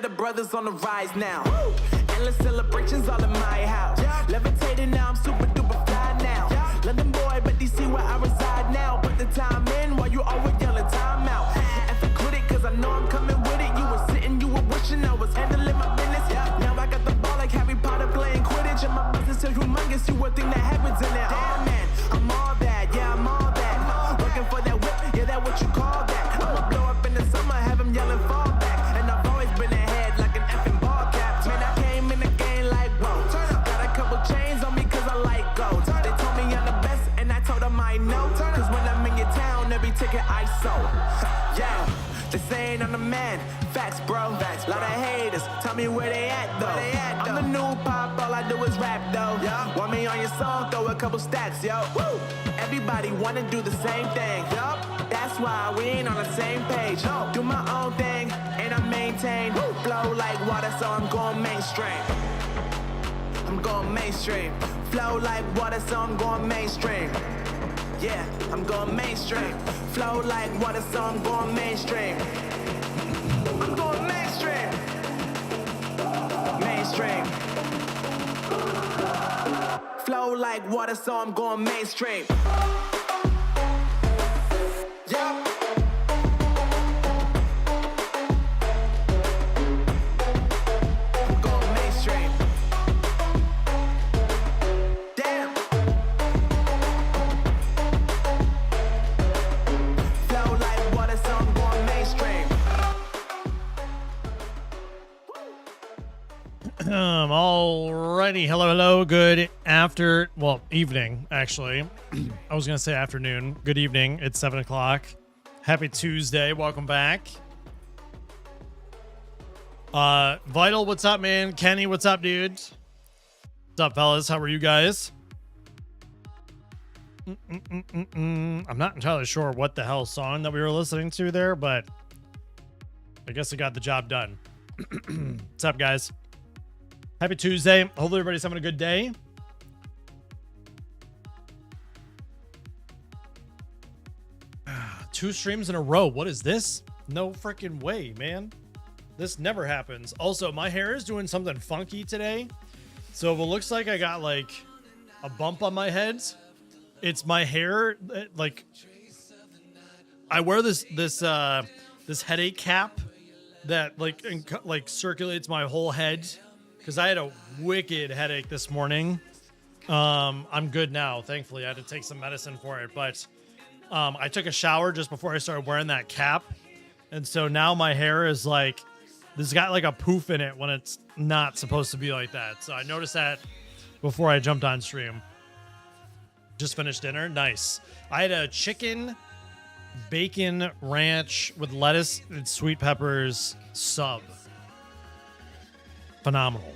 that the brothers on the rise now. Woo! Endless celebrations all in my house. Yeah. Levitating now, I'm super duper fly now. Yeah. London boy, but DC where I reside now. Put the time in while you always yelling time out. If I quit it, cause I know I'm coming with it. You were sitting, you were wishing I was handling my business. Yeah. Now I got the ball like Harry Potter playing Quidditch. And my business is humongous, you would think that happens in there. Damn man, I'm all that, yeah, I'm all that. Looking for that whip, yeah, that what you call that. I'ma blow up in the summer, have him yelling fall back. And I've always been ahead like an effing ball cap. Man, I came in the game like, whoa. Got a couple chains on me cause I like gold. They told me I'm the best and I told them I know. Cause when I'm in your town, every ticket I sold. Yeah, they saying I'm the man. Facts, bro. Facts, lot of haters. Tell me where they at, though. I'm the new pop, all I do is rap, though. Yeah. Want me on your song, throw a couple stacks, yo. Woo. Everybody wanna do the same thing. Yup. That's why we ain't on the same page. No. Do my own thing, and I maintain. Woo. Flow like water, so I'm going mainstream. I'm going mainstream. Flow like water, so I'm going mainstream. Yeah, I'm going mainstream. Flow like water, so I'm going mainstream. I'm going mainstream. Mainstream. Flow like water, so I'm going mainstream. Yeah. I'm going mainstream. Damn. Flow like water, so I'm going mainstream. Alrighty, hello, good evening, actually. I was gonna say afternoon. Good evening, it's 7 o'clock. Happy Tuesday, welcome back. Vital, what's up, man? Kenny, what's up, dude? What's up, fellas? How are you guys? I'm not entirely sure what the hell song that we were listening to there, but I guess it got the job done. What's up, guys? Happy Tuesday. Hopefully everybody's having a good day. Two streams in a row. What is this? No freaking way, man. This never happens. Also, my hair is doing something funky today. So if it looks like I got like a bump on my head, it's my hair. Like, I wear this headache cap that like circulates my whole head. Because I had a wicked headache this morning. I'm good now, thankfully. I had to take some medicine for it. But I took a shower just before I started wearing that cap. And so now my hair is like, this has got like a poof in it when it's not supposed to be like that. So I noticed that before I jumped on stream. Just finished dinner. Nice. I had a chicken, bacon, ranch with lettuce and sweet peppers sub. Phenomenal.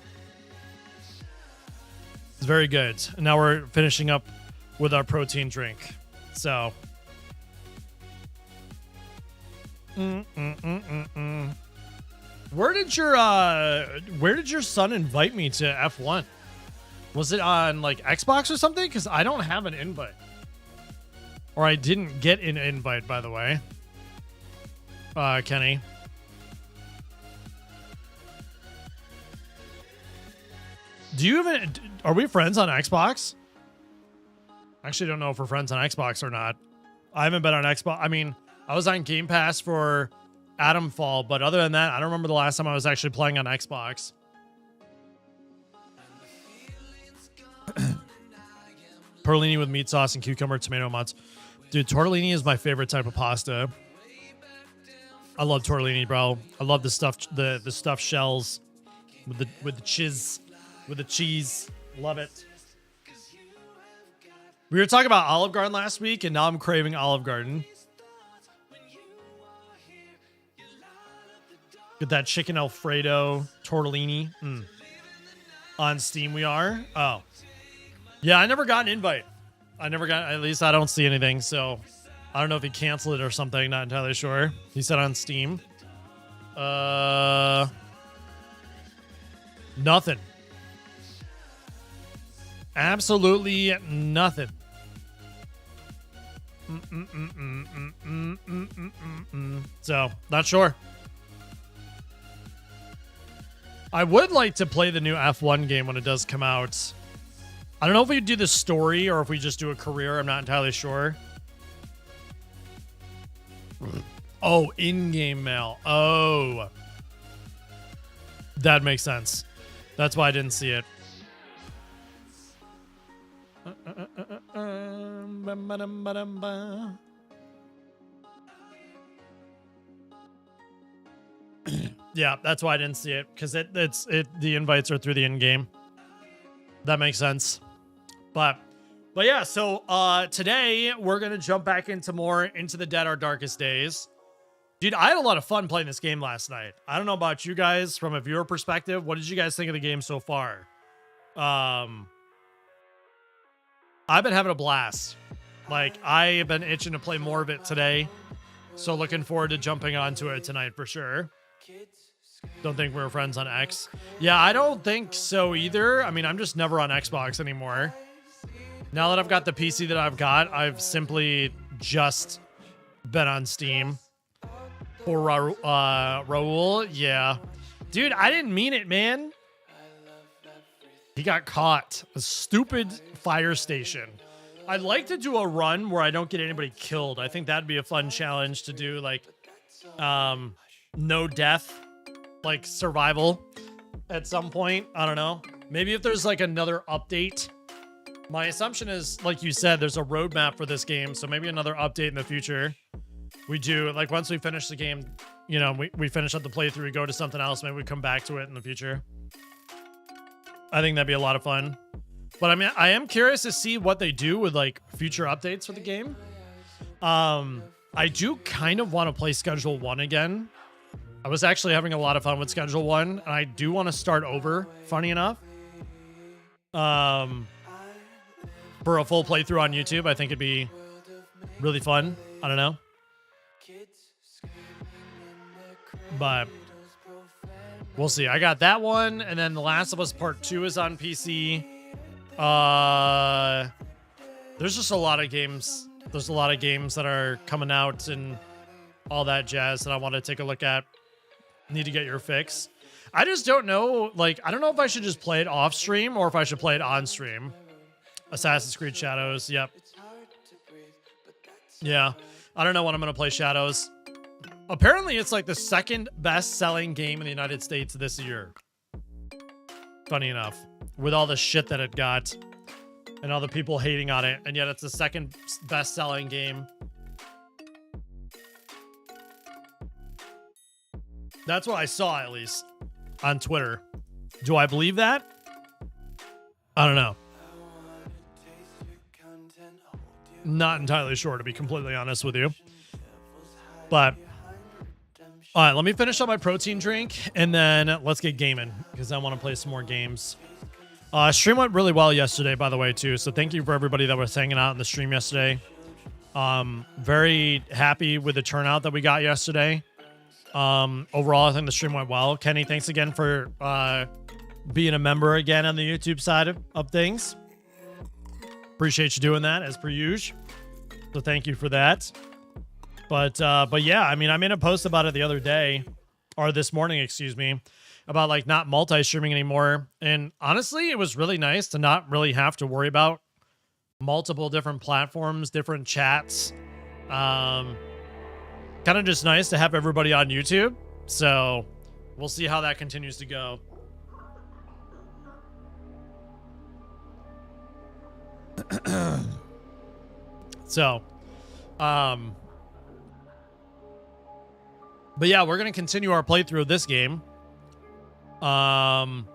It's very good. And now we're finishing up with our protein drink. So. Where did your son invite me to F1? Was it on like Xbox or something? Because I don't have an invite. Or I didn't get an invite, by the way. Kenny. Do you even, are we friends on Xbox? I actually don't know if we're friends on Xbox or not. I haven't been on Xbox. I mean, I was on Game Pass for Atomfall, but other than that, I don't remember the last time I was actually playing on Xbox. Tortellini with meat sauce and cucumber tomato mozz. Dude, tortellini is my favorite type of pasta. I love tortellini, bro. I love the stuffed shells with the cheese. With the cheese. Love it. We were talking about Olive Garden last week, and now I'm craving Olive Garden. Get that chicken Alfredo tortellini. On Steam we are. Oh. Yeah, I never got an invite. At least I don't see anything, so I don't know if he canceled it or something. Not entirely sure. He said on Steam. Nothing. Absolutely nothing. So, not sure. I would like to play the new F1 game when it does come out. I don't know if we do the story or if we just do a career. I'm not entirely sure. Oh, in-game mail. Oh. That makes sense. That's why I didn't see it. Yeah, that's why I didn't see it, because the invites are through the in-game. That makes sense. But yeah, so today we're gonna jump back into the Dead Our Darkest Days. Dude, I had a lot of fun playing this game last night. I don't know about you guys from a viewer perspective. What did you guys think of the game so far? I've been having a blast. Like, I have been itching to play more of it today. So looking forward to jumping onto it tonight for sure. Don't think we're friends on X. Yeah, I don't think so either. I mean, I'm just never on Xbox anymore. Now that I've got the PC that I've got, I've simply just been on Steam. For Raul, yeah. Dude, I didn't mean it, man. He got caught. A stupid fire station. I'd like to do a run where I don't get anybody killed. I think that'd be a fun challenge to do, like, no death, like survival at some point. I don't know. Maybe if there's like another update. My assumption is, like you said, there's a roadmap for this game. So maybe another update in the future. We do, like, once we finish the game, you know, we finish up the playthrough, we go to something else, maybe we come back to it in the future. I think that'd be a lot of fun. But I mean, I am curious to see what they do with, like, future updates for the game. I do kind of want to play Schedule 1 again. I was actually having a lot of fun with Schedule 1, and I do want to start over, funny enough. For a full playthrough on YouTube, I think it'd be really fun. I don't know. But we'll see. I got that one, and then The Last of Us Part 2 is on PC. There's just a lot of games. There's a lot of games that are coming out and all that jazz that I want to take a look at. Need to get your fix. I just don't know. Like, I don't know if I should just play it off stream or if I should play it on stream. Assassin's Creed Shadows. Yep. Yeah. I don't know when I'm going to play Shadows. Apparently, it's like the second best-selling game in the United States this year. Funny enough. With all the shit that it got. And all the people hating on it. And yet it's the second best-selling game. That's what I saw, at least. On Twitter. Do I believe that? I don't know. Not entirely sure, to be completely honest with you. But... all right, let me finish up my protein drink, and then let's get gaming, because I want to play some more games. Stream went really well yesterday, by the way, too, so thank you for everybody that was hanging out in the stream yesterday. Very happy with the turnout that we got yesterday. Overall, I think the stream went well. Kenny, thanks again for being a member again on the YouTube side of things. Appreciate you doing that, as per usual. So thank you for that. But yeah, I mean, I made a post about it the other day, or this morning, excuse me, about like not multi-streaming anymore. And honestly, it was really nice to not really have to worry about multiple different platforms, different chats. Kind of just nice to have everybody on YouTube. So we'll see how that continues to go. So, but yeah, we're going to continue our playthrough of this game. I'm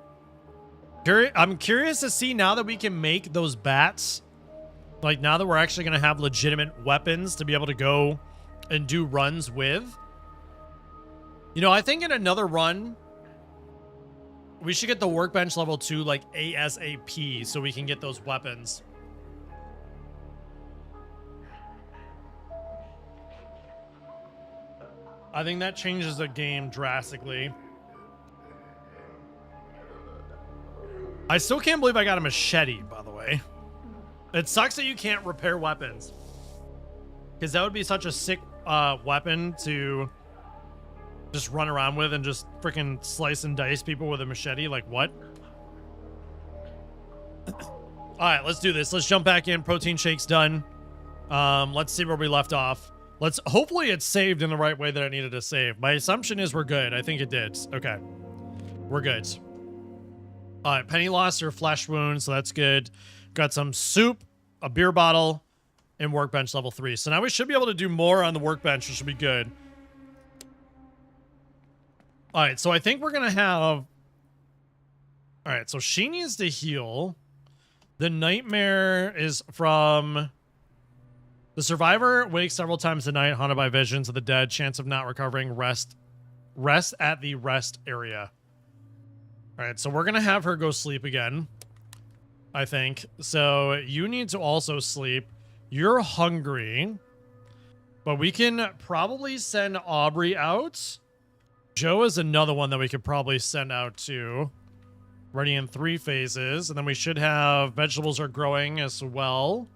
curious to see now that we can make those bats, like now that we're actually going to have legitimate weapons to be able to go and do runs with. You know, I think in another run, we should get the workbench level 2 like ASAP so we can get those weapons. I think that changes the game drastically. I still can't believe I got a machete, by the way. It sucks that you can't repair weapons. Because that would be such a sick weapon to just run around with and just freaking slice and dice people with a machete. Like, what? All right, let's do this. Let's jump back in. Protein shake's done. Let's see where we left off. Hopefully it's saved in the right way that I needed to save. My assumption is we're good. I think it did. Okay. We're good. All right, Penny lost her flesh wound, so that's good. Got some soup, a beer bottle, and workbench level 3. So now we should be able to do more on the workbench, which should be good. All right, so I think we're going to have... All right, so she needs to heal. The nightmare is from... The survivor wakes several times a night, haunted by visions of the dead. Chance of not recovering. Rest at the rest area. All right, so we're going to have her go sleep again, I think. So you need to also sleep. You're hungry, but we can probably send Aubrey out. Joe is another one that we could probably send out too. Ready in 3 phases, and then we should have vegetables are growing as well.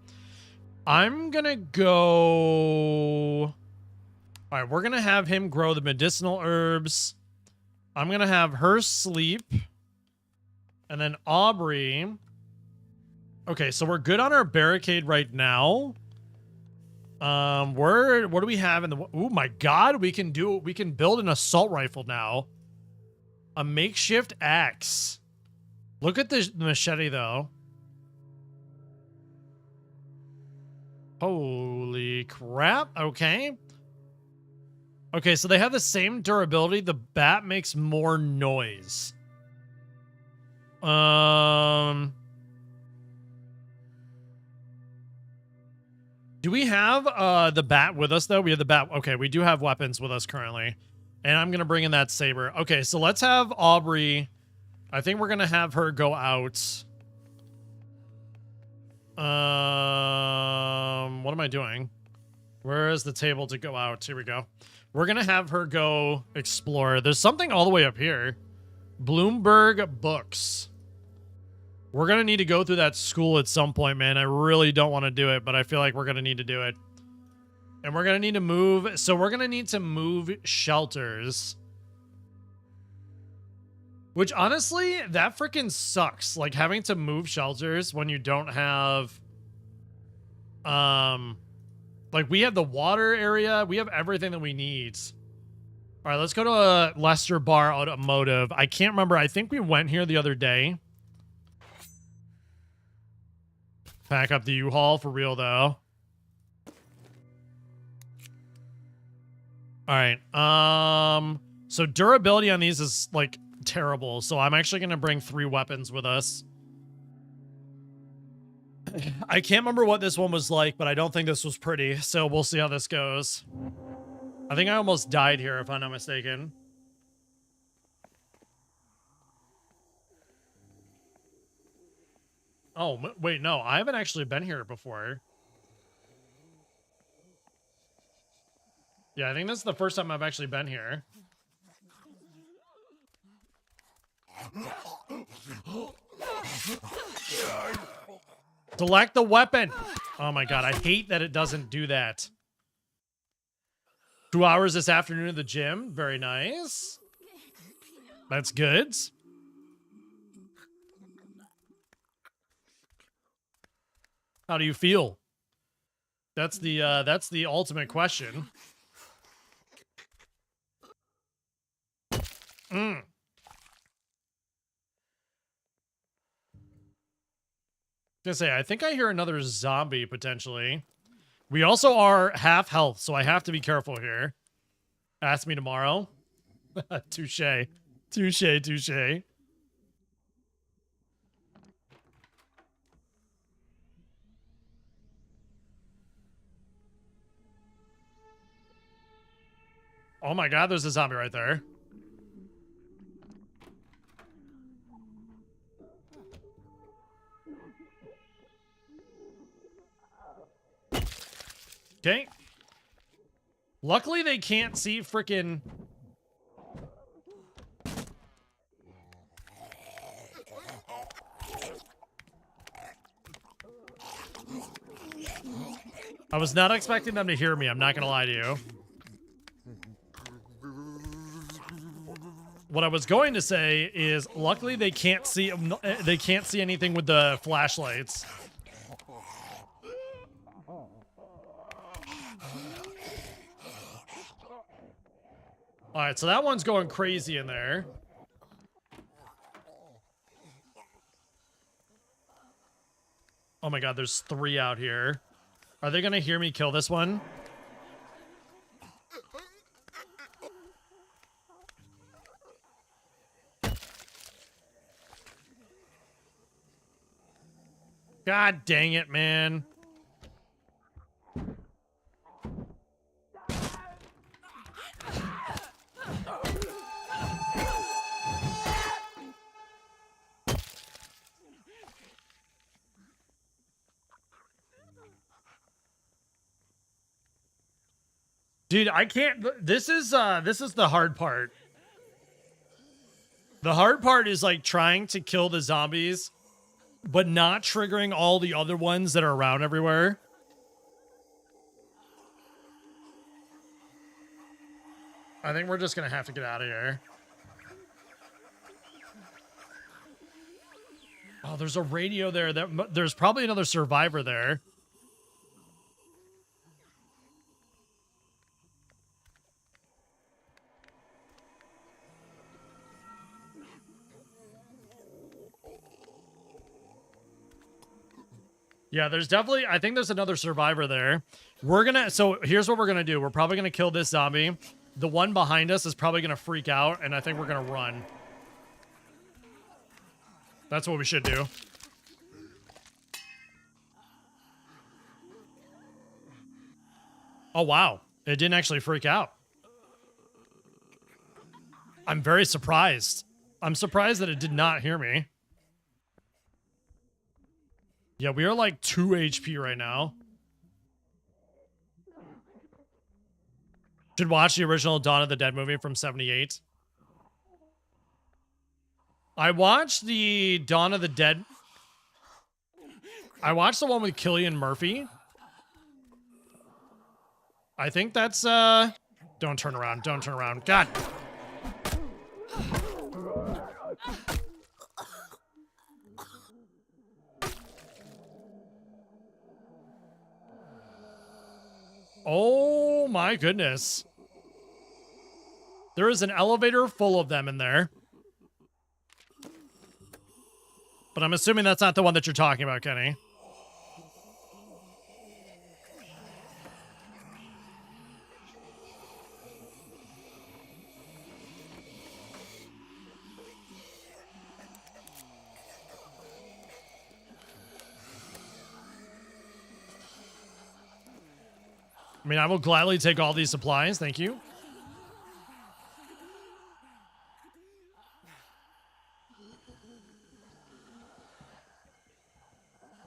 I'm going to go... All right, we're going to have him grow the medicinal herbs. I'm going to have her sleep. And then Aubrey. Okay, so we're good on our barricade right now. What do we have in the... Oh my god, we can build an assault rifle now. A makeshift axe. Look at the machete though. Holy crap. Okay. Okay, so they have the same durability. The bat makes more noise. Do we have the bat with us though? We have the bat. Okay, we do have weapons with us currently. And I'm going to bring in that saber. Okay, so let's have Aubrey. I think we're going to have her go out. What am I doing? Where is the table to go out? Here we go. We're going to have her go explore. There's something all the way up here. Bloomberg Books. We're going to need to go through that school at some point, man. I really don't want to do it, but I feel like we're going to need to do it. And we're going to need to move. So we're going to need to move shelters. Which, honestly, that freaking sucks. Like, having to move shelters when you don't have... Like, we have the water area. We have everything that we need. All right, let's go to a Lester Bar Automotive. I can't remember. I think we went here the other day. Pack up the U-Haul for real, though. All right. So durability on these is, like, terrible. So I'm actually going to bring 3 weapons with us. I can't remember what this one was like, but I don't think this was pretty. So we'll see how this goes. I think I almost died here, if I'm not mistaken. Oh, wait, no. I haven't actually been here before. Yeah, I think this is the first time I've actually been here. Select the weapon. Oh my god, I hate that it doesn't do that. 2 hours this afternoon at the gym. Very nice. That's good. How do you feel? That's the ultimate question. Gonna say, I think I hear another zombie potentially. We also are half health, so I have to be careful here. Ask me tomorrow. Touche. Touche, touche. Oh my god, there's a zombie right there. Okay. Luckily, they can't see frickin'... I was not expecting them to hear me, I'm not gonna lie to you. What I was going to say is, luckily they can't see anything with the flashlights. All right, so that one's going crazy in there. Oh my god, there's 3 out here. Are they gonna hear me kill this one? God dang it, man. Dude, I can't. This is the hard part. The hard part is like trying to kill the zombies, but not triggering all the other ones that are around everywhere. I think we're just gonna have to get out of here. Oh, there's a radio there. There's probably another survivor there. Yeah, there's definitely, I think there's another survivor there. So here's what we're gonna do. We're probably gonna kill this zombie. The one behind us is probably gonna freak out, and I think we're gonna run. That's what we should do. Oh, wow. It didn't actually freak out. I'm very surprised. I'm surprised that it did not hear me. Yeah, we are like 2 HP right now. Should watch the original Dawn of the Dead movie from 78. I watched the Dawn of the Dead. I watched the one with Cillian Murphy. I think that's, don't turn around. Don't turn around. God. Oh my goodness. There is an elevator full of them in there. But I'm assuming that's not the one that you're talking about, Kenny. I mean, I will gladly take all these supplies. Thank you.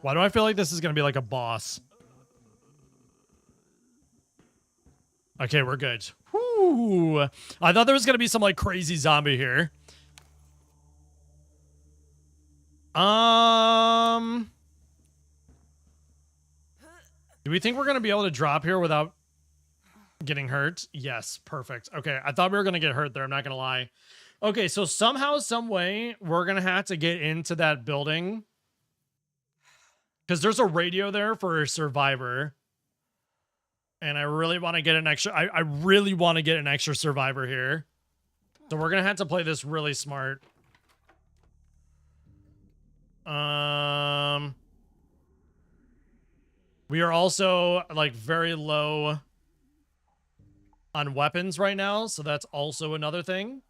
Why do I feel like this is going to be like a boss? Okay, we're good. Whew. I thought there was going to be some like crazy zombie here. Do we think we're going to be able to drop here without getting hurt? Yes, perfect. Okay, I thought we were going to get hurt there. I'm not going to lie. Okay, so somehow, some way, we're going to have to get into that building. Because there's a radio there for a survivor. And I really want to get an extra... I really want to get an extra survivor here. So we're going to have to play this really smart. We are also, like, very low on weapons right now. So that's also another thing.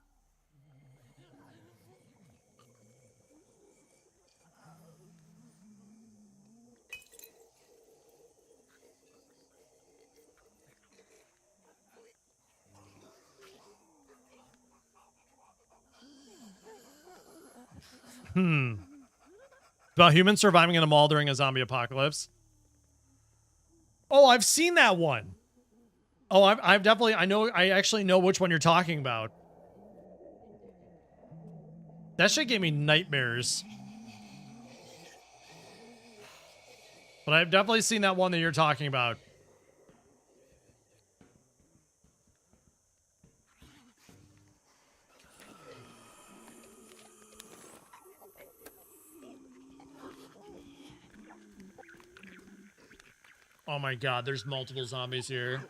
About humans surviving in a mall during a zombie apocalypse. Oh, I've seen that one. Oh, I've definitely, I actually know which one you're talking about. That shit gave me nightmares. But I've definitely seen that one that you're talking about. Oh my god, there's multiple zombies here.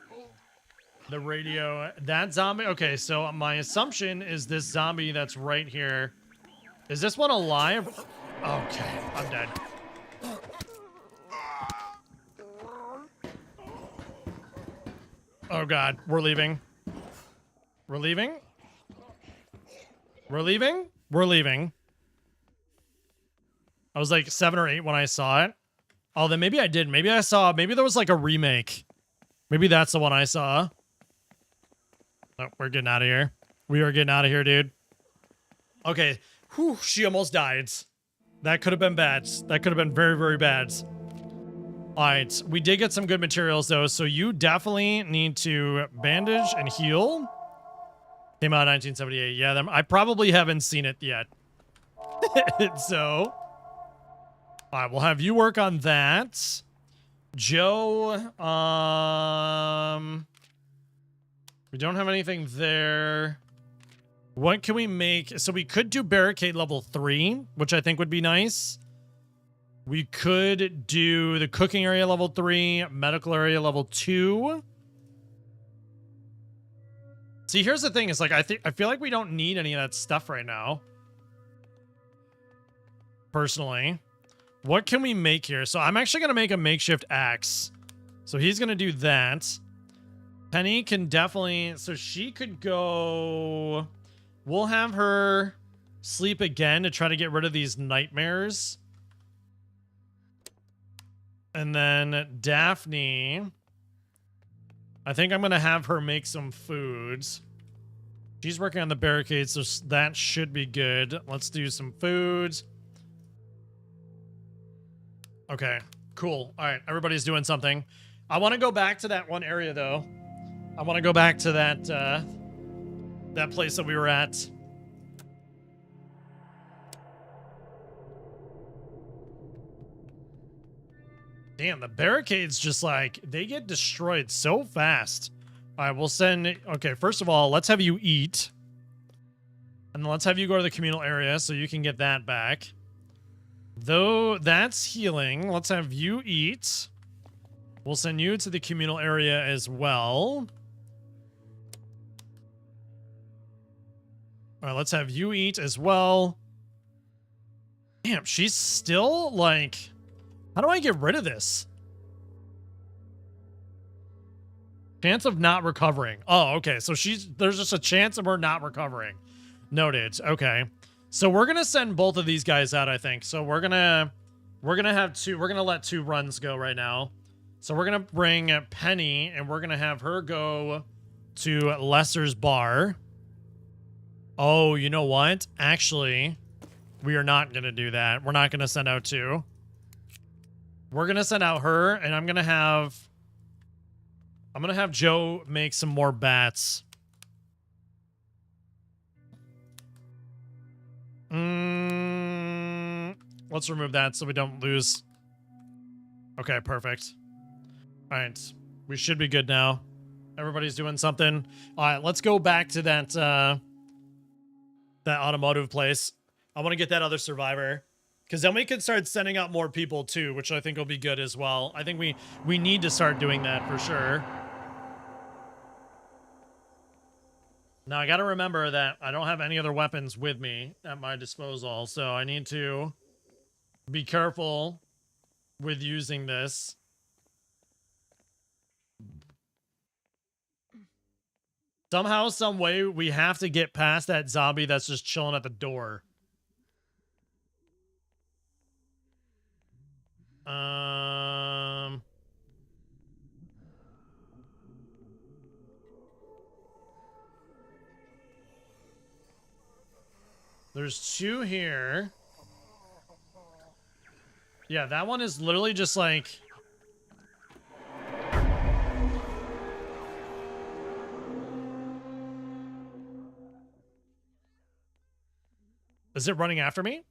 The radio, that zombie. Okay, so my assumption is this zombie that's right here. Is this one alive? Okay, I'm dead. Oh god, we're leaving. We're leaving? We're leaving? We're leaving. I was like 7 or 8 when I saw it. Oh, then maybe I did. Maybe I saw, maybe there was like a remake. Maybe that's the one I saw. Oh, we're getting out of here. We are getting out of here, dude. Okay. Whew, she almost died. That could have been bad. That could have been very, very bad. All right. We did get some good materials, though. So you definitely need to bandage and heal. Came out in 1978. Yeah, I probably haven't seen it yet. So, all right. We'll have you work on that. Joe, we don't have anything there. What can we make? So we could do barricade level 3, which I think would be nice. We could do the cooking area level 3, medical area level 2. See, here's the thing. Is like I feel like we don't need any of that stuff right now. Personally, what can we make here? So I'm actually gonna make a makeshift axe. So he's gonna do that. Penny can definitely, so she could go, we'll have her sleep again to try to get rid of these nightmares. And then Daphne, I think I'm going to have her make some foods. She's working on the barricades, so that should be good. Let's do some foods. Okay, cool. All right, everybody's doing something. I want to go back to that one area, though. I want to go back to that that place that we were at. Damn, the barricades just like, they get destroyed so fast. All right, we'll send, okay, first of all, let's have you eat. And then let's have you go to the communal area so you can get that back. Though that's healing, let's have you eat. We'll send you to the communal area as well. All right, let's have you eat as well. Damn, she's still like... How do I get rid of this? Chance of not recovering. Oh, okay. So there's just a chance of her not recovering. Noted. Okay. So we're going to send both of these guys out, I think. So we're going to let 2 runs go right now. So we're going to bring Penny and we're going to have her go to Lester's bar. Oh, you know what? Actually, we are not going to do that. We're not going to send out 2. We're going to send out her, and I'm going to have Joe make some more bats. Let's remove that so we don't lose. Okay, perfect. All right. We should be good now. Everybody's doing something. All right, let's go back to that automotive place. I want to get that other survivor. Because then we can start sending out more people too, which I think will be good as well. I think we need to start doing that for sure. Now, I got to remember that I don't have any other weapons with me at my disposal, so I need to be careful with using this. Somehow, some way, we have to get past that zombie that's just chilling at the door. There's 2 here. Yeah, that one is literally just like... Is it running after me?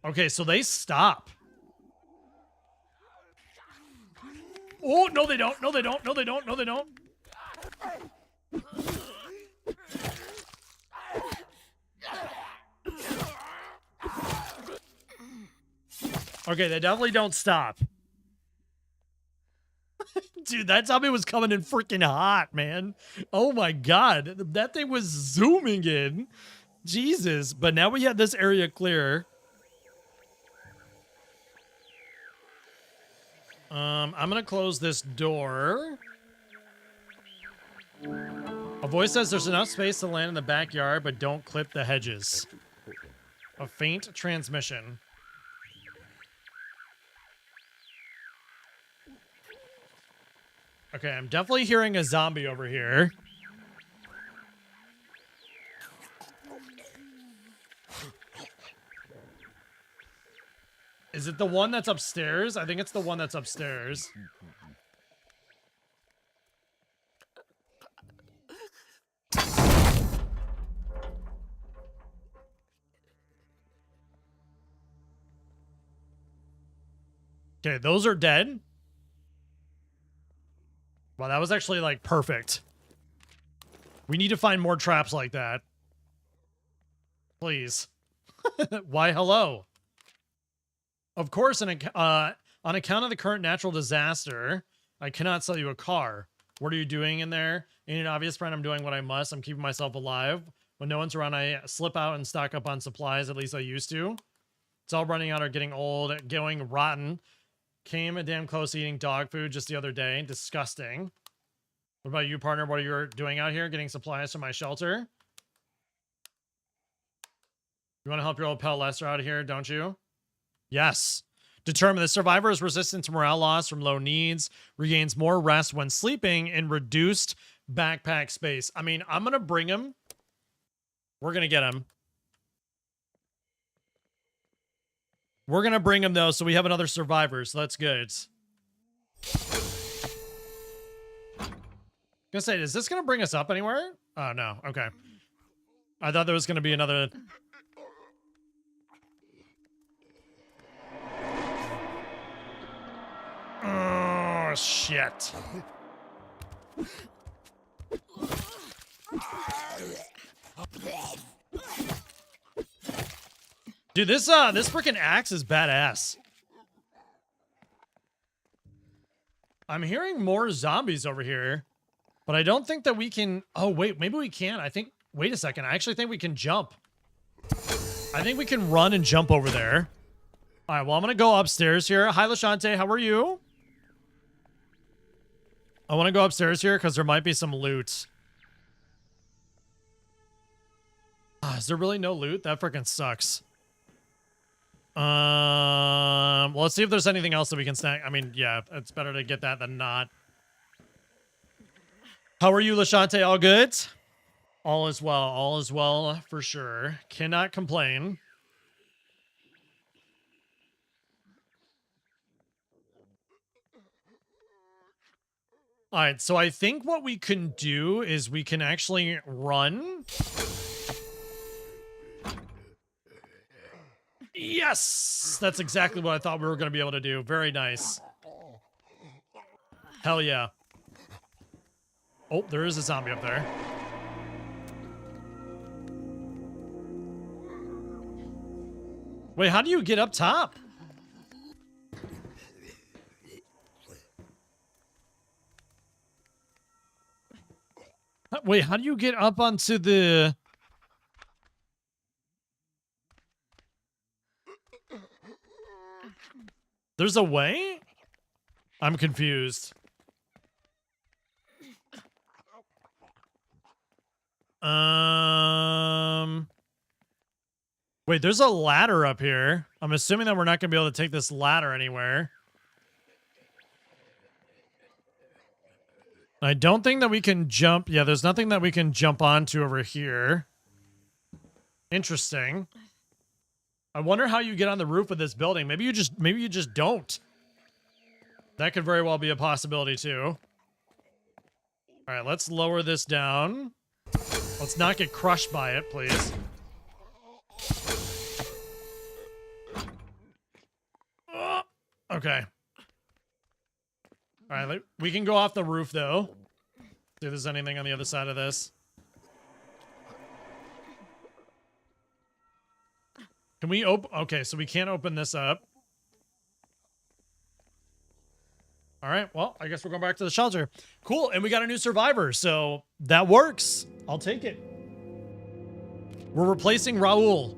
Okay, so they stop. Oh, no, they don't. No, they don't. No, they don't. No, they don't. Okay, they definitely don't stop. Dude, that zombie was coming in freaking hot, man. Oh my god. That thing was zooming in. Jesus. But now we have this area clear. I'm gonna close this door. A voice says there's enough space to land in the backyard, but don't clip the hedges. A faint transmission. Okay, I'm definitely hearing a zombie over here. Is it the one that's upstairs? I think it's the one that's upstairs. Okay, those are dead. Wow, that was actually, like, perfect. We need to find more traps like that. Please. Why, hello. Of course, on account of the current natural disaster, I cannot sell you a car. What are you doing in there? Ain't it obvious, friend? I'm doing what I must. I'm keeping myself alive. When no one's around, I slip out and stock up on supplies. At least I used to. It's all running out or getting old, going rotten. Came damn close to eating dog food just the other day. Disgusting. What about you, partner? What are you doing out here? Getting supplies from my shelter? You want to help your old pal Lester out of here, don't you? Yes. Determine the survivor is resistant to morale loss from low needs, regains more rest when sleeping, and reduced backpack space. I mean, I'm going to bring him. We're going to get him. We're going to bring him, though, so we have another survivor, so that's good. Gonna say, is this going to bring us up anywhere? Oh, no. Okay. I thought there was going to be another... Oh, shit. Dude, this freaking axe is badass. I'm hearing more zombies over here, but I don't think that we can... Oh, wait, maybe we can. I think... Wait a second. I actually think we can jump. I think we can run and jump over there. All right, well, I'm going to go upstairs here. Hi, Lashante. How are you? I want to go upstairs here because there might be some loot. Is there really no loot? That freaking sucks. Well, let's see if there's anything else that we can snag. I mean, yeah, it's better to get that than not. How are you, Lashante? All good? All is well. All is well for sure. Cannot complain. All right, so I think what we can do is we can actually run. Yes! That's exactly what I thought we were going to be able to do. Very nice. Hell yeah. Oh, there is a zombie up there. Wait, how do you get up top? Wait, how do you get up onto the... There's a way? I'm confused. Wait, there's a ladder up here. I'm assuming that we're not going to be able to take this ladder anywhere. I don't think that we can jump. Yeah, there's nothing that we can jump onto over here. Interesting. I wonder how you get on the roof of this building. Maybe you just don't. That could very well be a possibility too. All right, let's lower this down. Let's not get crushed by it, please. Okay. All right, we can go off the roof, though. See if there's anything on the other side of this. Can we open... Okay, so we can't open this up. All right, well, I guess we're going back to the shelter. Cool, and we got a new survivor, so that works. I'll take it. We're replacing Raul.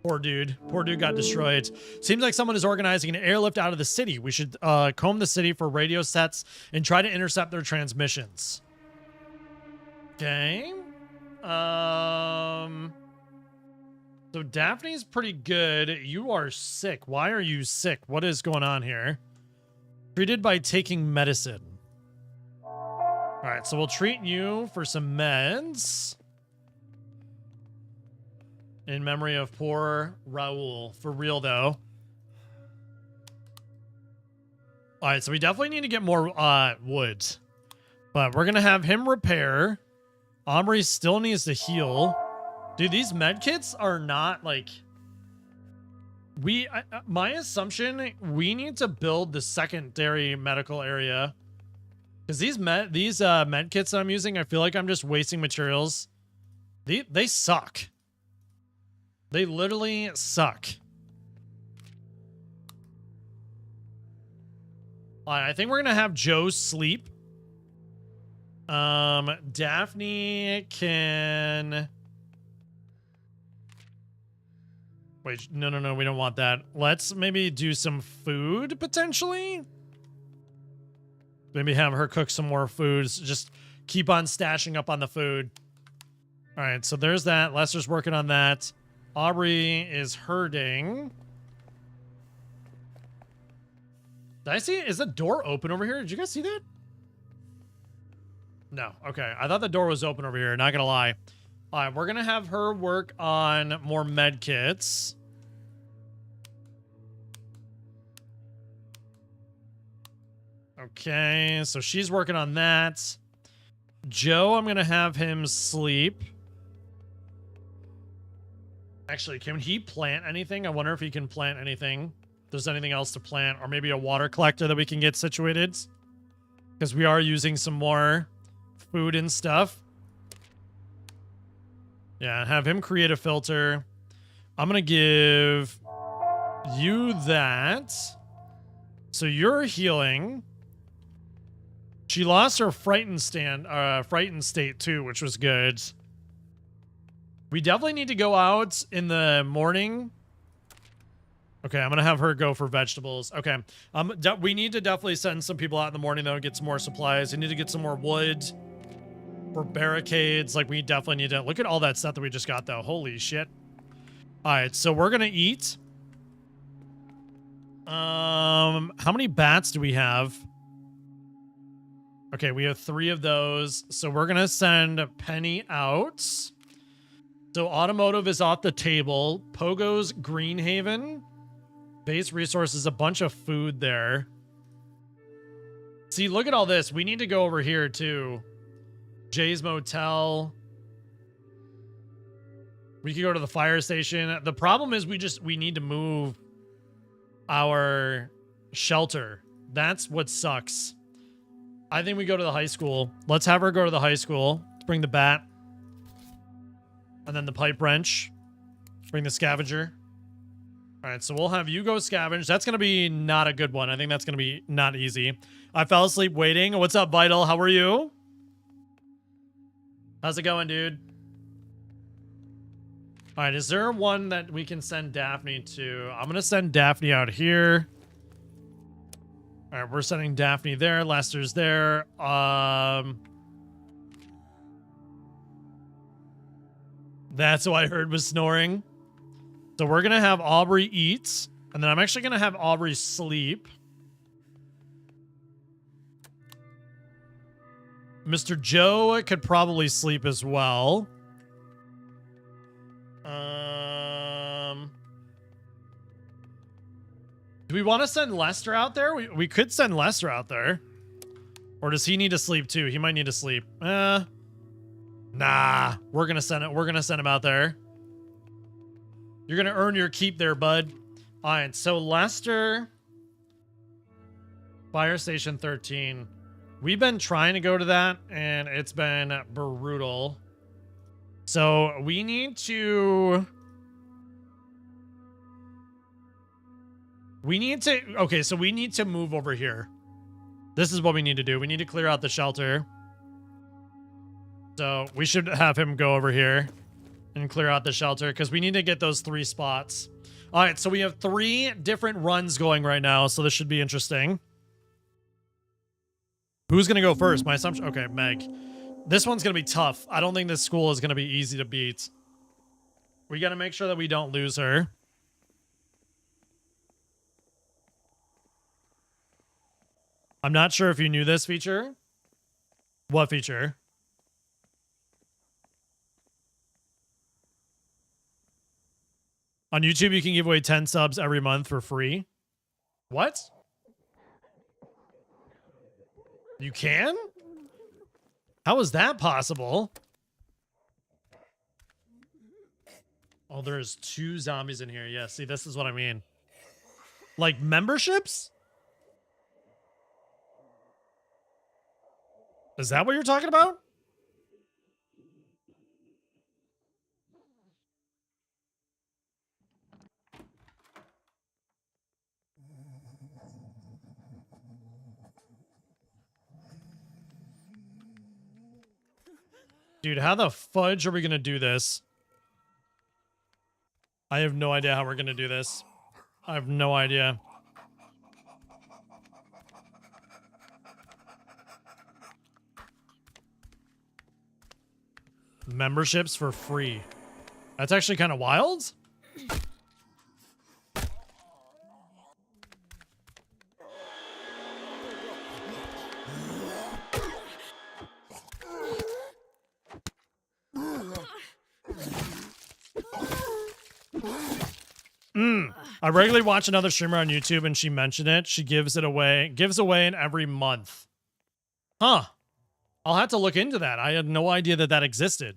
Poor dude. Poor dude got destroyed. Seems like someone is organizing an airlift out of the city. We should comb the city for radio sets and try to intercept their transmissions. Okay. So Daphne's pretty good. You are sick. Why are you sick? What is going on here? Treated by taking medicine. All right, so we'll treat you for some meds. In memory of poor Raul. For real, though. All right, so we definitely need to get more wood. But we're going to have him repair. Omri still needs to heal. Dude, these med kits are not, like... my assumption, we need to build the secondary medical area. Because these med kits that I'm using, I feel like I'm just wasting materials. They suck. They literally suck. I think we're going to have Joe sleep. Daphne can... Wait, no, we don't want that. Let's maybe do some food, potentially. Maybe have her cook some more foods. Just keep on stashing up on the food. All right, so there's that. Lester's working on that. Aubrey is hurting. Did I see it? Is the door open over here? Did you guys see that? No. Okay. I thought the door was open over here. Not gonna lie. All right, we're gonna have her work on more med kits. Okay, so she's working on that. Joe, I'm gonna have him sleep. Actually, can he plant anything? I wonder if he can plant anything. If there's anything else to plant, or maybe a water collector that we can get situated. Because we are using some more food and stuff. Yeah, have him create a filter. I'm going to give you that. So you're healing. She lost her frightened state too, which was good. We definitely need to go out in the morning. Okay, I'm going to have her go for vegetables. Okay. We need to definitely send some people out in the morning, though, and get some more supplies. We need to get some more wood for barricades. Like, we definitely need to... Look at all that stuff that we just got, though. Holy shit. All right, so we're going to eat. How many bats do we have? Okay, we have 3 of those. So we're going to send Penny out. So automotive is off the table. Pogo's Greenhaven. Base resources, a bunch of food there. See, look at all this. We need to go over here too. Jay's Motel. We could go to the fire station. The problem is we need to move our shelter. That's what sucks. I think we go to the high school. Let's have her go to the high school. Let's bring the bat. And then the pipe wrench. Bring the scavenger. All right, so we'll have you go scavenge. That's going to be not a good one. I think that's going to be not easy. I fell asleep waiting. What's up, Vital? How are you? How's it going, dude? All right, is there one that we can send Daphne to? I'm going to send Daphne out here. All right, we're sending Daphne there. Lester's there. That's what I heard was snoring. So we're going to have Aubrey eat. And then I'm actually going to have Aubrey sleep. Mr. Joe could probably sleep as well. Do we want to send Lester out there? We could send Lester out there. Or does he need to sleep too? He might need to sleep. Nah. We're gonna send him out there. You're gonna earn your keep there, bud. Alright, so Lester. Fire Station 13. We've been trying to go to that, and it's been brutal. So we need to... We need to... Okay, so we need to move over here. This is what we need to do. We need to clear out the shelter. So we should have him go over here and clear out the shelter because we need to get those 3 spots. All right, so we have 3 different runs going right now, so this should be interesting. Who's going to go first? My assumption... Okay, Meg. This one's going to be tough. I don't think this school is going to be easy to beat. We got to make sure that we don't lose her. I'm not sure if you knew this feature. What feature? On YouTube, you can give away 10 subs every month for free. What? You can? How is that possible? Oh, there's 2 zombies in here. Yeah, see, this is what I mean. Like memberships? Is that what you're talking about? Dude, how the fudge are we going to do this? I have no idea how we're going to do this. I have no idea. Memberships for free. That's actually kind of wild. I regularly watch another streamer on YouTube and she mentioned it. She gives away in every month. Huh. I'll have to look into that. I had no idea that that existed.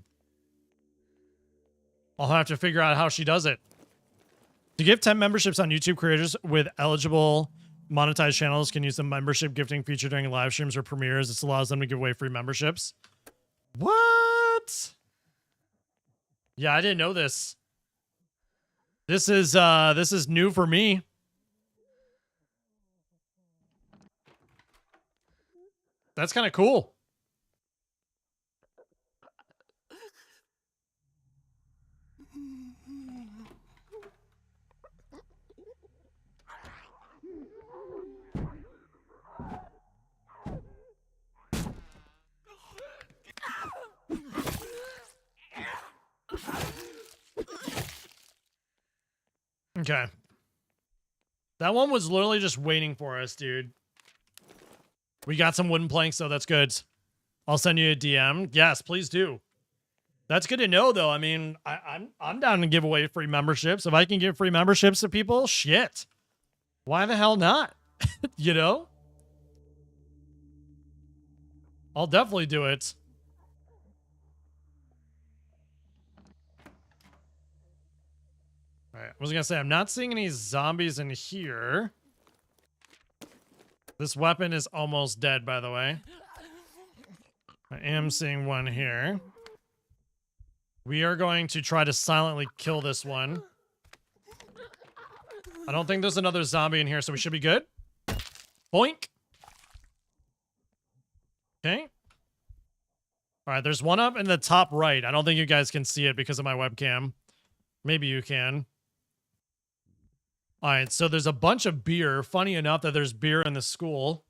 I'll have to figure out how she does it. To give 10 memberships on YouTube, creators with eligible monetized channels can use the membership gifting feature during live streams or premieres. This allows them to give away free memberships. What? Yeah, I didn't know this. This is new for me. That's kind of cool. Okay. That one was literally just waiting for us, dude. We got some wooden planks, so that's good. I'll send you a DM. Yes, please do. That's good to know, though. I mean, I'm down to give away free memberships. If I can give free memberships to people, shit. Why the hell not? You know? I'll definitely do it. All right, I was gonna say, I'm not seeing any zombies in here. This weapon is almost dead, by the way. I am seeing one here. We are going to try to silently kill this one. I don't think there's another zombie in here, so we should be good. Boink. Okay. All right, there's one up in the top right. I don't think you guys can see it because of my webcam. Maybe you can. All right, so there's a bunch of beer. Funny enough that there's beer in the school.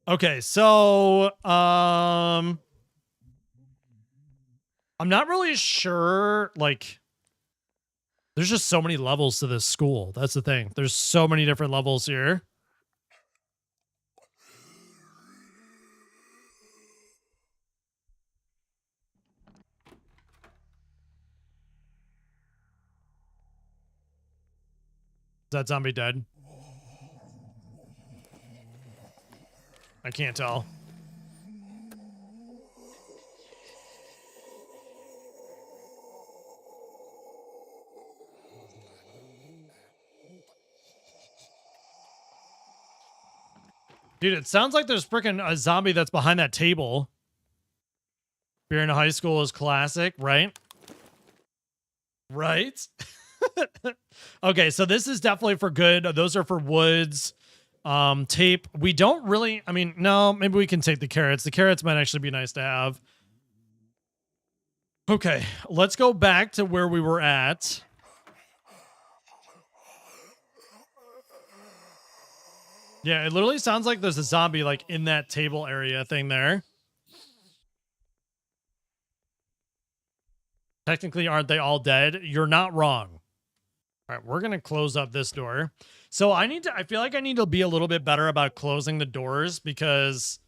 Okay, so I'm not really sure, like, there's just so many levels to this school. That's the thing. There's so many different levels here. Is that zombie dead? I can't tell. Dude, it sounds like there's freaking a zombie that's behind that table. Beer in high school is classic, right? Right? Okay, so this is definitely for good. Those are for woods. Tape. We don't really, I mean, no, maybe we can take the carrots. The carrots might actually be nice to have. Okay, let's go back to where we were at. Yeah, it literally sounds like there's a zombie like in that table area thing there. Technically, aren't they all dead? You're not wrong. All right, we're going to close up this door. So I feel like I need to be a little bit better about closing the doors because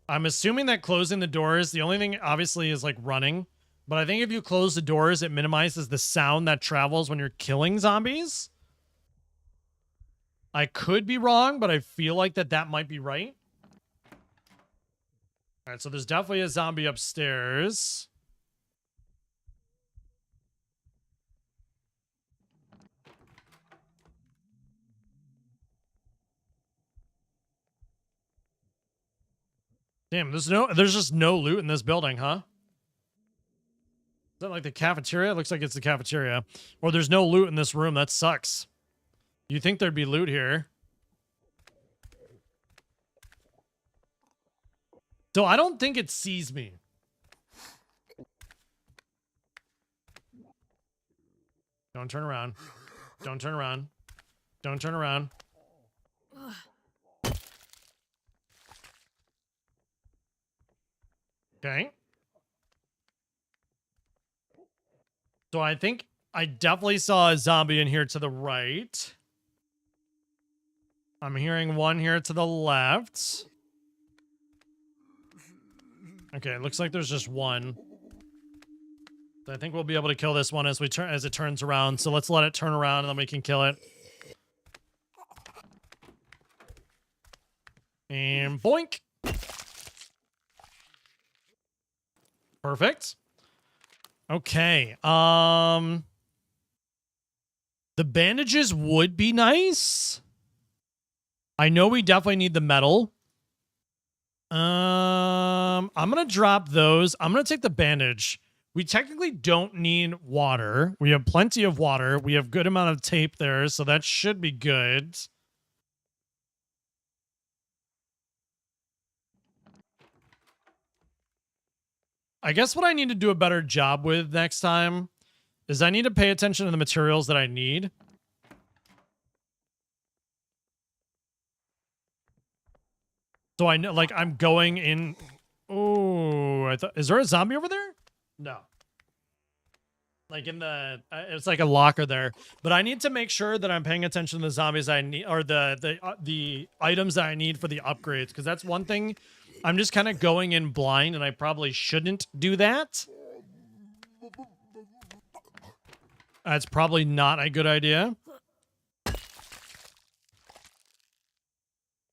I'm assuming that closing the doors, the only thing obviously is like running. But I think if you close the doors, it minimizes the sound that travels when you're killing zombies. I could be wrong, but I feel like that might be right. All right, so there's definitely a zombie upstairs. Damn, there's just no loot in this building, huh? Is that like the cafeteria? It looks like it's the cafeteria. Or there's no loot in this room. That sucks. You think there'd be loot here. So I don't think it sees me. Don't turn around. Don't turn around. Don't turn around. Okay. So I think I definitely saw a zombie in here to the right. I'm hearing one here to the left. Okay, it looks like there's just one. So I think we'll be able to kill this one as it turns around. So let's let it turn around and then we can kill it. And boink. Perfect. Okay. The bandages would be nice. I know we definitely need the metal. I'm gonna drop those. I'm gonna take the bandage. We technically don't need water. We have plenty of water. We have good amount of tape there, so that should be good. I guess what I need to do a better job with next time is I need to pay attention to the materials that I need. So I know, like, I'm going in. Oh, is there a zombie over there? No. Like in the, it's like a locker there. But I need to make sure that I'm paying attention to the zombies I need, or the items that I need for the upgrades, because that's one thing. I'm just kind of going in blind, and I probably shouldn't do that. That's probably not a good idea.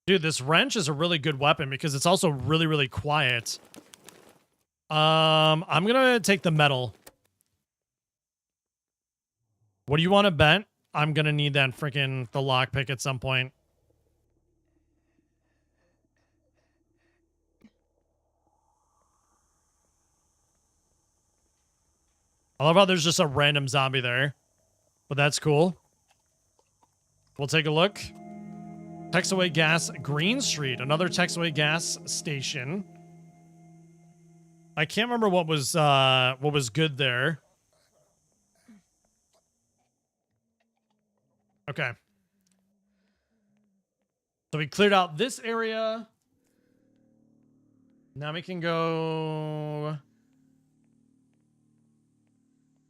Dude, this wrench is a really good weapon because it's also really, really quiet. I'm gonna take the metal. What do you want to bet? I'm gonna need that freaking the lockpick at some point. I love how there's just a random zombie there. But that's cool. We'll take a look. Texaway Gas, Green Street. Another Texaway Gas station. I can't remember what was good there. Okay. So we cleared out this area. Now we can go...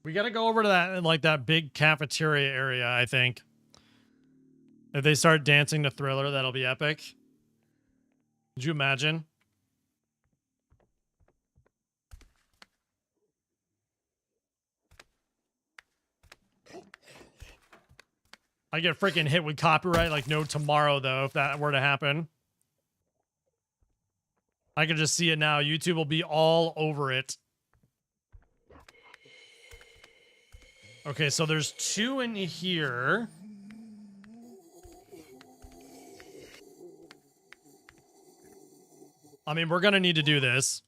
We gotta go over to that, like, that big cafeteria area, I think. If they start dancing to Thriller, that'll be epic. Could you imagine? I get freaking hit with copyright like no tomorrow, though, if that were to happen. I can just see it now. YouTube will be all over it. Okay, so there's two in here. I mean, we're going to need to do this.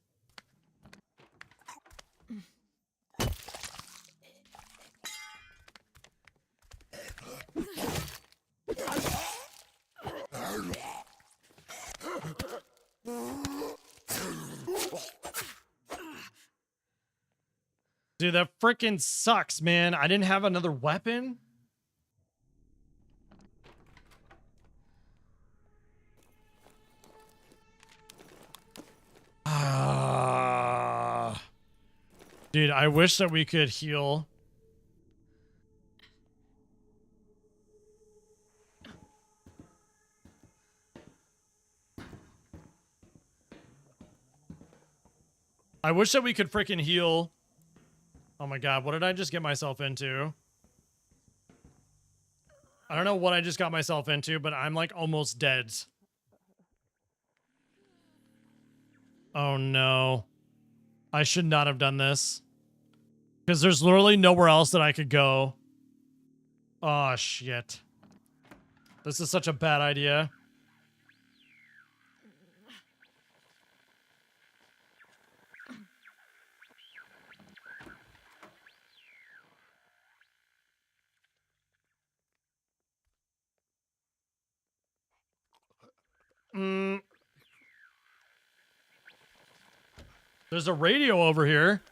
Dude, that freaking sucks, man. I didn't have another weapon. Dude, I wish that we could heal. I wish that we could freaking heal. Oh my god, what did I just get myself into? I don't know what I just got myself into, but I'm like almost dead. Oh no. I should not have done this. Because there's literally nowhere else that I could go. Oh shit. This is such a bad idea. There's a radio over here.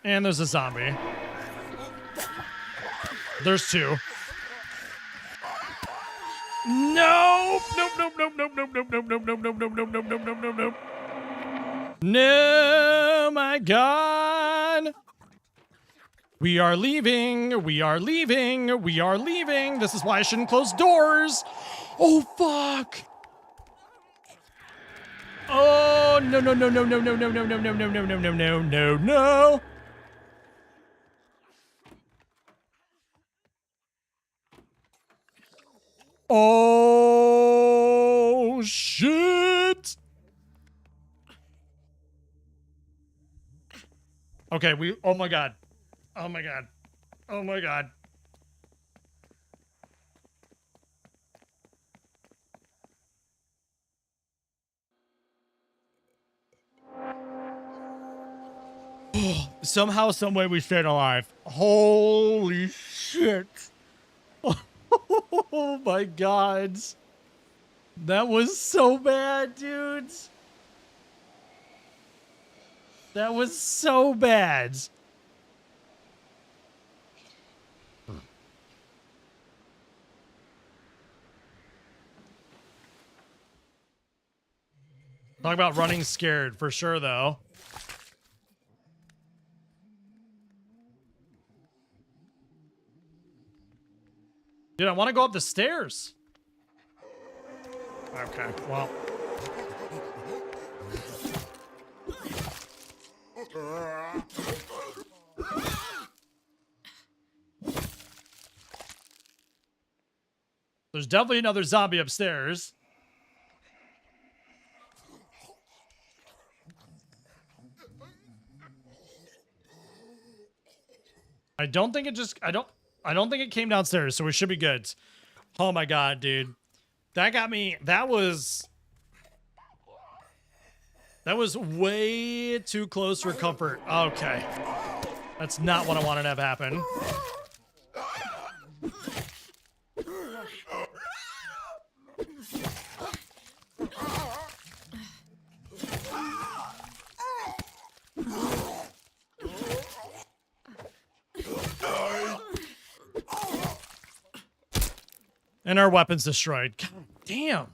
And there's a zombie. There's two. Nope. Nope, nope, nope, nope, nope, nope, nope, nope, nope, nope, nope, nope, nope, nope, nope, nope, nope. No, my God. We are leaving. We are leaving. We are leaving. This is why I shouldn't close doors. Oh, fuck. Oh, no, no, no, no, no, no, no, no, no, no, no, no, no, no, no, no, no. Oh, shit. Okay, oh my God. Oh my God. Oh my God. Somehow, some way we stayed alive. Holy shit. Oh my God. That was so bad, dudes. That was so bad. Talk about running scared for sure, though. Dude, I want to go up the stairs. Okay, well. There's definitely another zombie upstairs. I don't think it came downstairs, so we should be good. Oh my God, dude. That got me. That was way too close for comfort. Okay. That's not what I wanted to have happen. And our weapons destroyed. God damn.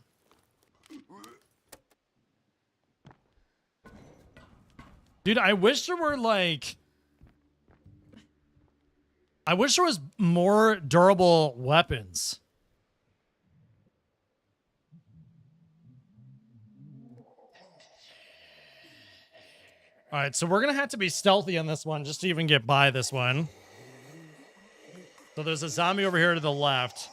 Dude, I wish there were like... I wish there was more durable weapons. Alright, so we're gonna have to be stealthy on this one just to even get by this one. So there's a zombie over here to the left.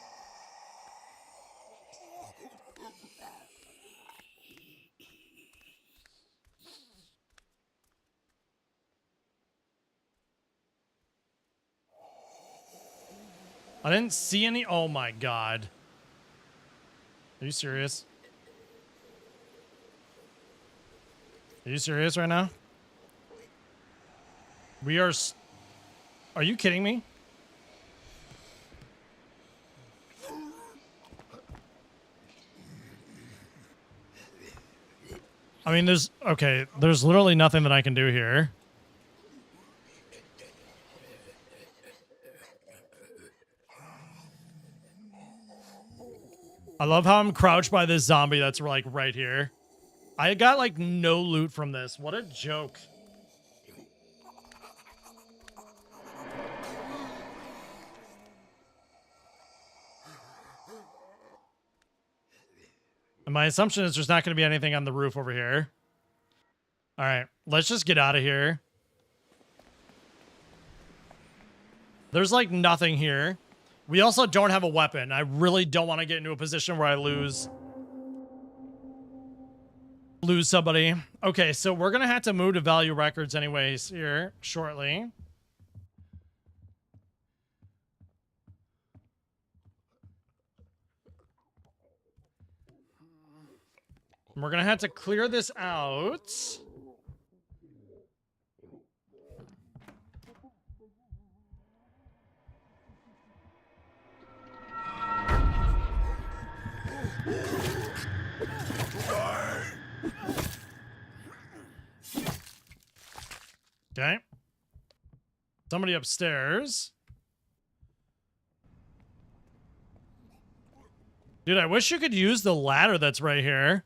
I didn't see any. Oh my God. Are you serious? Are you serious right now? We are. Are you kidding me? I mean, there's literally nothing that I can do here. I love how I'm crouched by this zombie that's like right here. I got like no loot from this. What a joke. And my assumption is there's not going to be anything on the roof over here. All right, let's just get out of here. There's like nothing here. We also don't have a weapon. I really don't want to get into a position where I lose somebody. Okay, so we're going to have to move to value records anyways here shortly. We're going to have to clear this out. Okay. Somebody upstairs. Dude, I wish you could use the ladder that's right here.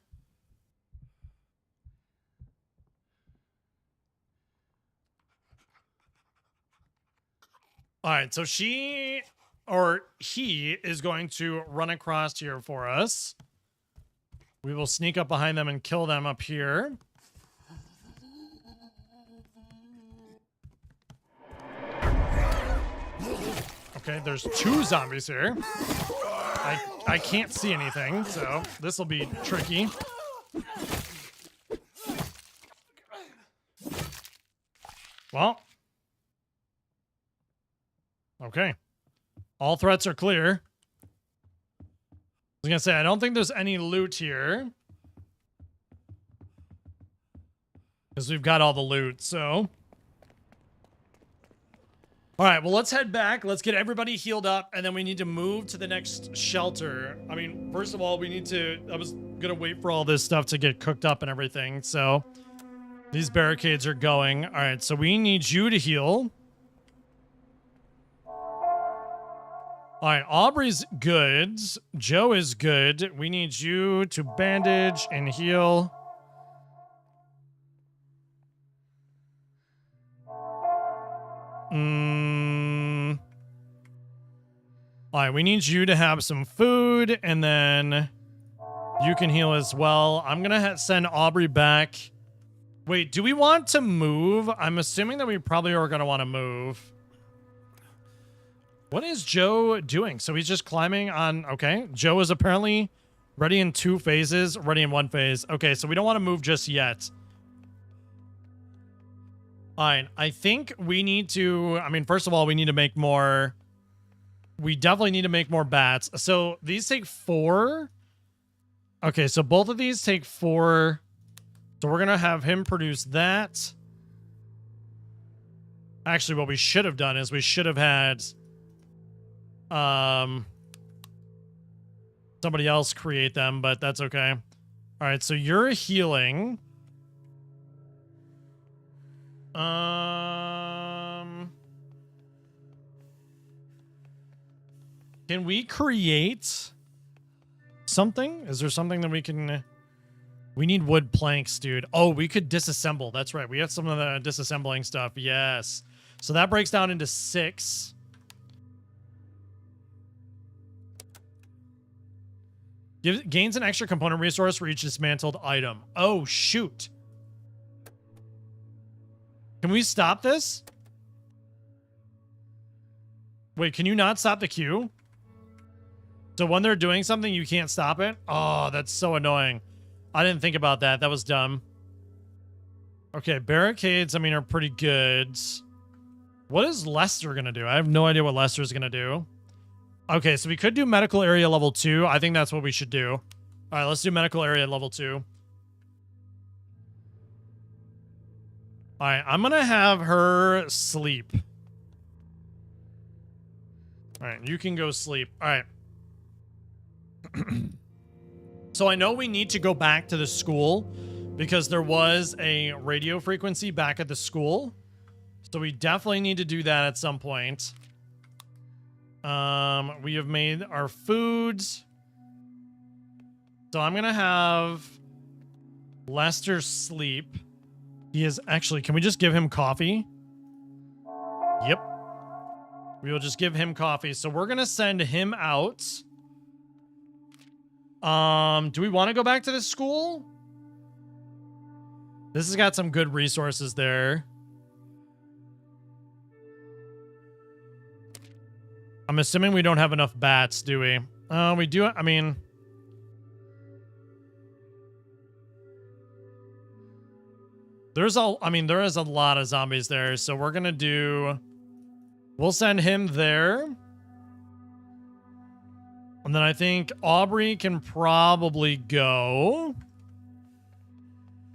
All right, so she or he is going to run across here for us. We will sneak up behind them and kill them up here. Okay, there's 2 zombies here. I can't see anything, so this will be tricky. Well. Okay. All threats are clear. I was gonna say, I don't think there's any loot here. Because we've got all the loot, so... Alright, well, let's head back. Let's get everybody healed up, and then we need to move to the next shelter. I mean, first of all, we need to... I was gonna wait for all this stuff to get cooked up and everything, so... These barricades are going. Alright, so we need you to heal. Alright, Aubrey's good. Joe is good. We need you to bandage and heal. Alright, we need you to have some food, and then you can heal as well. I'm gonna send Aubrey back. Wait, do we want to move? I'm assuming that we probably are gonna want to move. What is Joe doing? So he's just climbing on... Okay, Joe is apparently ready in 2 phases, ready in 1 phase. Okay, so we don't want to move just yet. Alright, I think we need to... I mean, first of all, we need to make more... We definitely need to make more bats. So these take 4. Okay, so both of these take 4. So we're going to have him produce that. Actually, what we should have done is we should have had... somebody else create them, but that's okay. All right, so you're healing. Can we create something? Is there something that we can... We need wood planks, dude. Oh, we could disassemble. That's right. We have some of the disassembling stuff. Yes. So that breaks down into 6. Gains an extra component resource for each dismantled item. Oh, shoot. Can we stop this? Wait, can you not stop the queue? So when they're doing something, you can't stop it? Oh, that's so annoying. I didn't think about that. That was dumb. Okay, barricades, I mean, are pretty good. What is Lester going to do? I have no idea what Lester's going to do. Okay, so we could do medical area level 2. I think that's what we should do. All right, let's do medical area level 2. All right, I'm going to have her sleep. All right, you can go sleep. All right. So I know we need to go back to the school, because there was a radio frequency back at the school. So we definitely need to do that at some point. We have made our foods. So I'm going to have Lester sleep. He is actually, can we just give him coffee? Yep. We will just give him coffee. So we're going to send him out. Do we want to go back to the school? This has got some good resources there. I'm assuming we don't have enough bats, do we? We do. I mean, there is a lot of zombies there, so we're gonna do. We'll send him there, and then I think Aubrey can probably go.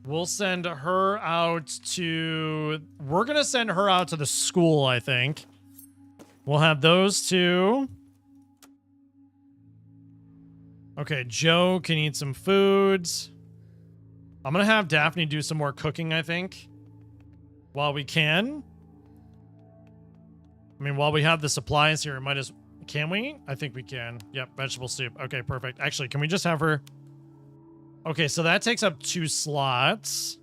We'll send her out to. We're gonna send her out to the school, I think. We'll have those two. Okay, Joe can eat some foods. I'm gonna have Daphne do some more cooking, I think, while we can. I mean, while we have the supplies here, might as... Can we? I think we can. Yep, vegetable soup. Okay, perfect. Actually, can we just have her... Okay, so that takes up 2 slots.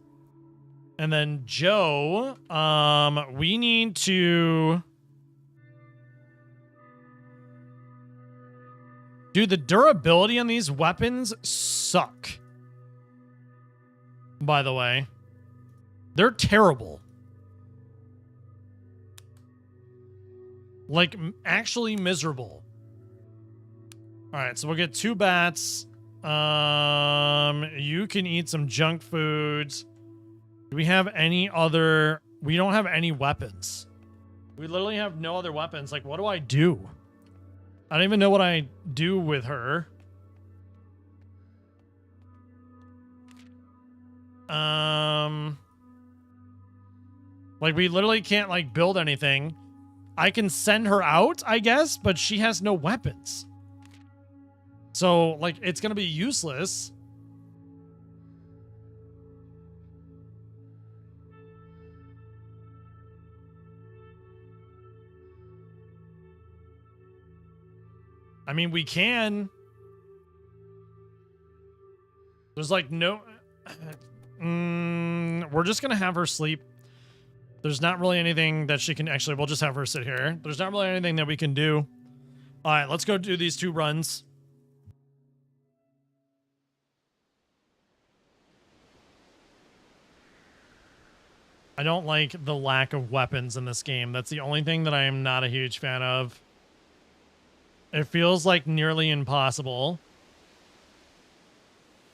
And then Joe, we need to... Dude, the durability on these weapons suck. By the way. They're terrible. Like, actually miserable. Alright, so we'll get 2 bats. You can eat some junk foods. Do we have any other... We don't have any weapons. We literally have no other weapons. Like, what do I do? I don't even know what I do with her. Like, we literally can't, like, build anything. I can send her out, I guess, but she has no weapons. So, like, it's gonna be useless. I mean, we can. There's like no... we're just going to have her sleep. There's not really anything that she can... Actually, we'll just have her sit here. There's not really anything that we can do. All right, let's go do these 2 runs. I don't like the lack of weapons in this game. That's the only thing that I am not a huge fan of. It feels like nearly impossible,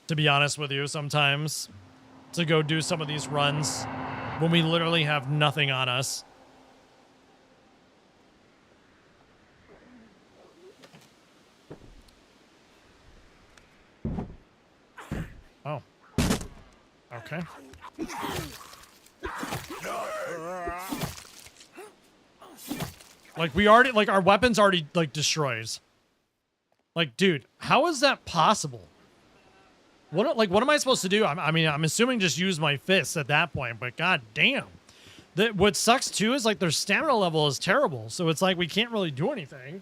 to be honest with you, sometimes, to go do some of these runs when we literally have nothing on us. Oh. Okay. Like, we already, like, our weapons already, like, destroys. Like, dude, how is that possible? What, like, what am I supposed to do? I mean, I'm assuming just use my fists at that point, but god damn. What sucks, too, is, like, their stamina level is terrible, so it's like we can't really do anything.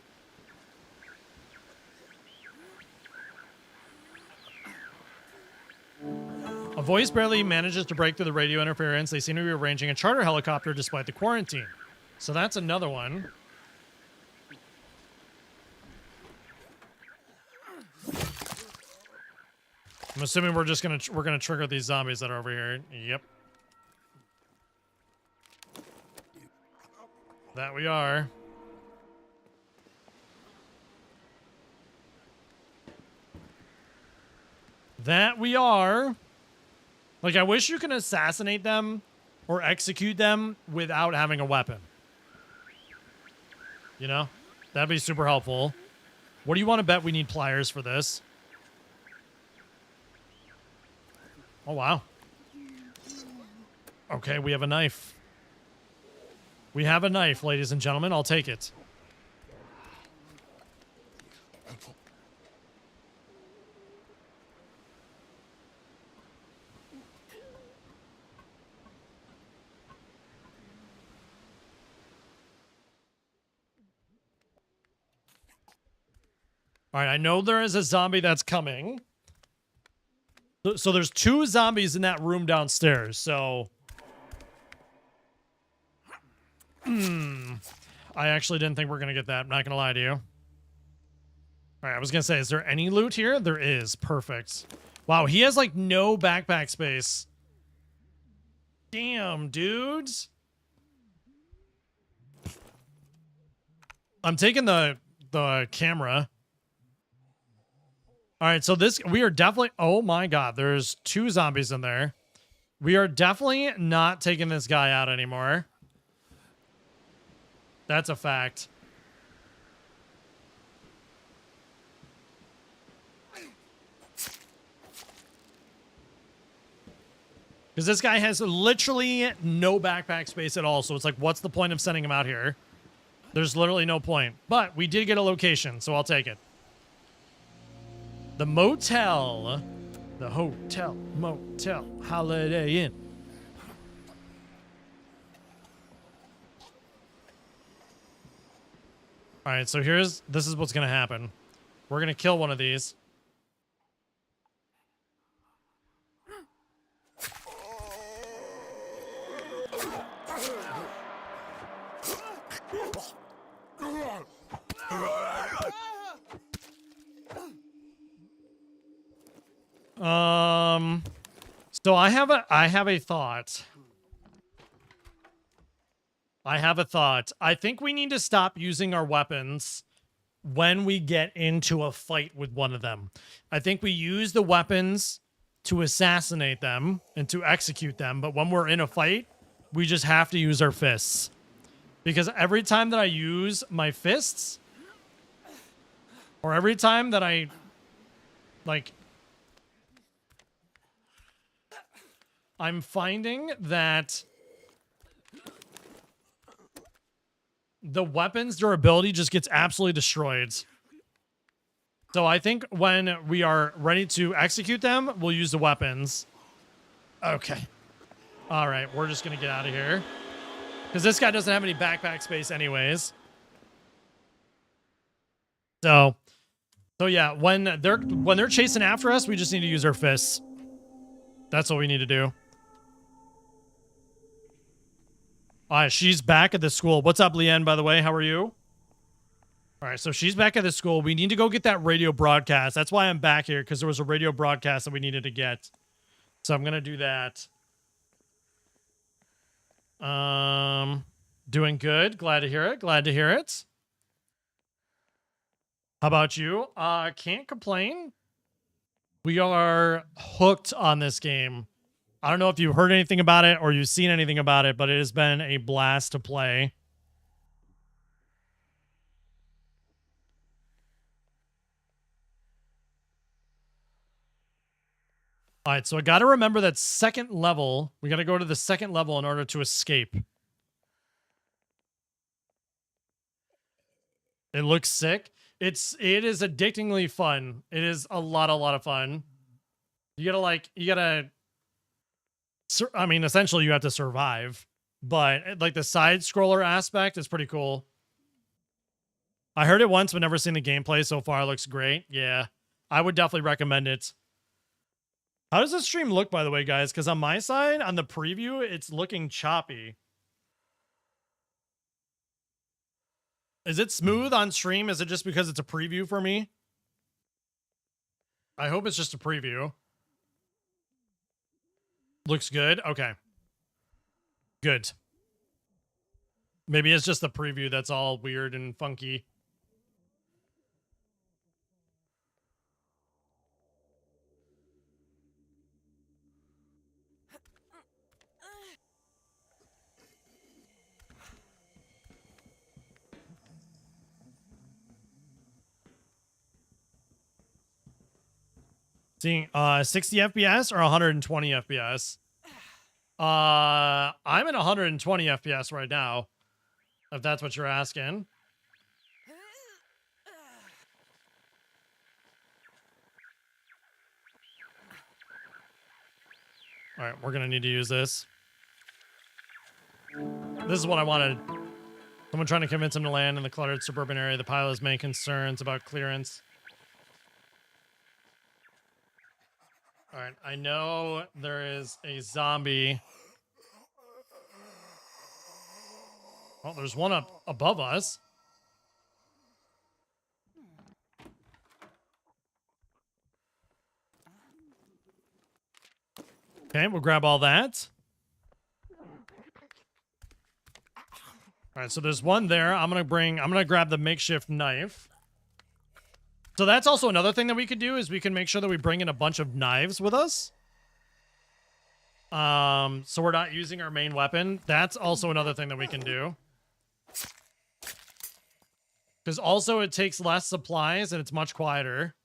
A voice barely manages to break through the radio interference. They seem to be arranging a charter helicopter despite the quarantine. So that's another one. I'm assuming we're just we're gonna trigger these zombies that are over here. Yep. That we are. That we are. Like, I wish you can assassinate them or execute them without having a weapon. You know? That'd be super helpful. What do you want to bet we need pliers for this? Oh, wow. Okay, we have a knife. We have a knife, ladies and gentlemen. I'll take it. All right, I know there is a zombie that's coming. So there's 2 zombies in that room downstairs, so... I actually didn't think we are going to get that. I'm not going to lie to you. All right, I was going to say, is there any loot here? There is. Perfect. Wow, he has, like, no backpack space. Damn, dudes. I'm taking the camera. All right, so we are definitely... Oh, my God. There's 2 zombies in there. We are definitely not taking this guy out anymore. That's a fact. Because this guy has literally no backpack space at all. So it's like, what's the point of sending him out here? There's literally no point. But we did get a location, so I'll take it. The motel. The hotel, motel, Holiday Inn. All right, so this is what's going to happen. We're going to kill one of these. So I have a thought. I think we need to stop using our weapons when we get into a fight with one of them. I think we use the weapons to assassinate them and to execute them, but when we're in a fight, we just have to use our fists. Because every time that I use my fists, or every time that I, like, I'm finding that the weapon's durability just gets absolutely destroyed. So I think when we are ready to execute them, we'll use the weapons. Okay. All right, we're just going to get out of here. Because this guy doesn't have any backpack space anyways. So yeah, when they're chasing after us, we just need to use our fists. That's what we need to do. All right, she's back at the school. What's up, Leanne, by the way? How are you? All right, so she's back at the school. We need to go get that radio broadcast. That's why I'm back here, because there was a radio broadcast that we needed to get. So I'm going to do that. Doing good. Glad to hear it. Glad to hear it. How about you? Can't complain. We are hooked on this game. I don't know if you've heard anything about it or you've seen anything about it, but it has been a blast to play. All right, so I got to remember that second level. We got to go to the second level in order to escape. It looks sick. It is addictingly fun. It is a lot of fun. I mean, essentially you have to survive, but like the side scroller aspect is pretty cool. I heard it once, but never seen the gameplay so far. It looks great. Yeah, I would definitely recommend it. How does this stream look, by the way, guys? Because on my side, on the preview, it's looking choppy. Is it smooth on stream? Is it just because it's a preview for me? I hope it's just a preview. Looks good? Okay. Good. Maybe it's just the preview that's all weird and funky. Seeing 60 FPS or 120 FPS? I'm at 120 FPS right now, if that's what you're asking. All right, we're gonna need to use this. This is what I wanted. Someone trying to convince him to land in the cluttered suburban area. The pilot's main concerns about clearance. All right, I know there is a zombie. Oh, there's one up above us. Okay, we'll grab all that. All right, so there's one there. I'm gonna grab the makeshift knife. So that's also another thing that we could do is we can make sure that we bring in a bunch of knives with us. So we're not using our main weapon. That's also another thing that we can do. Because also it takes less supplies and it's much quieter.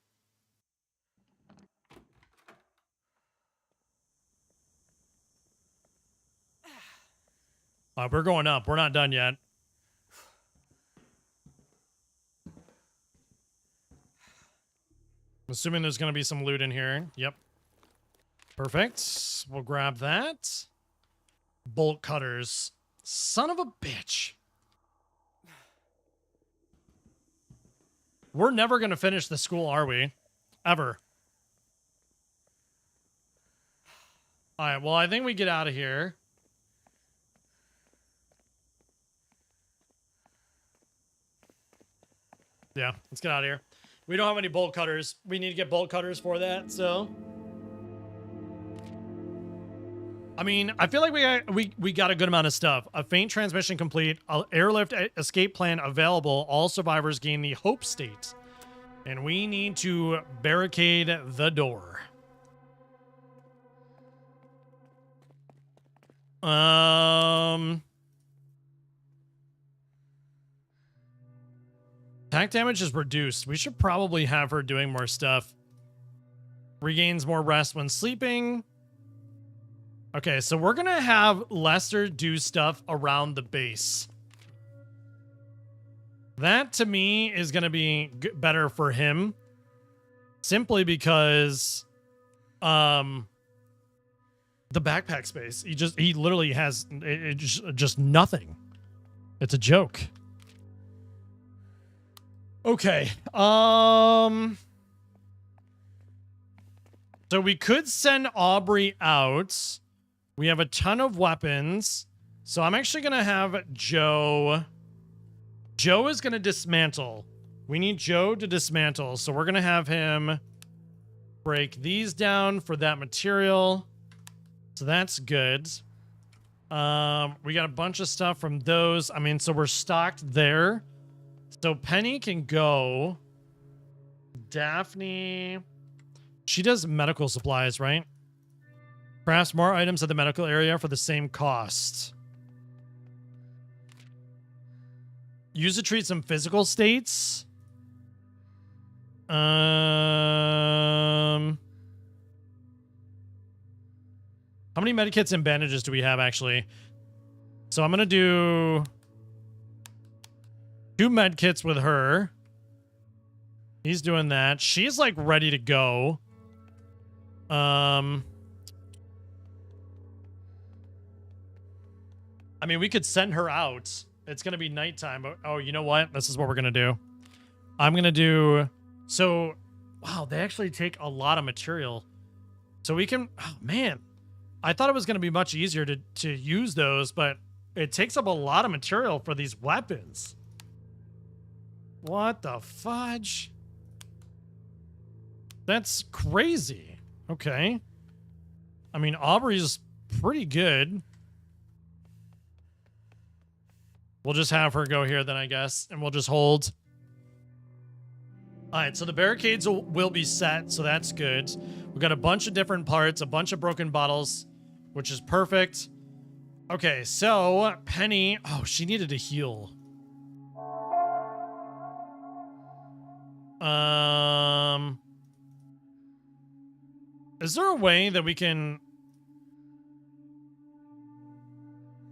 We're going up. We're not done yet. I'm assuming there's going to be some loot in here. Yep. Perfect. We'll grab that. Bolt cutters. Son of a bitch. We're never going to finish the school, are we? Ever. All right, well, I think we get out of here. Yeah, let's get out of here. We don't have any bolt cutters. We need to get bolt cutters for that, so... I mean, I feel like we got a good amount of stuff. A faint transmission complete. Airlift escape plan available. All survivors gain the hope state. And we need to barricade the door. Attack damage is reduced. We should probably have her doing more stuff. Regains more rest when sleeping. Okay, so we're going to have Lester do stuff around the base. That, to me, is going to be better for him. Simply because... the backpack space. He literally has just nothing. It's a joke. Okay. So we could send Aubrey out. We have a ton of weapons. So I'm actually going to have Joe. Joe is going to dismantle. We need Joe to dismantle. So we're going to have him break these down for that material. So that's good. We got a bunch of stuff from those. I mean, so we're stocked there. So Penny can go. Daphne. She does medical supplies, right? Perhaps more items at the medical area for the same cost. Use to treat some physical states. How many medikits and bandages do we have, actually? So I'm going to do 2 medkits with her. He's doing that. She's, like, ready to go. I mean, we could send her out. It's going to be nighttime. But, oh, you know what? This is what we're going to do. I'm going to do... So, wow, they actually take a lot of material. So we can... Oh, man. I thought it was going to be much easier to use those, but it takes up a lot of material for these weapons. What the fudge? That's crazy. Okay. I mean, Aubrey's pretty good. We'll just have her go here then, I guess, and we'll just hold. All right, so the barricades will be set, so that's good. We've got a bunch of different parts, a bunch of broken bottles, which is perfect. Okay, so Penny... Oh, she needed to heal. Is there a way that we can...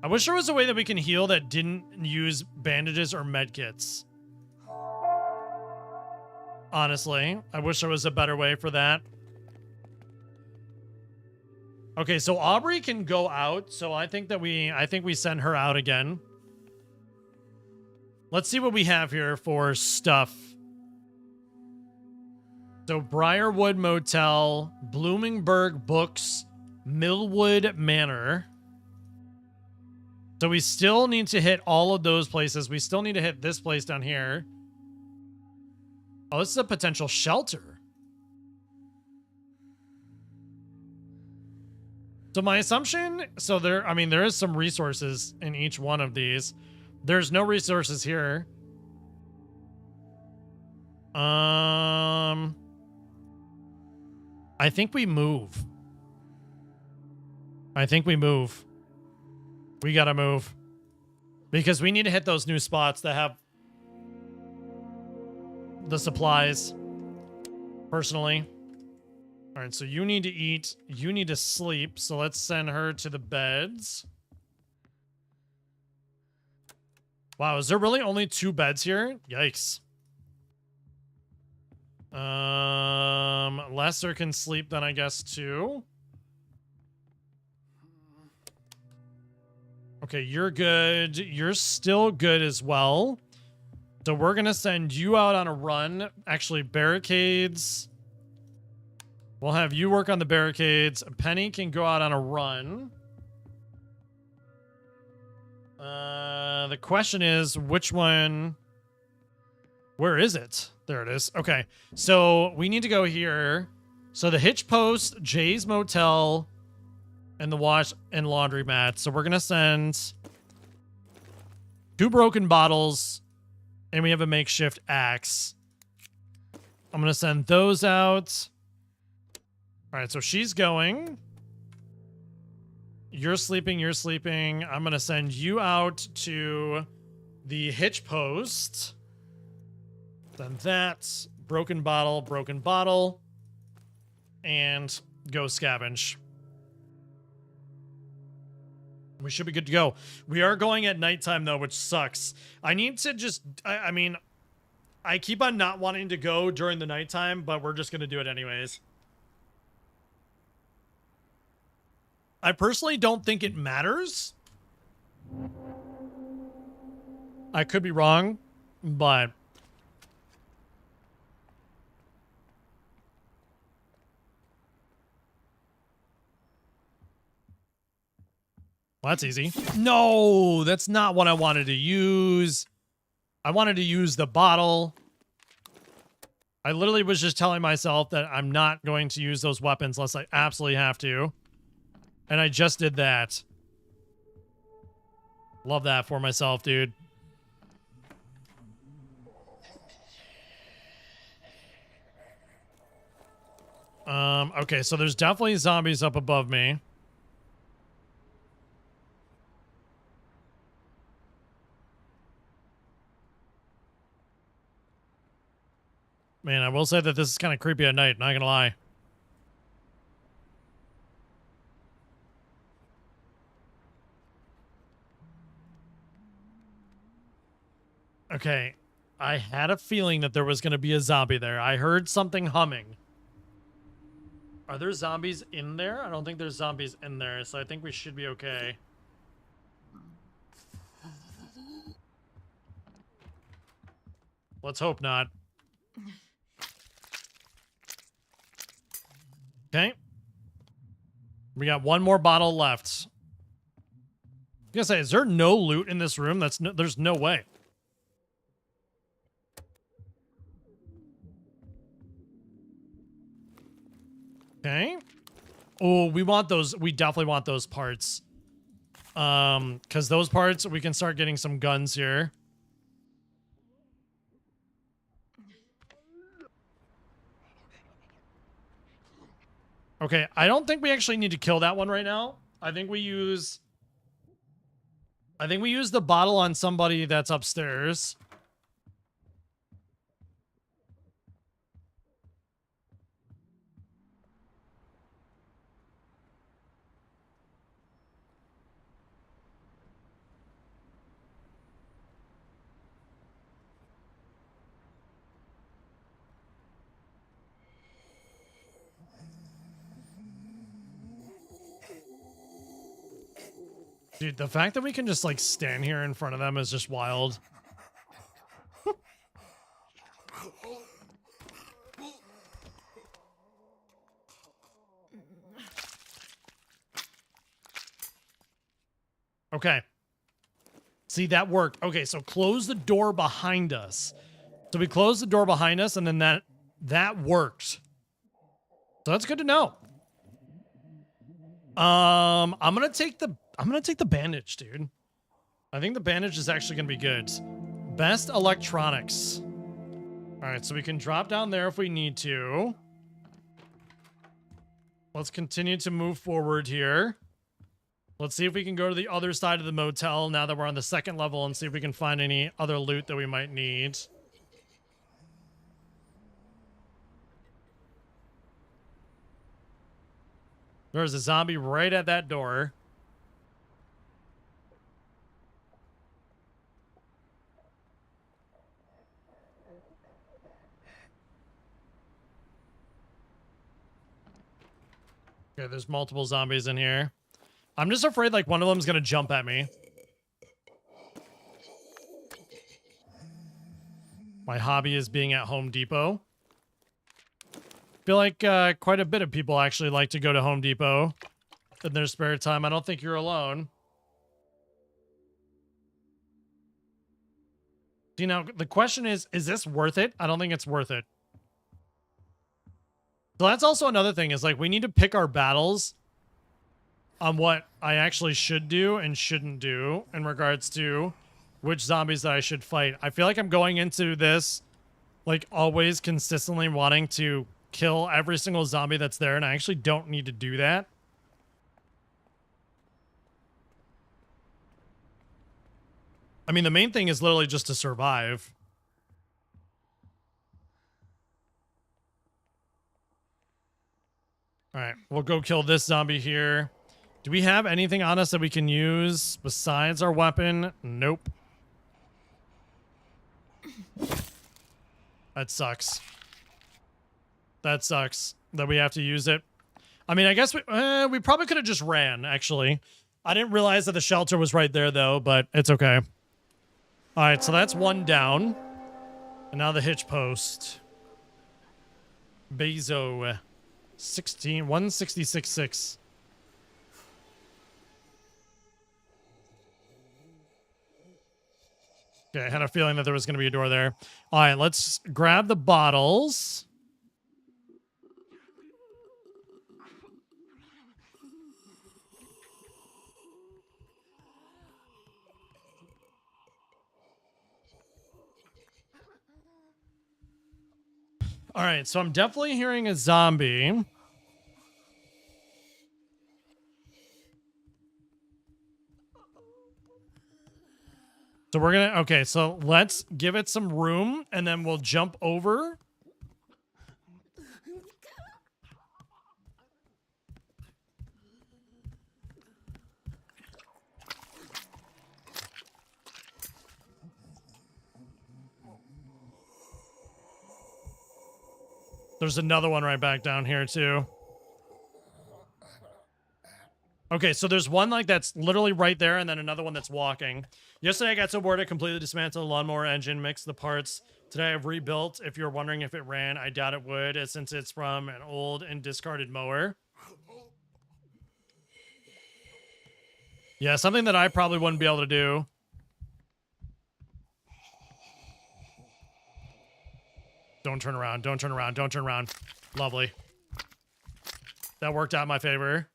I wish there was a way that we can heal that didn't use bandages or medkits. Honestly, I wish there was a better way for that. Okay, so Aubrey can go out, so I think we send her out again. Let's see what we have here for stuff. So Briarwood Motel, Bloomingburg Books, Millwood Manor. So we still need to hit all of those places. We still need to hit this place down here. Oh, this is a potential shelter. So my assumption, so there, I mean, there is some resources in each one of these. There's no resources here. I think we move. I think we move. We gotta move. Because we need to hit those new spots that have the supplies. Personally. Alright, so you need to eat. You need to sleep. So let's send her to the beds. Wow, is there really only 2 beds here? Yikes. Lester can sleep then, I guess, too. Okay, you're good. You're still good as well. So we're going to send you out on a run. Actually, barricades. We'll have you work on the barricades. Penny can go out on a run. The question is, which one... Where is it? There it is. Okay, so we need to go here. So the hitch post, Jay's Motel, and the wash and laundry mat. So we're going to send 2 broken bottles, and we have a makeshift axe. I'm going to send those out. All right, so she's going. You're sleeping, you're sleeping. I'm going to send you out to the hitch post. Then that's broken bottle, and go scavenge. We should be good to go. We are going at nighttime, though, which sucks. I need to just... I mean, I keep on not wanting to go during the nighttime, but we're just going to do it anyways. I personally don't think it matters. I could be wrong, but... Well, that's easy. No, that's not what I wanted to use. I wanted to use the bottle. I literally was just telling myself that I'm not going to use those weapons unless I absolutely have to. And I just did that. Love that for myself, dude. Okay, so there's definitely zombies up above me. Man, I will say that this is kind of creepy at night, not gonna lie. Okay, I had a feeling that there was gonna be a zombie there. I heard something humming. Are there zombies in there? I don't think there's zombies in there, so I think we should be okay. Let's hope not. Okay. We got 1 more bottle left. I was gonna say, is there no loot in this room? There's no way. Okay. Oh, we want those. We definitely want those parts. Because those parts, we can start getting some guns here. Okay, I don't think we actually need to kill that one right now. I think we use the bottle on somebody that's upstairs. Dude, the fact that we can just, like, stand here in front of them is just wild. Okay. See, that worked. Okay, so close the door behind us. So we closed the door behind us, and then that worked. So that's good to know. I'm gonna take the bandage, dude. I think the bandage is actually gonna be good. Best electronics. All right, so we can drop down there if we need to. Let's continue to move forward here. Let's see if we can go to the other side of the motel now that we're on the second level and see if we can find any other loot that we might need. There's a zombie right at that door. Okay, there's multiple zombies in here. I'm just afraid like one of them's gonna jump at me. My hobby is being at Home Depot. Feel like quite a bit of people actually like to go to Home Depot in their spare time. I don't think you're alone. You know, the question is this worth it? I don't think it's worth it. So that's also another thing is like we need to pick our battles on what I actually should do and shouldn't do in regards to which zombies that I should fight. I feel like I'm going into this like always consistently wanting to kill every single zombie that's there, and I actually don't need to do that. I mean, the main thing is literally just to survive. All right, we'll go kill this zombie here. Do we have anything on us that we can use besides our weapon? Nope. That sucks. That sucks that we have to use it. I mean, I guess we probably could have just ran, actually. I didn't realize that the shelter was right there, though, but it's okay. All right, so that's one down. And now the hitch post. Bezo. 166.6. Okay, I had a feeling that there was going to be a door there. All right, let's grab the bottles. All right, so I'm definitely hearing a zombie. So we're gonna, okay, so let's give it some room and then we'll jump over. There's another one right back down here too. Okay, so there's one like that's literally right there and then another one that's walking. Yesterday I got so bored I completely dismantled the lawnmower engine, mixed the parts. Today I've rebuilt. If you're wondering if it ran, I doubt it would since it's from an old and discarded mower. Yeah, something that I probably wouldn't be able to do. Don't turn around, don't turn around, don't turn around. Lovely. That worked out in my favor.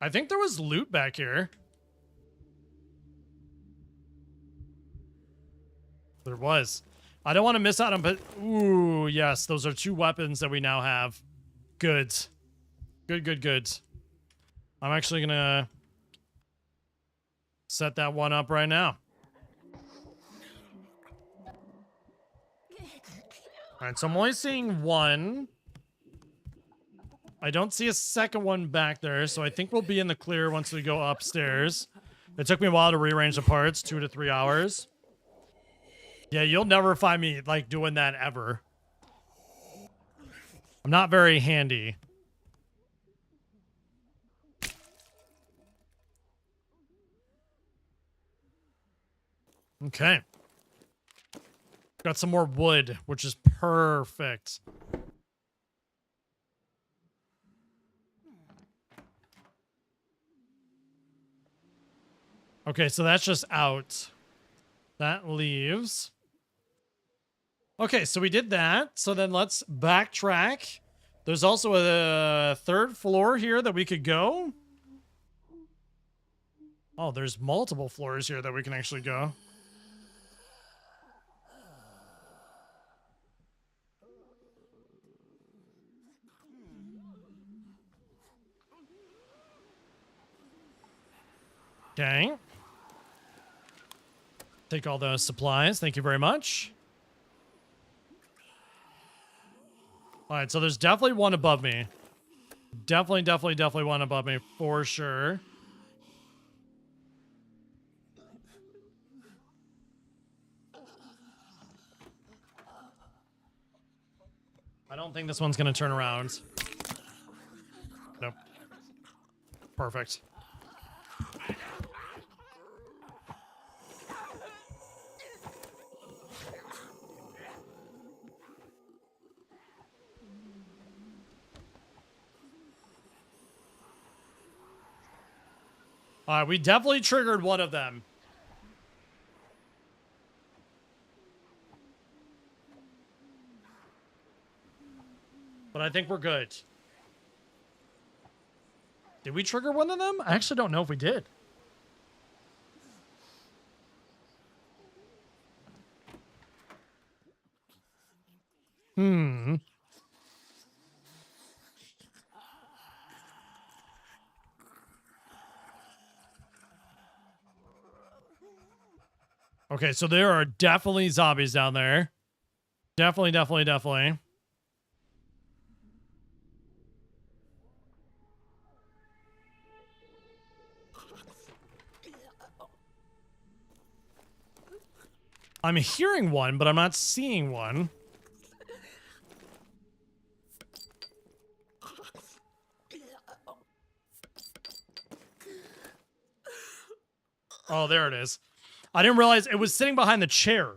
I think there was loot back here. There was. I don't want to miss out on, but ooh, yes, those are two weapons that we now have. Good. Good, good, good. I'm actually gonna set that one up right now. All right, so I'm only seeing one. I don't see a second one back there, so I think we'll be in the clear once we go upstairs. It took me a while to rearrange the parts, 2 to 3 hours. Yeah, you'll never find me, like, doing that ever. I'm not very handy. Okay. Got some more wood, which is perfect. Okay, so that's just out. That leaves. Okay, so we did that. So then let's backtrack. There's also a third floor here that we could go. Oh, there's multiple floors here that we can actually go. Okay. Take all those supplies. Thank you very much. All right, so there's definitely one above me. Definitely one above me for sure. I don't think this one's going to turn around. Nope. Perfect. All right, we definitely triggered one of them. But I think we're good. Did we trigger one of them? I actually don't know if we did. Okay, so there are definitely zombies down there. Definitely. I'm hearing one, but I'm not seeing one. Oh, there it is. I didn't realize it was sitting behind the chair.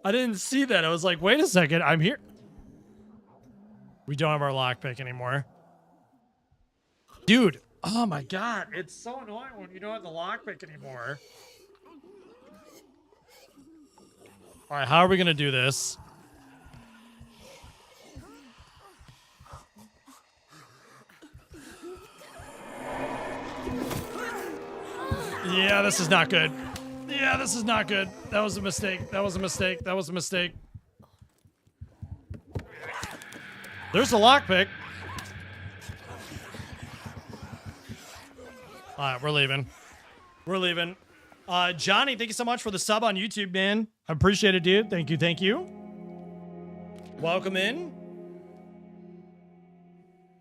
I didn't see that. I was like, wait a second, I'm here. We don't have our lockpick anymore. Dude, oh my god, it's so annoying when you don't have the lockpick anymore. All right, how are we going to do this? Yeah, this is not good. Yeah, this is not good. That was a mistake. That was a mistake. That was a mistake. There's the lockpick. All right, we're leaving. We're leaving. Johnny, thank you so much for the sub on YouTube, man. I appreciate it, dude. Thank you. Welcome in.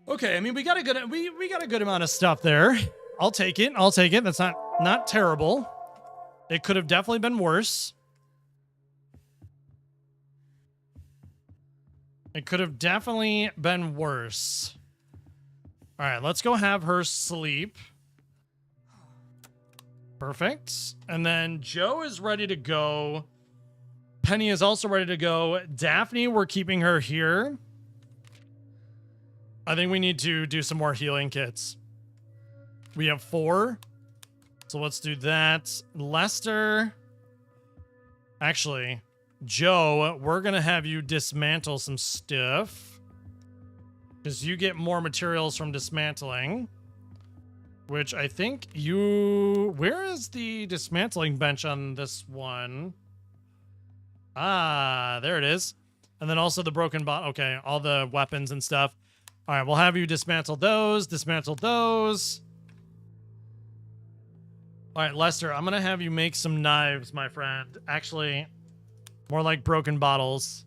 Okay, I mean, we got a good we got a good amount of stuff there. I'll take it. That's not terrible. It could have definitely been worse. It could have definitely been worse. All right, let's go have her sleep. Perfect. And then Joe is ready to go. Penny is also ready to go. Daphne, we're keeping her here. I think we need to do some more healing kits. We have 4. So let's do that. Lester. Actually, Joe, we're going to have you dismantle some stuff. Because you get more materials from dismantling. Which I think you... Where is the dismantling bench on this one? Ah, there it is. And then also the broken bot. Okay, all the weapons and stuff. All right, we'll have you dismantle those. Dismantle those. All right, Lester, I'm going to have you make some knives, my friend. Actually, more like broken bottles.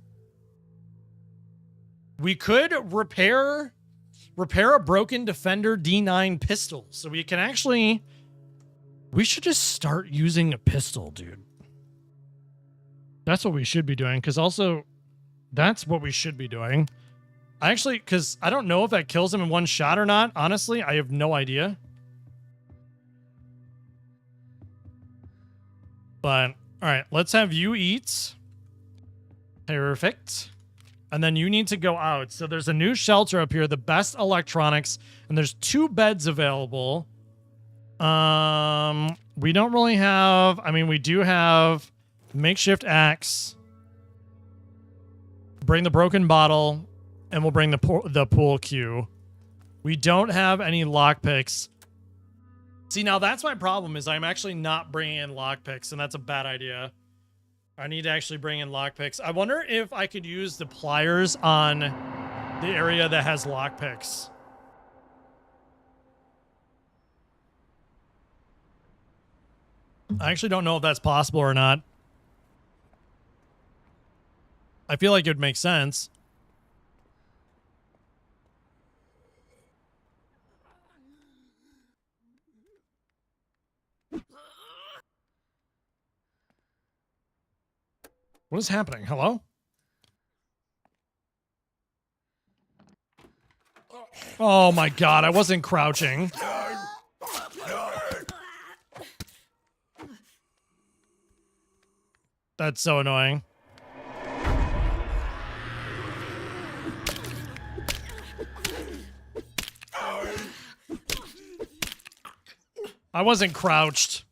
We could repair a broken Defender D9 pistol. So we can actually... We should just start using a pistol, dude. That's what we should be doing, because also... That's what we should be doing. Actually, because I don't know if that kills him in one shot or not. Honestly, I have no idea. But, alright, let's have you eat. Perfect. And then you need to go out. So there's a new shelter up here, the best electronics, and there's 2 beds available. We don't really have, I mean, we do have makeshift axe. Bring the broken bottle, and we'll bring the pool cue. We don't have any lockpicks. See, now that's my problem, is I'm actually not bringing in lockpicks, and that's a bad idea. I need to actually bring in lockpicks. I wonder if I could use the pliers on the area that has lockpicks. I actually don't know if that's possible or not. I feel like it would make sense. What is happening? Hello? Oh my god, I wasn't crouching. That's so annoying. I wasn't crouched.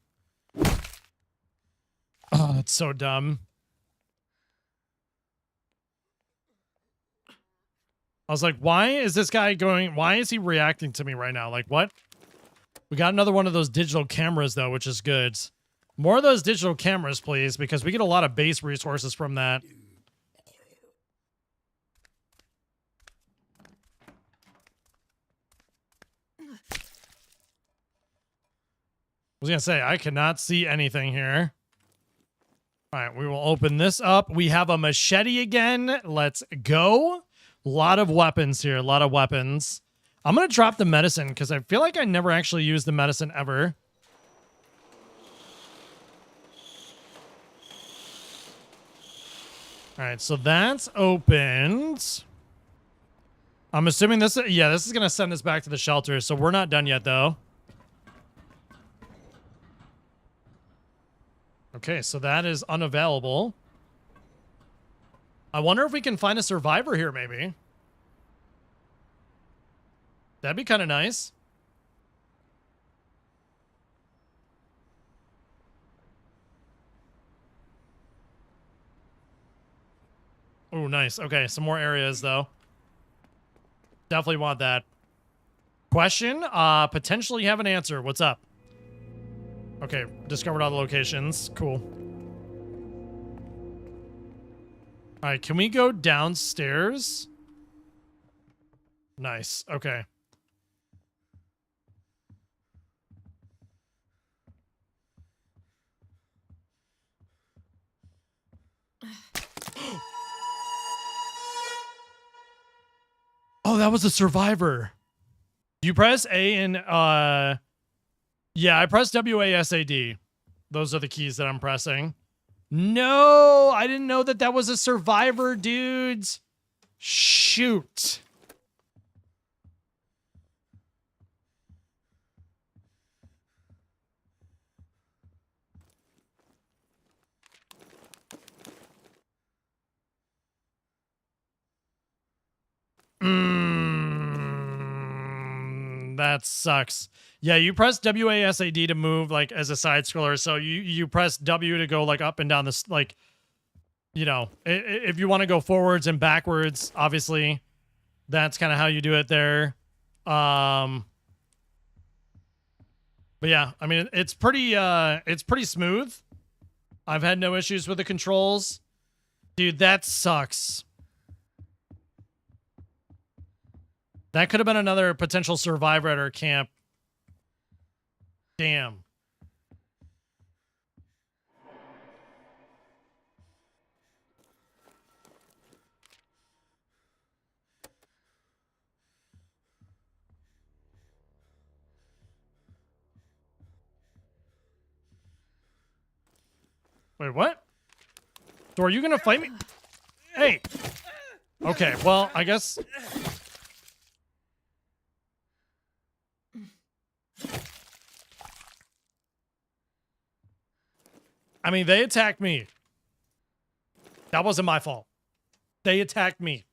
Oh, that's so dumb. I was like, why is this guy going? Why is he reacting to me right now? Like, what? We got another one of those digital cameras, though, which is good. More of those digital cameras, please, because we get a lot of base resources from that. I was going to say, I cannot see anything here. All right, we will open this up. We have a machete again. Let's go. A lot of weapons here. A lot of weapons. I'm going to drop the medicine because I feel like I never actually used the medicine ever. All right, so that's opened. I'm assuming this... Yeah, this is going to send us back to the shelter, so we're not done yet, though. Okay, so that is unavailable. I wonder if we can find a survivor here, maybe. That'd be kind of nice. Oh, nice. Okay, some more areas, though. Definitely want that. Question? Potentially have an answer. What's up? Okay, discovered all the locations. Cool. All right, can we go downstairs? Nice. Okay. Oh, that was a survivor. You press A and yeah, I pressed WASAD. Those are the keys that I'm pressing. No, I didn't know that that was a survivor, dudes. Shoot. That sucks. Yeah, you press WASAD to move like as a side scroller. So you press W to go like up and down this, like, you know, if you want to go forwards and backwards, obviously that's kind of how you do it there. But yeah, I mean, it's pretty smooth. I've had no issues with the controls. Dude, that sucks. That could have been another potential survivor at our camp. Damn. Wait, what? So are you gonna fight me? Hey. Okay, well, I guess... I mean, they attacked me. That wasn't my fault. They attacked me.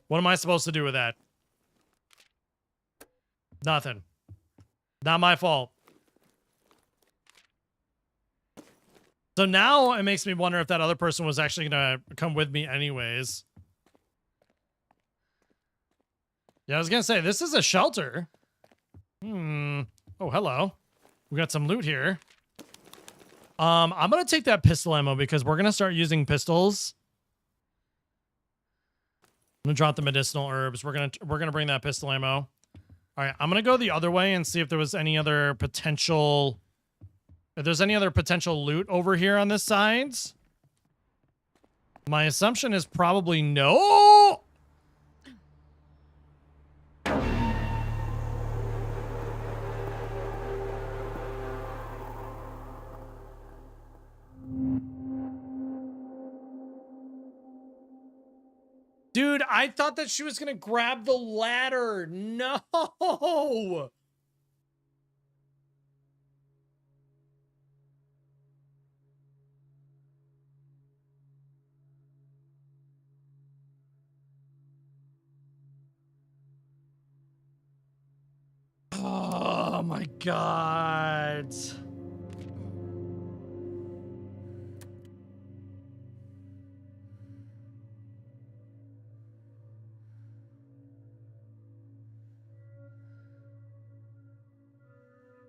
What am I supposed to do with that? Nothing. Not my fault. So now it makes me wonder if that other person was actually going to come with me anyways. Yeah, I was going to say, this is a shelter. Oh, hello. We got some loot here. I'm going to take that pistol ammo because we're going to start using pistols. I'm going to drop the medicinal herbs. We're going to bring that pistol ammo. All right, I'm going to go the other way and see if there was any other potential... If there's any other potential loot over here on this side. My assumption is probably no. Dude, I thought that she was going to grab the ladder. No. Oh my God.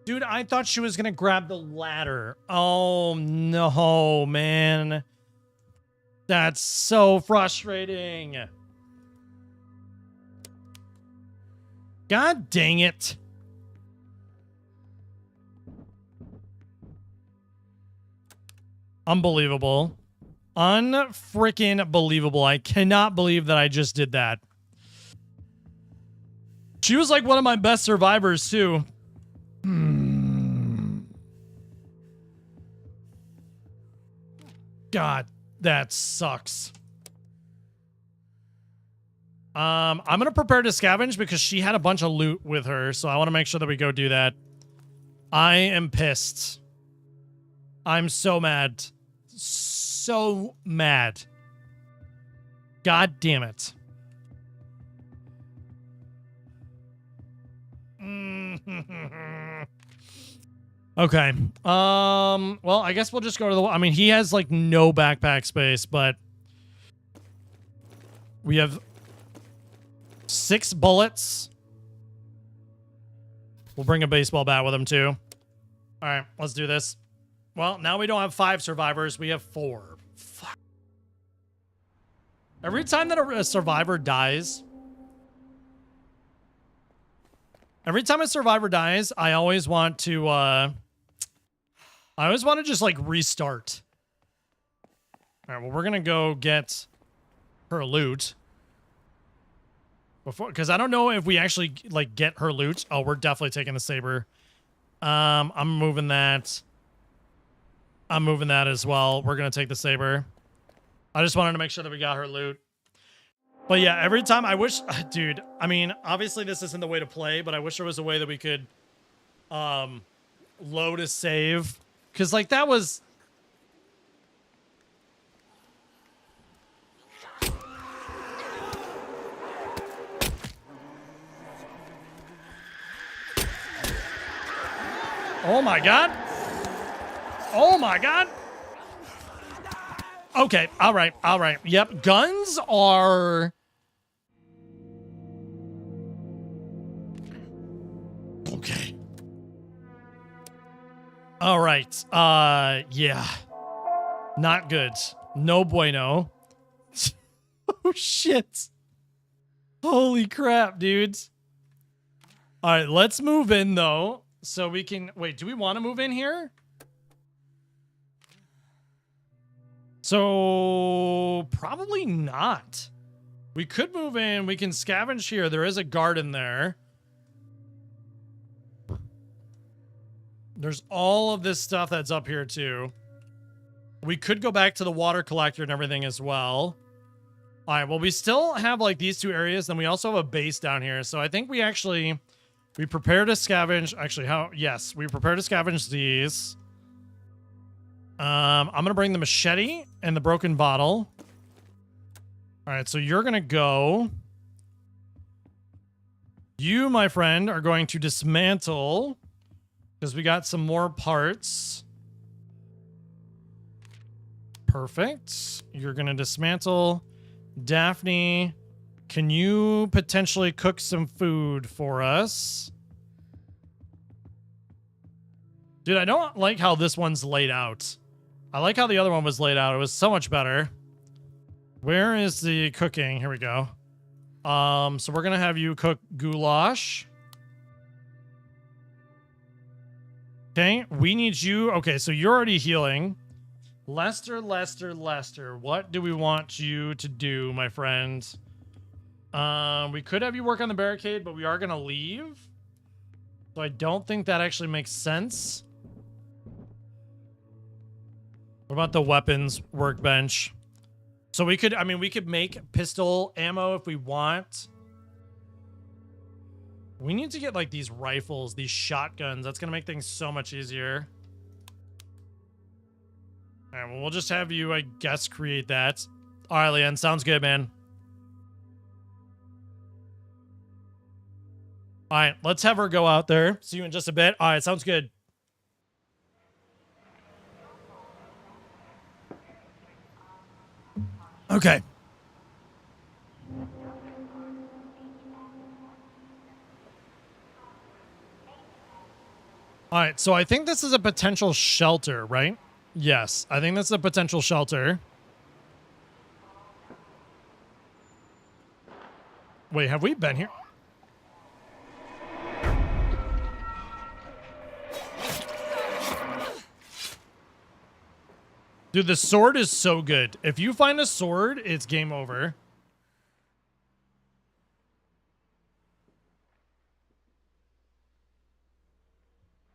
Dude, I thought she was going to grab the ladder. Oh no, man. That's so frustrating. God dang it. Unbelievable. Unfreaking believable. I cannot believe that I just did that. She was like one of my best survivors too. God, that sucks. I'm going to prepare to scavenge because she had a bunch of loot with her, so I want to make sure that we go do that. I am pissed. I'm so mad. So mad. God damn it. Okay. Well, I guess we'll just go to the... I mean, he has, like, no backpack space, but... We have 6 bullets. We'll bring a baseball bat with him, too. All right, let's do this. Well, now we don't have 5 survivors. We have 4. Fuck. Every time that a survivor dies... Every time a survivor dies, I always want to, just, like, restart. All right, well, we're gonna go get her loot. Because I don't know if we actually, like, get her loot. Oh, we're definitely taking the saber. I'm moving that. I'm moving that as well. We're gonna take the saber. I just wanted to make sure that we got her loot. But yeah, every time I wish, dude, I mean, obviously this isn't the way to play, but I wish there was a way that we could load a save. Because, like, that was... Oh my God. Oh my God. Okay, all right, all right. Yep, guns are... Okay. All right. Yeah. Not good. No bueno. Oh, shit. Holy crap, dudes. All right, let's move in, though, so we can... Wait, do we want to move in here? So, probably not. We could move in. We can scavenge here. There is a garden there. There's all of this stuff that's up here, too. We could go back to the water collector and everything as well. All right, well, we still have, like, these 2 areas. Then we also have a base down here. So I think we actually... We prepare to scavenge... Actually, how... Yes, we prepare to scavenge these. I'm going to bring the machete and the broken bottle. All right, so you're going to go. You, my friend, are going to dismantle because we got some more parts. Perfect. You're going to dismantle. Daphne, can you potentially cook some food for us? Dude, I don't like how this one's laid out. I like how the other one was laid out. It was so much better. Where is the cooking? Here we go. So we're going to have you cook goulash. Okay, we need you. Okay, so you're already healing. Lester, what do we want you to do, my friend? We could have you work on the barricade, but we are going to leave. So I don't think that actually makes sense. What about the weapons workbench? So we could, I mean, we could make pistol ammo if we want. We need to get like these rifles, these shotguns. That's going to make things so much easier. All right, well, we'll just have you, I guess, create that. All right, Leanne, sounds good, man. All right, let's have her go out there. See you in just a bit. All right, sounds good. Okay. All right, so I think this is a potential shelter, right? Yes, I think that's a potential shelter. Wait, have we been here? Dude, the sword is so good. If you find a sword, it's game over.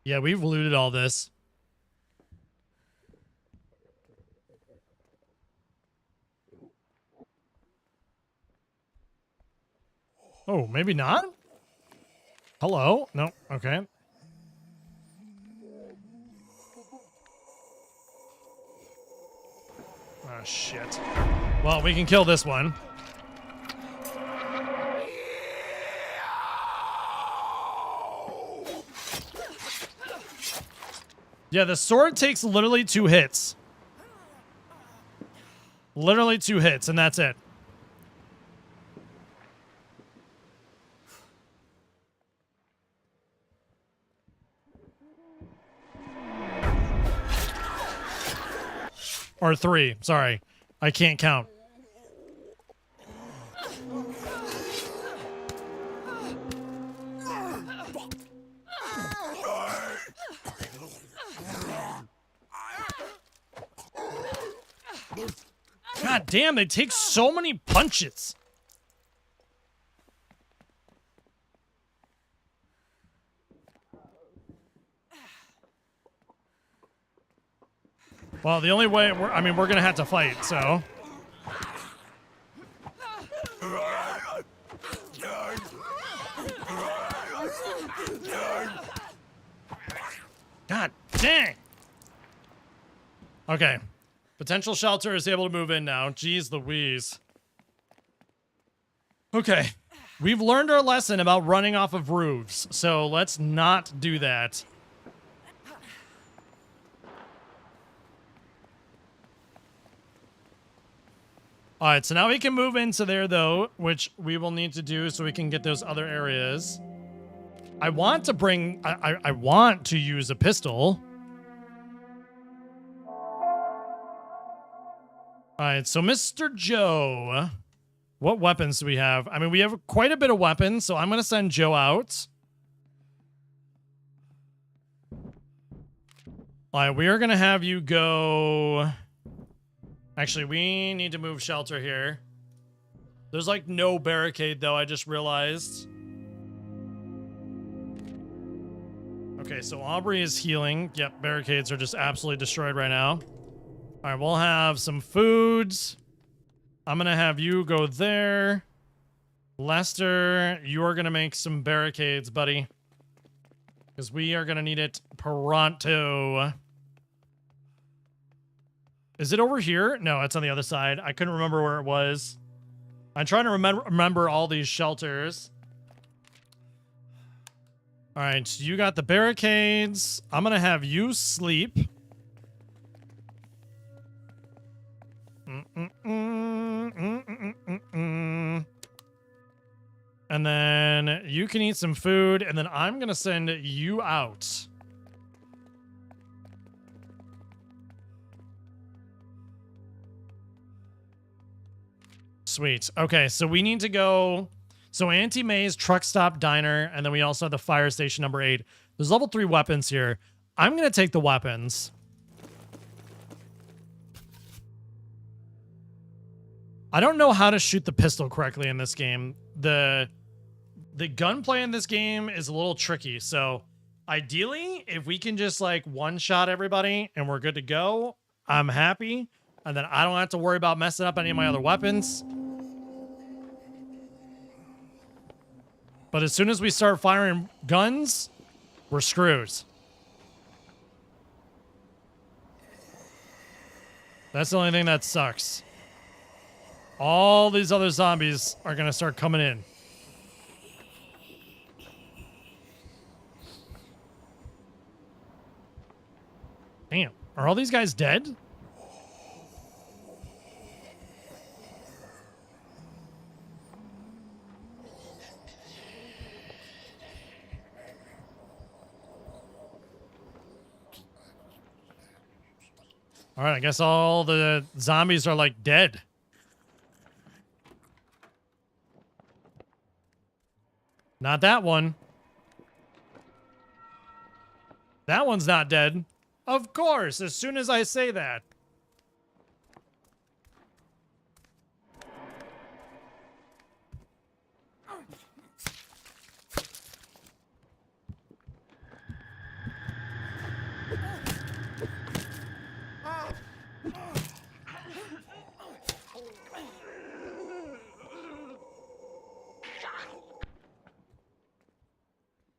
Yeah, we've looted all this. Oh, maybe not? Hello? No, okay. Oh, shit. Well, we can kill this one. Yeah, the sword takes literally 2 hits. Literally 2 hits, and that's it. Or 3, sorry. I can't count. God damn, they take so many punches. Well, the only way, we're going to have to fight, so. God dang. Okay. Potential shelter is able to move in now. Jeez Louise. Okay. We've learned our lesson about running off of roofs, so let's not do that. All right, so now we can move into there, though, which we will need to do so we can get those other areas. I want to bring... I want to use a pistol. All right, so Mr. Joe, what weapons do we have? I mean, we have quite a bit of weapons, so I'm going to send Joe out. All right, we are going to have you go... Actually, we need to move shelter here. There's like no barricade though, I just realized. Okay, so Aubrey is healing. Yep, barricades are just absolutely destroyed right now. All right, we'll have some foods. I'm gonna have you go there. Lester, you're gonna make some barricades, buddy. Because we are gonna need it pronto. Is it over here? No, it's on the other side. I couldn't remember where it was. I'm trying to remember all these shelters. All right, so you got the barricades. I'm going to have you sleep. And then you can eat some food, and then I'm going to send you out. Sweet. Okay, so we need to go... So Auntie May's Truck Stop Diner, and then we also have the Fire Station number 8. There's level 3 weapons here. I'm going to take the weapons. I don't know how to shoot the pistol correctly in this game. The gunplay in this game is a little tricky, so ideally, if we can just like one-shot everybody and we're good to go, I'm happy, and then I don't have to worry about messing up any of my other weapons. But as soon as we start firing guns, we're screwed. That's the only thing that sucks. All these other zombies are going to start coming in. Damn. Are all these guys dead? All right, I guess all the zombies are like dead. Not that one. That one's not dead. Of course, as soon as I say that.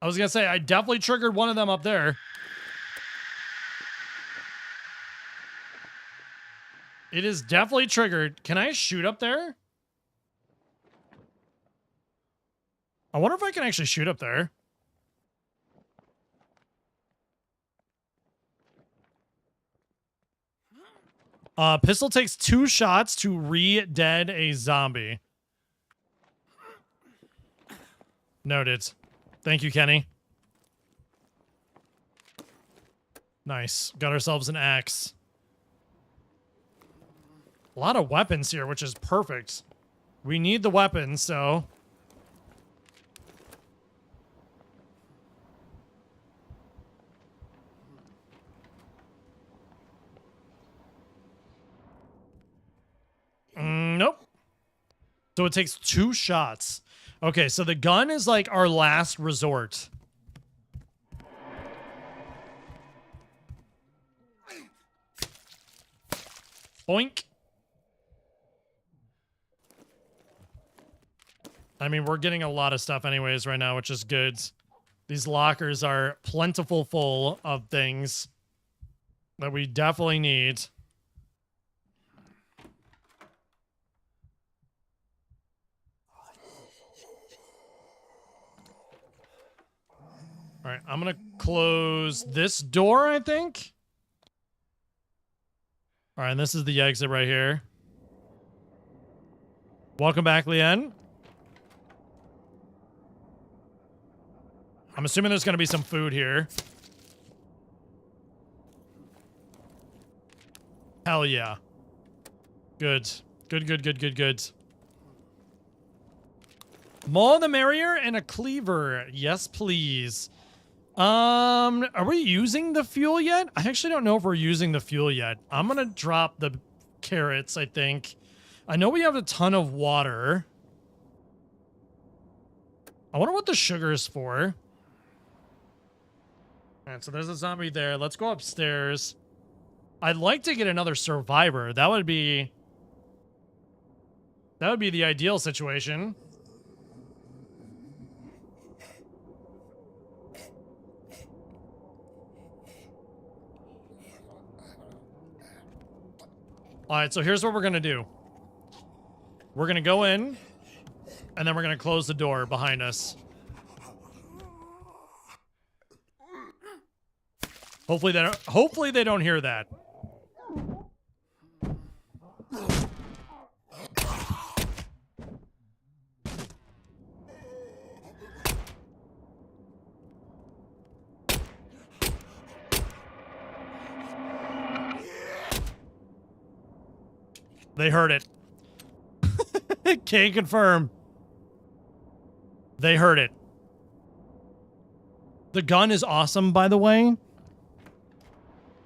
I was going to say, I definitely triggered one of them up there. It is definitely triggered. Can I shoot up there? I wonder if I can actually shoot up there. Pistol takes 2 shots to re-dead a zombie. Noted. Thank you, Kenny. Nice. Got ourselves an axe. A lot of weapons here, which is perfect. We need the weapons, so... Nope. So it takes 2 shots. Okay, so the gun is like our last resort. Boink. I mean, we're getting a lot of stuff anyways right now, which is good. These lockers are plentiful full of things that we definitely need. All right, I'm going to close this door, I think. All right, and this is the exit right here. Welcome back, Leanne. I'm assuming there's going to be some food here. Hell yeah. Good. Good, good, good, good, good. More the merrier and a cleaver. Yes, please. Are we using the fuel yet? I actually don't know if we're using the fuel yet. I'm gonna drop the carrots, I think. I know we have a ton of water. I wonder what the sugar is for. Alright, so there's a zombie there. Let's go upstairs. I'd like to get another survivor. That would be the ideal situation. All right, so here's what we're going to do. We're going to go in, and then we're going to close the door behind us. Hopefully they don't hear that. They heard it. Can't confirm. They heard it. The gun is awesome, by the way.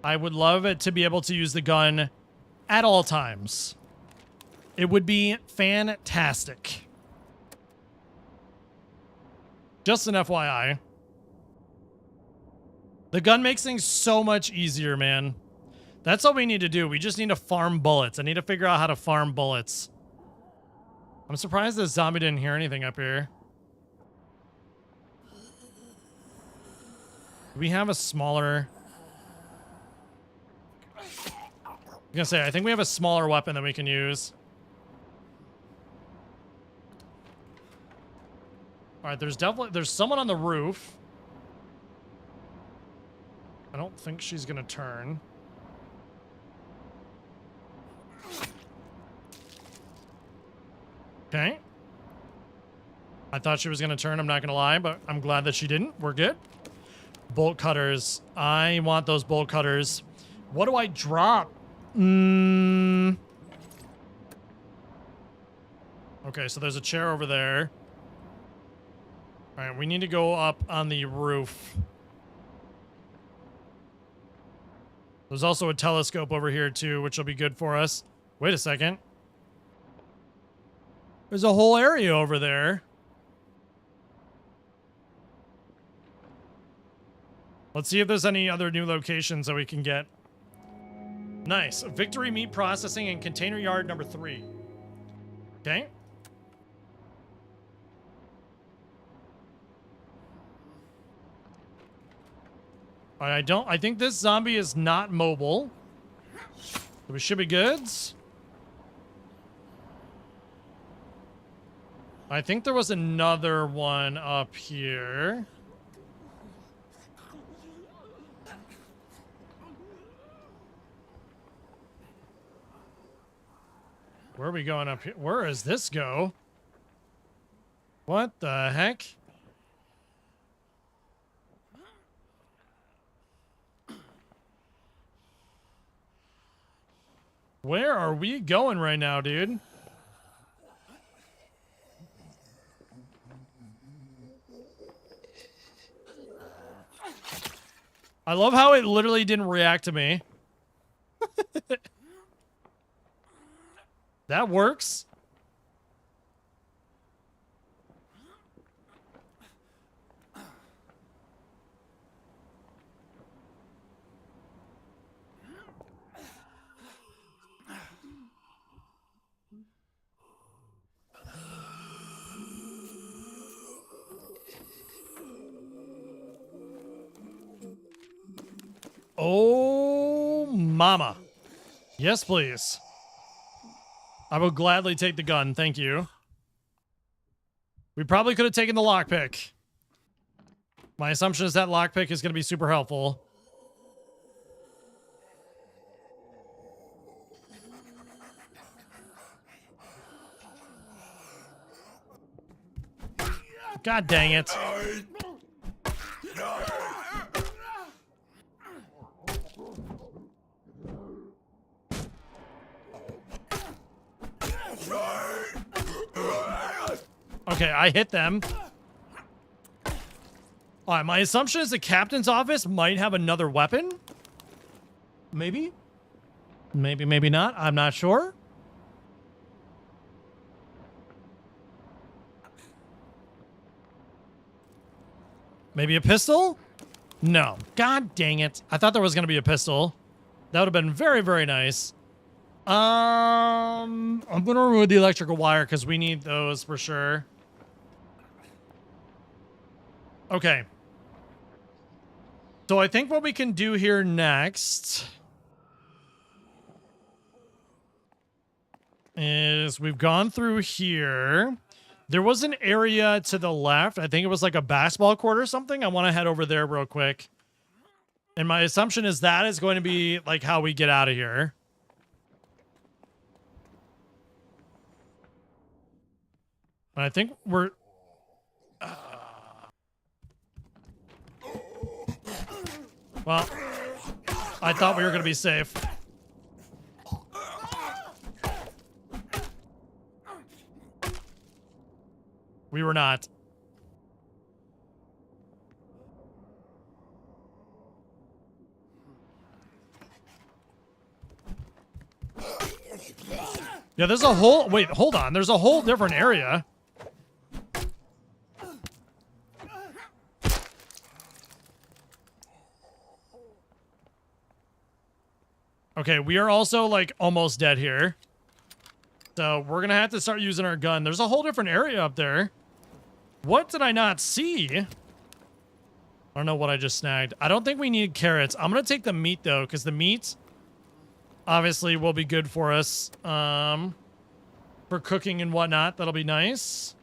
I would love it to be able to use the gun at all times. It would be fantastic. Just an FYI. The gun makes things so much easier, man. That's all we need to do. We just need to farm bullets. I need to figure out how to farm bullets. I'm surprised this zombie didn't hear anything up here. Do we have a smaller... I was gonna say, I think we have a smaller weapon that we can use. Alright, there's someone on the roof. I don't think she's gonna turn. Okay. I thought she was gonna turn, I'm not gonna lie, but I'm glad that she didn't. We're good. Bolt cutters. I want those bolt cutters. What do I drop? Okay, so there's a chair over there. Alright, we need to go up on the roof. There's also a telescope over here too, which will be good for us. Wait a second. There's a whole area over there. Let's see if there's any other new locations that we can get. Nice. Victory Meat Processing and Container Yard number 3. Okay. I think this zombie is not mobile. So we should be good. I think there was another one up here. Where are we going up here? Where does this go? What the heck? Where are we going right now, dude? I love how it literally didn't react to me. That works. Oh, mama. Yes, please. I will gladly take the gun. Thank you. We probably could have taken the lockpick. My assumption is that lockpick is going to be super helpful. God dang it. Okay, I hit them. Alright, my assumption is the captain's office might have another weapon. Maybe? Maybe, maybe not. I'm not sure. Maybe a pistol? No. God dang it. I thought there was going to be a pistol. That would have been very, very nice. I'm going to remove the electrical wire because we need those for sure. Okay. So I think what we can do here next is we've gone through here. There was an area to the left. I think it was like a basketball court or something. I want to head over there real quick. And my assumption is that is going to be like how we get out of here. And I think we're... Well, I thought we were going to be safe. We were not. Yeah, there's a whole... Wait, hold on. There's a whole different area. Okay, we are also, like, almost dead here. So we're going to have to start using our gun. There's a whole different area up there. What did I not see? I don't know what I just snagged. I don't think we need carrots. I'm going to take the meat, though, because the meat obviously will be good for us. For cooking and whatnot. That'll be nice.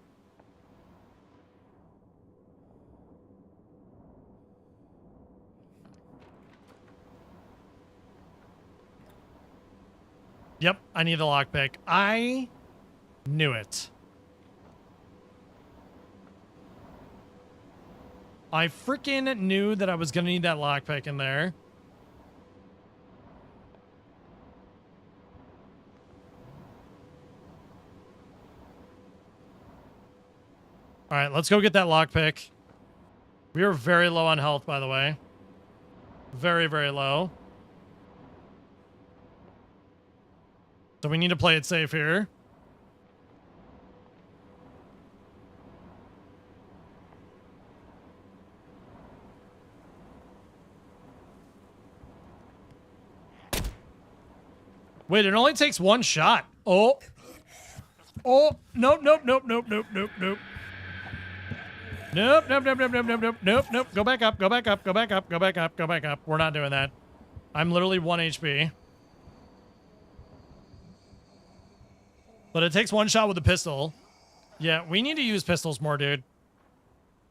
Yep, I need the lockpick. I knew it. I freaking knew that I was going to need that lockpick in there. All right, let's go get that lockpick. We are very low on health, by the way. Very, very low. So we need to play it safe here. Wait, it only takes one shot. Oh. Oh, nope, nope, nope, nope, nope, nope, nope. Nope, nope, nope, nope, nope, nope, nope, nope, nope. Go back up, go back up, go back up, go back up, go back up. We're not doing that. I'm literally 1 HP. But it takes one shot with a pistol. Yeah, we need to use pistols more, dude.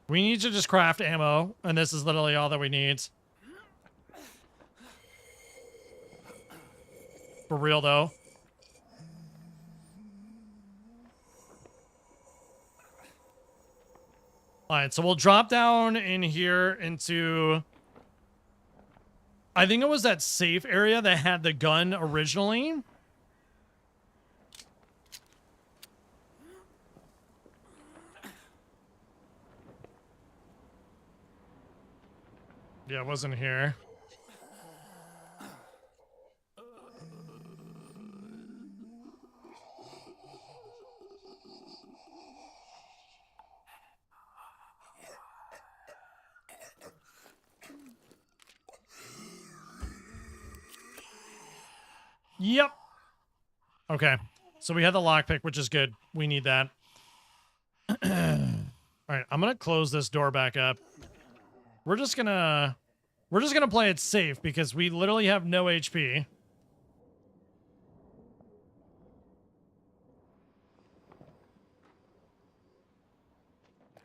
We need to just craft ammo, and this is literally all that we need. For real, though. Alright, so we'll drop down in here into... I think it was that safe area that had the gun originally. Yeah, it wasn't here. Yep. Okay. So we have the lockpick, which is good. We need that. All right, I'm gonna close this door back up. We're just gonna play it safe because we literally have no HP.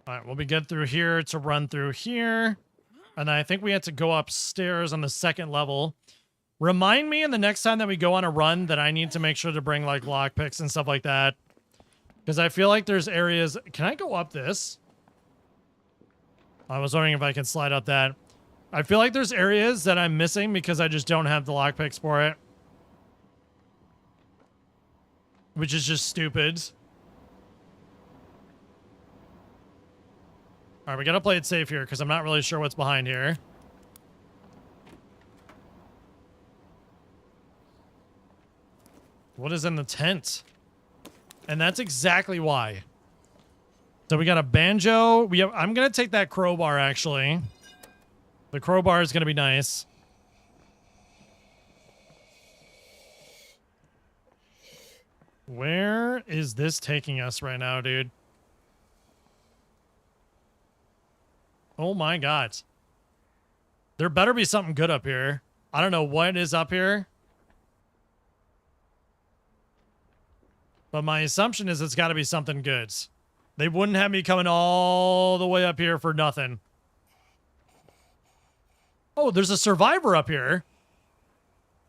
All right, we'll be good through here to run through here. And I think we had to go upstairs on the second level. Remind me in the next time that we go on a run that I need to make sure to bring like lockpicks and stuff like that. Because I feel like there's areas... Can I go up this? I was wondering if I can slide up that. I feel like there's areas that I'm missing because I just don't have the lockpicks for it. Which is just stupid. Alright, we gotta play it safe here because I'm not really sure what's behind here. What is in the tent? And that's exactly why. So we got a banjo. I'm going to take that crowbar, actually. The crowbar is going to be nice. Where is this taking us right now, dude? Oh my god. There better be something good up here. I don't know what is up here. But my assumption is it's got to be something good. They wouldn't have me coming all the way up here for nothing. Oh, there's a survivor up here.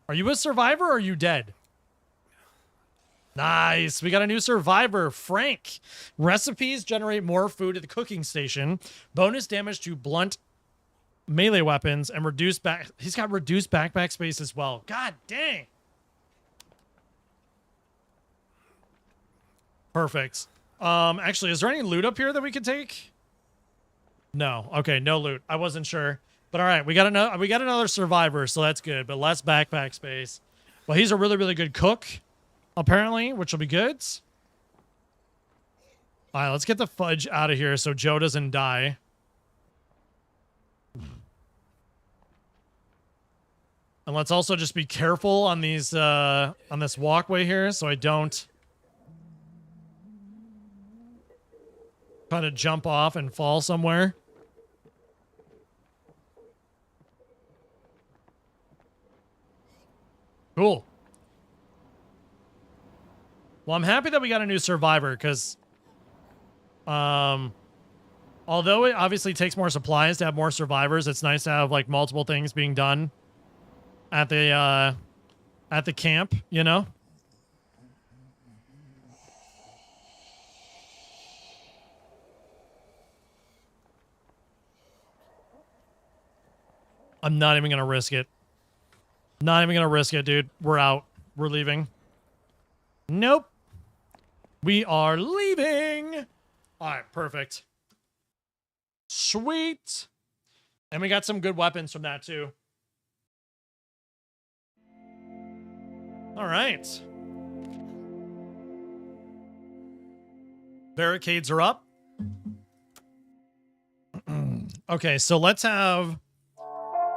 Are you a survivor or are you dead? Nice. We got a new survivor, Frank. Recipes generate more food at the cooking station. Bonus damage to blunt melee weapons and reduced back. He's got reduced backpack space as well. God dang. Perfect. Actually, is there any loot up here that we could take? No. Okay, no loot. I wasn't sure. But all right, we got another survivor, so that's good. But less backpack space. Well, he's a really, really good cook, apparently, which will be good. All right, let's get the fudge out of here so Joe doesn't die. And let's also just be careful on these on this walkway here so I don't try to jump off and fall somewhere. Cool. Well, I'm happy that we got a new survivor because although it obviously takes more supplies to have more survivors, it's nice to have like multiple things being done at the camp, you know? I'm not even gonna risk it. Not even gonna risk it, dude. We're out. We're leaving. Nope. We are leaving. All right, perfect. Sweet. And we got some good weapons from that too. All right. Barricades are up. Okay, so let's have...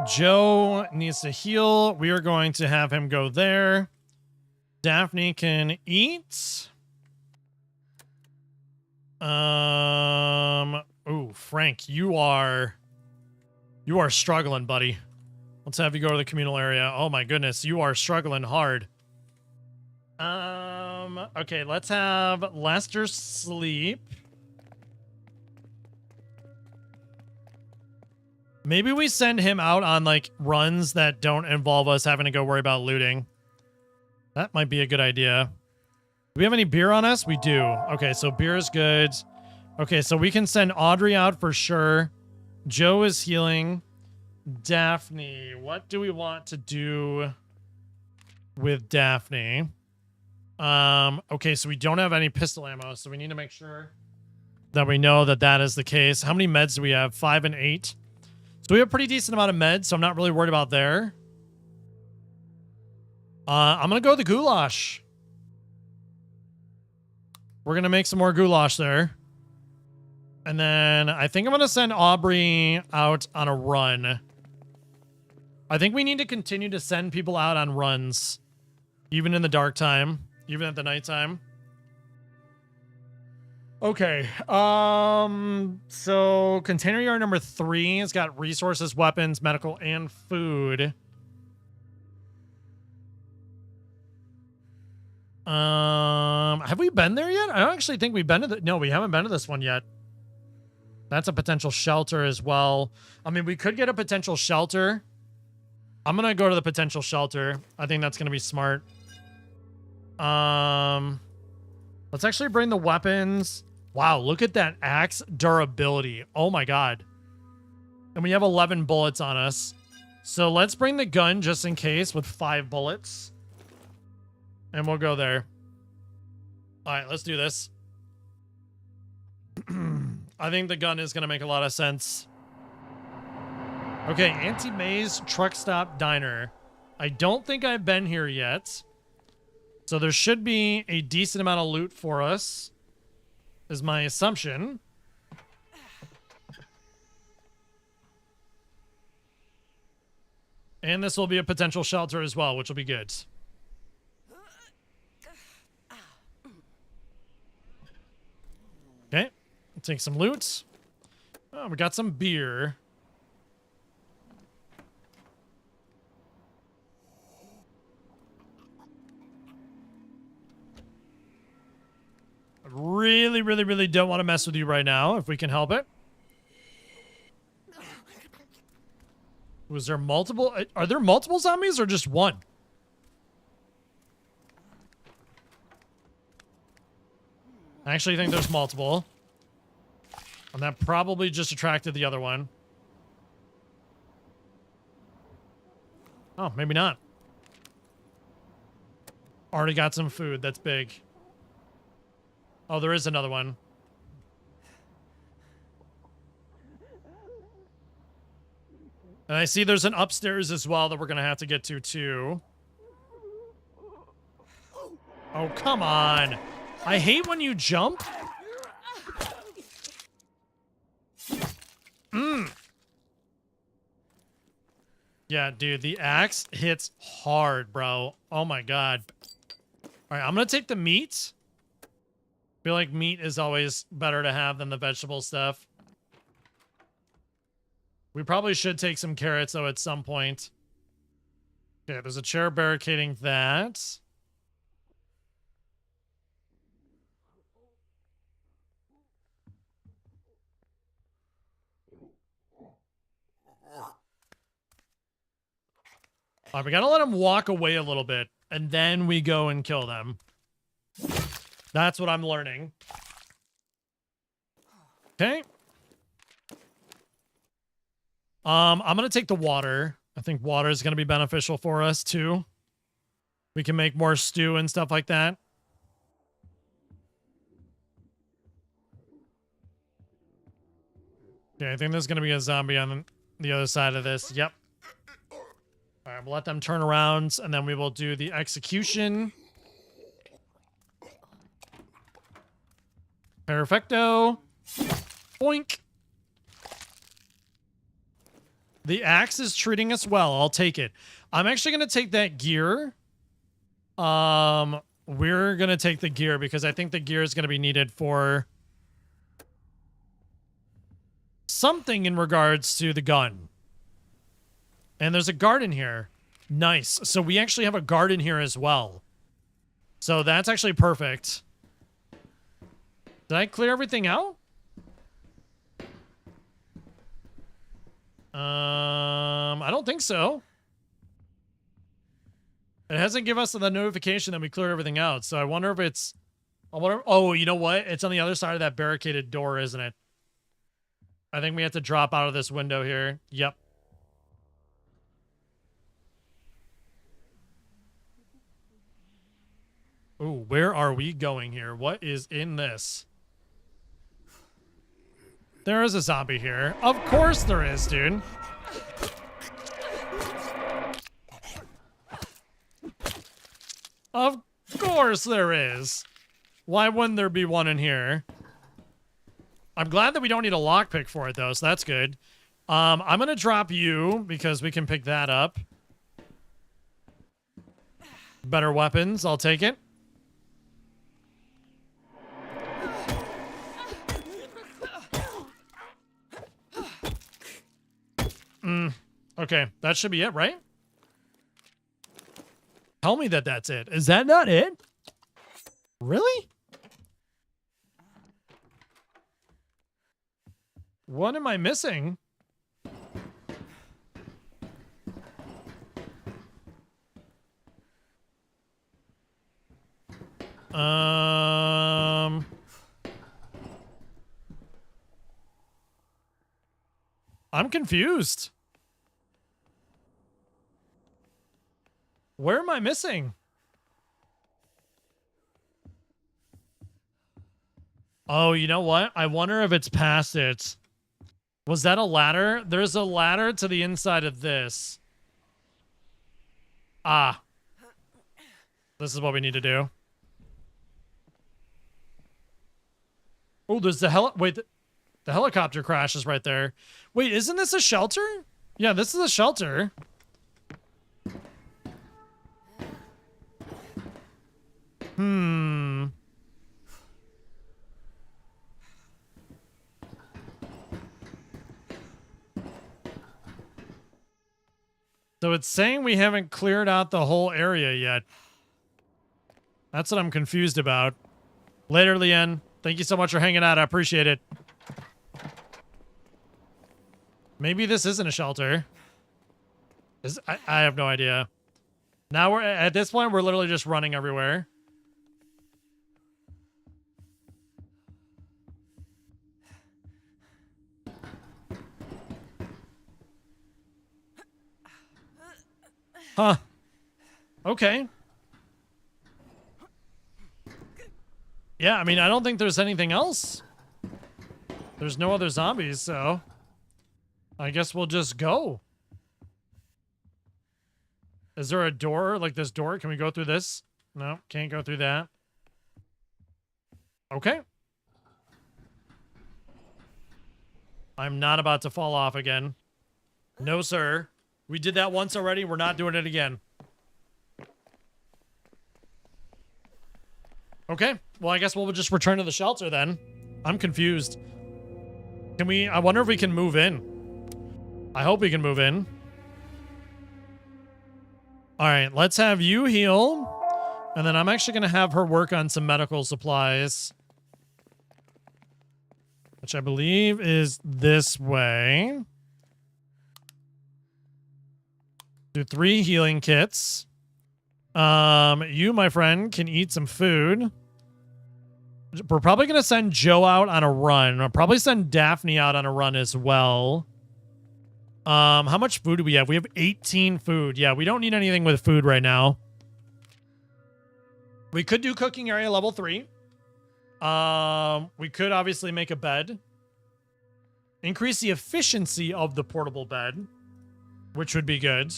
Joe needs to heal. We are going to have him go there. Daphne can eat. Ooh, Frank, you are struggling, buddy. Let's have you go to the communal area. Oh my goodness, you are struggling hard. Okay, let's have Lester sleep. Maybe we send him out on like runs that don't involve us having to go worry about looting. That might be a good idea. Do we have any beer on us? We do. Okay, so beer is good. Okay, so we can send Audrey out for sure. Joe is healing. Daphne, what do we want to do with Daphne? Okay, so we don't have any pistol ammo, so we need to make sure that we know that that is the case. How many meds do we have? 5 and 8. So we have a pretty decent amount of meds, so I'm not really worried about there. I'm going to go with the goulash. We're going to make some more goulash there. And then I think I'm going to send Aubrey out on a run. I think we need to continue to send people out on runs. Even in the dark time. Even at the nighttime. Okay, so container yard number 3 has got resources, weapons, medical, and food. Have we been there yet? I don't actually think we've been to no, we haven't been to this one yet. That's a potential shelter as well. I mean, we could get a potential shelter. I'm gonna go to the potential shelter. I think that's gonna be smart. Let's actually bring the weapons. Wow, look at that axe durability. Oh my god. And we have 11 bullets on us. So let's bring the gun just in case with 5 bullets. And we'll go there. All right, let's do this. I think the gun is going to make a lot of sense. Okay, Anti-Maze Truck Stop Diner. I don't think I've been here yet. So there should be a decent amount of loot for us, is my assumption. And this will be a potential shelter as well, which will be good. Okay, take some loot. Oh, we got some beer. I really, really, really don't want to mess with you right now, if we can help it. Was there multiple? Are there multiple zombies or just one? I actually think there's multiple. And that probably just attracted the other one. Oh, maybe not. Already got some food. That's big. Oh, there is another one. And I see there's an upstairs as well that we're going to have to get to, too. Oh, come on. I hate when you jump. Yeah, dude, the axe hits hard, bro. Oh, my God. All right, I'm going to take the meat. Feel like meat is always better to have than the vegetable stuff. We probably should take some carrots, though, at some point. Okay, there's a chair barricading that. All right, we gotta let them walk away a little bit, and then we go and kill them. That's what I'm learning. Okay. I'm gonna take the water. I think water is gonna be beneficial for us too. We can make more stew and stuff like that. Okay, I think there's gonna be a zombie on the other side of this. Yep. All right, we'll let them turn around, and then we will do the execution. Perfecto. Boink. The axe is treating us well. I'll take it. I'm actually going to take that gear. We're going to take the gear because I think the gear is going to be needed for something in regards to the gun. And there's a garden here. Nice. So we actually have a garden here as well. So that's actually perfect. Did I clear everything out? I don't think so. It hasn't given us the notification that we cleared everything out. So I wonder if it's... Oh, you know what? It's on the other side of that barricaded door, isn't it? I think we have to drop out of this window here. Yep. Ooh, where are we going here? What is in this? There is a zombie here. Of course there is, dude. Of course there is. Why wouldn't there be one in here? I'm glad that we don't need a lockpick for it, though, so that's good. I'm going to drop you because we can pick that up. Better weapons. I'll take it. Okay, that should be it, right? Tell me that that's it. Is that not it? Really? What am I missing? I'm confused. Where am I missing? Oh, you know what? I wonder if it's past it. Was that a ladder? There's a ladder to the inside of this. Ah. This is what we need to do. Oh, there's the wait, the helicopter crashes right there. Wait, isn't this a shelter? Yeah, this is a shelter. So it's saying we haven't cleared out the whole area yet. That's what I'm confused about. Later, Leanne. Thank you so much for hanging out. I appreciate it. Maybe this isn't a shelter. I have no idea. Now we're at this point, we're literally just running everywhere. Huh. Okay. Yeah, I mean, I don't think there's anything else. There's no other zombies, so I guess we'll just go. Is there a door? Like this door? Can we go through this? No, can't go through that. Okay. I'm not about to fall off again. No, sir. We did that once already. We're not doing it again. Okay. Well, I guess we'll just return to the shelter then. I'm confused. Can we... I wonder if we can move in. I hope we can move in. All right. Let's have you heal. And then I'm actually going to have her work on some medical supplies. Which I believe is this way. Do 3 healing kits. You, my friend, can eat some food. We're probably going to send Joe out on a run. I'll probably send Daphne out on a run as well. How much food do we have? We have 18 food. Yeah, we don't need anything with food right now. We could do cooking area level 3. We could obviously make a bed. Increase the efficiency of the portable bed, which would be good.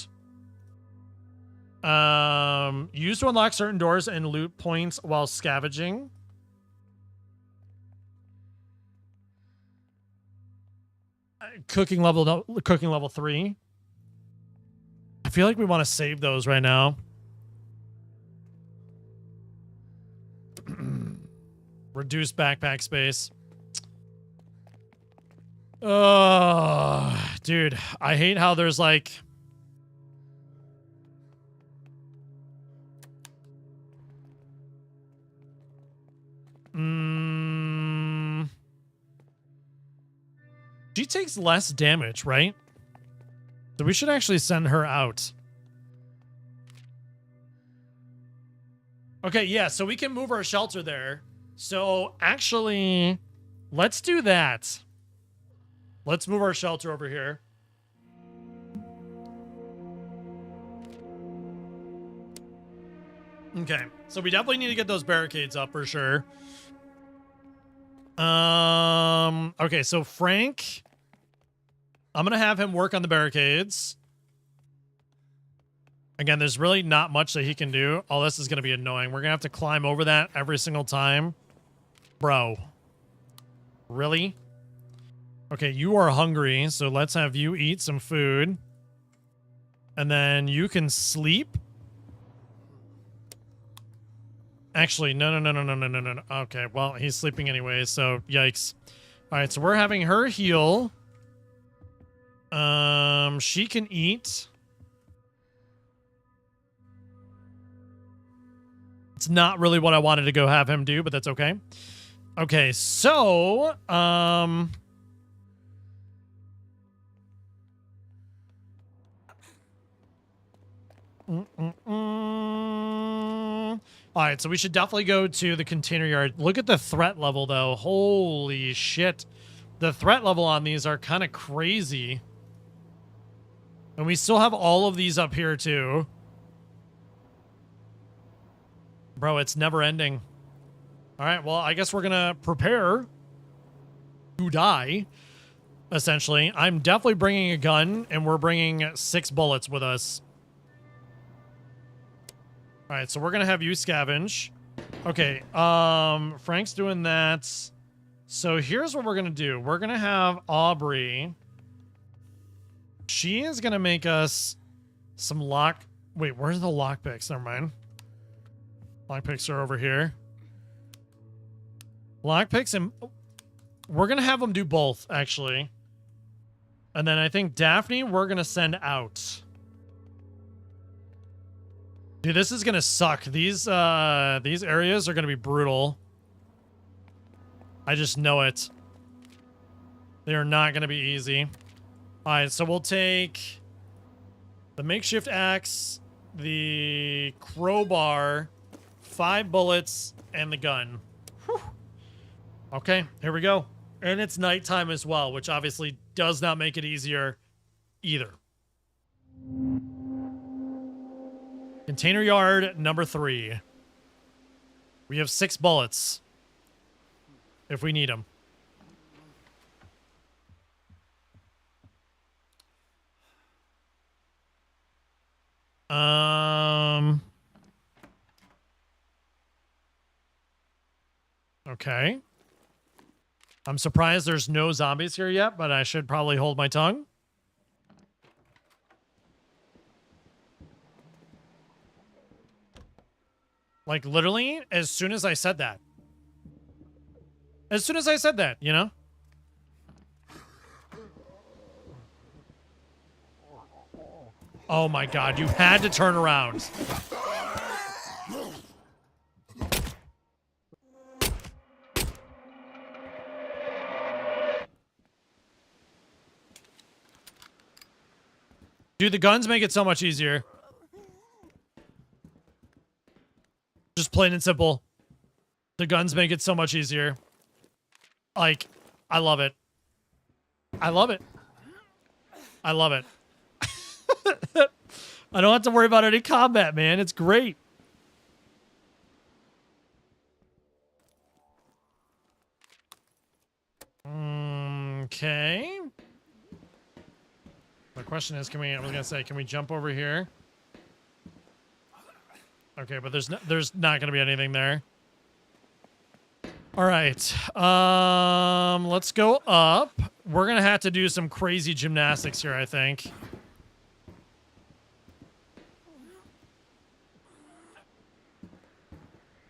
Used to unlock certain doors and loot points while scavenging. Cooking level 3. I feel like we want to save those right now. Reduce backpack space. Oh, dude, I hate how there's like... She takes less damage, right? So we should actually send her out. Okay, yeah, so we can move our shelter there. So actually, let's do that. Let's move our shelter over here. Okay, so we definitely need to get those barricades up for sure. Okay, so Frank, I'm gonna have him work on the barricades. Again, there's really not much that he can do. Oh, this is gonna be annoying. We're gonna have to climb over that every single time. Bro. Really? Okay, you are hungry, so let's have you eat some food. And then you can sleep. Actually, no. Okay, well, he's sleeping anyway, so yikes. All right, so we're having her heal. She can eat. It's not really what I wanted to go have him do, but that's okay. Okay, so, all right, so we should definitely go to the container yard. Look at the threat level, though. Holy shit. The threat level on these are kind of crazy. And we still have all of these up here, too. Bro, it's never ending. All right, well, I guess we're going to prepare to die, essentially. I'm definitely bringing a gun, and we're bringing 6 bullets with us. All right, so we're going to have you scavenge. Okay, Frank's doing that. So here's what we're going to do. We're going to have Aubrey. She is going to make us some lock... Wait, where's the lockpicks? Never mind. Lockpicks are over here. Lockpicks, and we're going to have them do both, actually. And then I think Daphne, we're going to send out. Dude, this is going to suck. These areas are going to be brutal. I just know it. They are not going to be easy. All right, so we'll take the makeshift axe, the crowbar, 5 bullets, and the gun. Whew. Okay, here we go. And it's nighttime as well, which obviously does not make it easier either. Container yard number 3. We have 6 bullets. If we need them. Okay. I'm surprised there's no zombies here yet, but I should probably hold my tongue. Like, literally, as soon as I said that. As soon as I said that, you know? Oh my god, you had to turn around. Dude, the guns make it so much easier. Just plain and simple. The guns make it so much easier. Like, I love it. I love it. I love it. I don't have to worry about any combat, man. It's great. Okay. The question is, I was gonna say, can we jump over here? Okay, but there's not gonna be anything there. All right. Let's go up. We're gonna have to do some crazy gymnastics here, I think.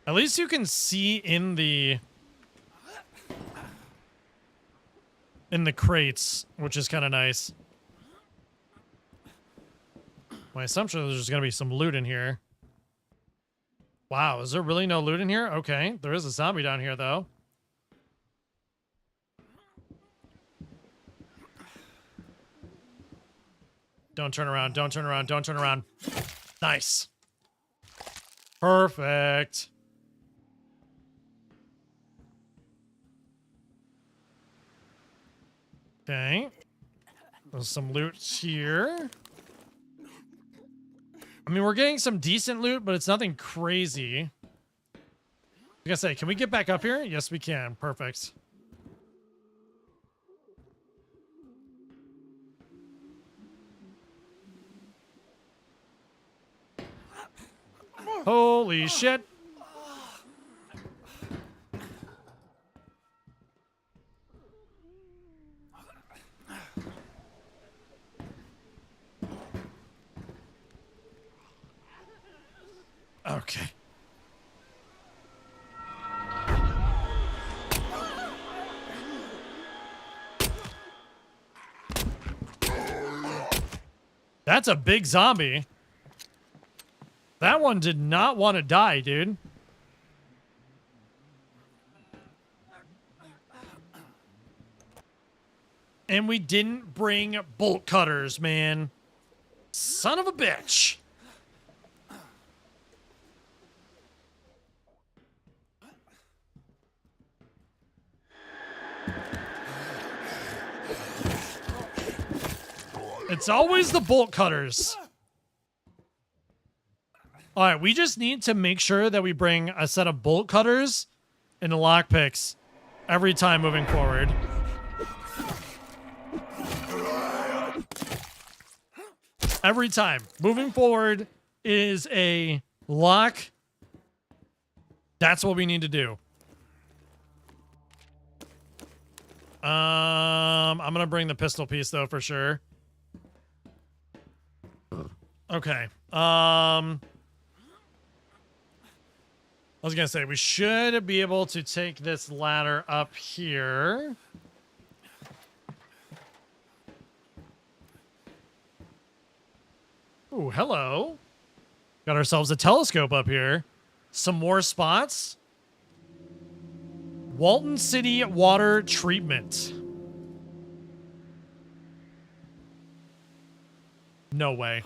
At least you can see in the crates, which is kind of nice. My assumption is there's gonna be some loot in here. Wow, is there really no loot in here? Okay, there is a zombie down here, though. Don't turn around, don't turn around, don't turn around. Nice. Perfect. Okay. There's some loot here. I mean, we're getting some decent loot, but it's nothing crazy. Like I say, can we get back up here? Yes, we can. Perfect. Holy shit. Okay. That's a big zombie. That one did not want to die, dude. And we didn't bring bolt cutters, man. Son of a bitch. It's always the bolt cutters. All right, we just need to make sure that we bring a set of bolt cutters and lockpicks every time moving forward. Every time. Moving forward is a lock. That's what we need to do. I'm going to bring the pistol piece, though, for sure. Okay. I was gonna say, we should be able to take this ladder up here. Ooh, hello. Got ourselves a telescope up here. Some more spots. Walton City Water Treatment. No way.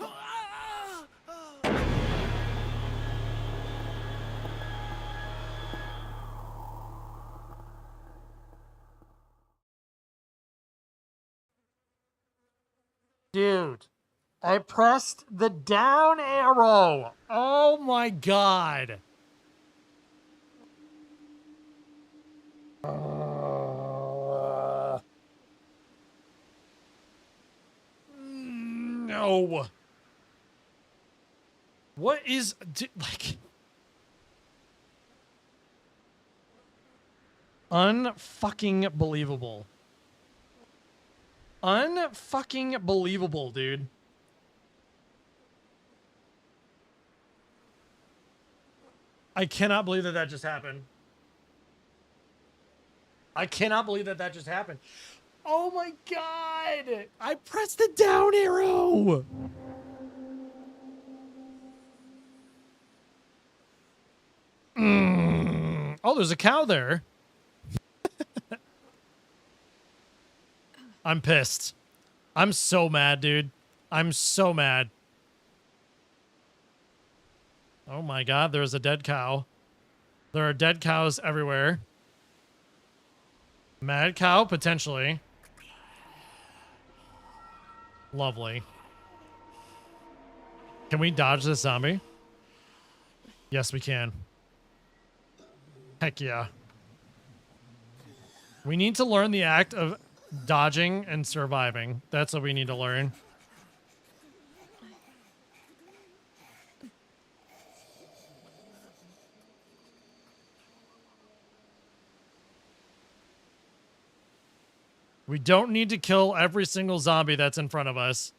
Dude. I pressed the down arrow. Oh my god. No. What is like unfucking believable. Unfucking believable, dude. I cannot believe that just happened. I cannot believe that just happened. Oh my god! I pressed the down arrow! Oh, there's a cow there. I'm pissed. I'm so mad, dude. I'm so mad. Oh my god, there's a dead cow. There are dead cows everywhere. Mad cow, potentially. Lovely. Can we dodge this zombie? Yes, we can. Heck yeah. We need to learn the act of dodging and surviving. That's what we need to learn. We don't need to kill every single zombie that's in front of us.